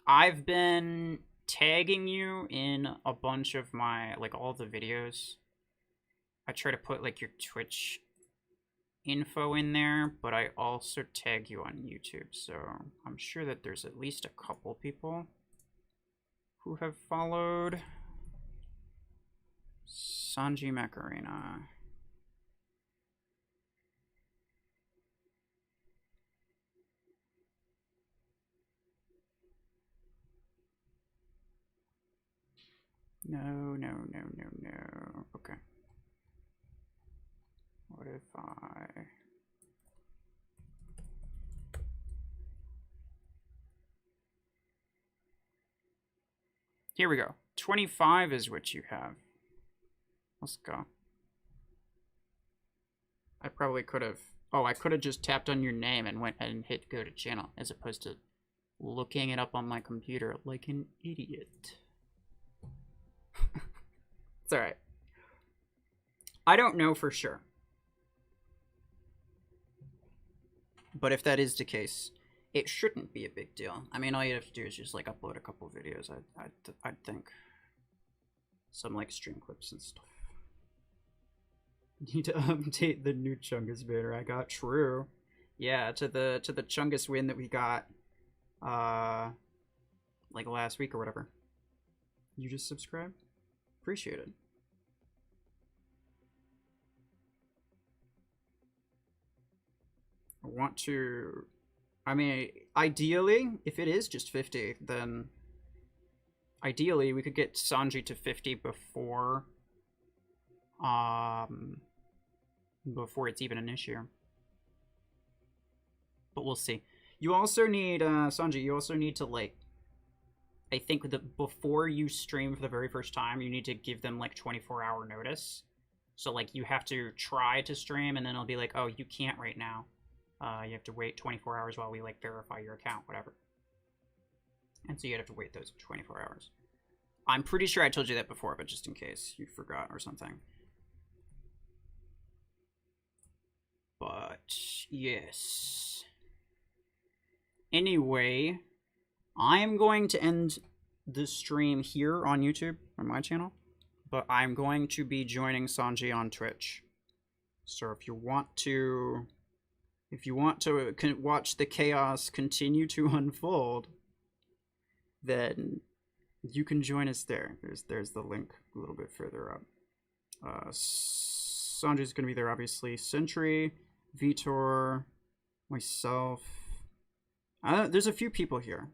I've been tagging you in a bunch of my, like, all the videos. I try to put like your Twitch info in there, but I also tag you on YouTube, so I'm sure that there's at least a couple people who have followed. Sanji Macarena. No. Okay. What if I... Here we go. 25 is what you have. Let's go. I probably could have... Oh, I could have just tapped on your name and went and hit go to channel, as opposed to looking it up on my computer like an idiot. It's alright. I don't know for sure. But if that is the case, it shouldn't be a big deal. I mean, all you have to do is just like upload a couple videos, I'd think. some like stream clips and stuff. Need to update the new Chungus banner I got. True. Yeah, to the Chungus win that we got like last week or whatever. You just subscribed? Appreciate it. I want to, I mean, ideally, if it is just 50, then ideally we could get Sanji to 50 before it's even an issue. But we'll see. You also need, Sanji, you also need to, like, I think that before you stream for the very first time, you need to give them, like, 24-hour notice. So, like, you have to try to stream, and then it'll be like, oh, you can't right now. You have to wait 24 hours while we, like, verify your account, whatever. And so you have to wait those 24 hours. I'm pretty sure I told you that before, but just in case you forgot or something. But, yes. Anyway, I am going to end the stream here on YouTube, on my channel. But I'm going to be joining Sanji on Twitch. So if you want to watch the chaos continue to unfold, then you can join us there. There's the link a little bit further up. Sanji's going to be there, obviously. Sentry, Vitor, myself. There's a few people here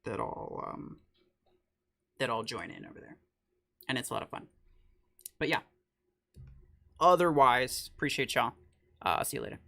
that all join in over there, and it's a lot of fun. But yeah, otherwise, appreciate y'all. See you later.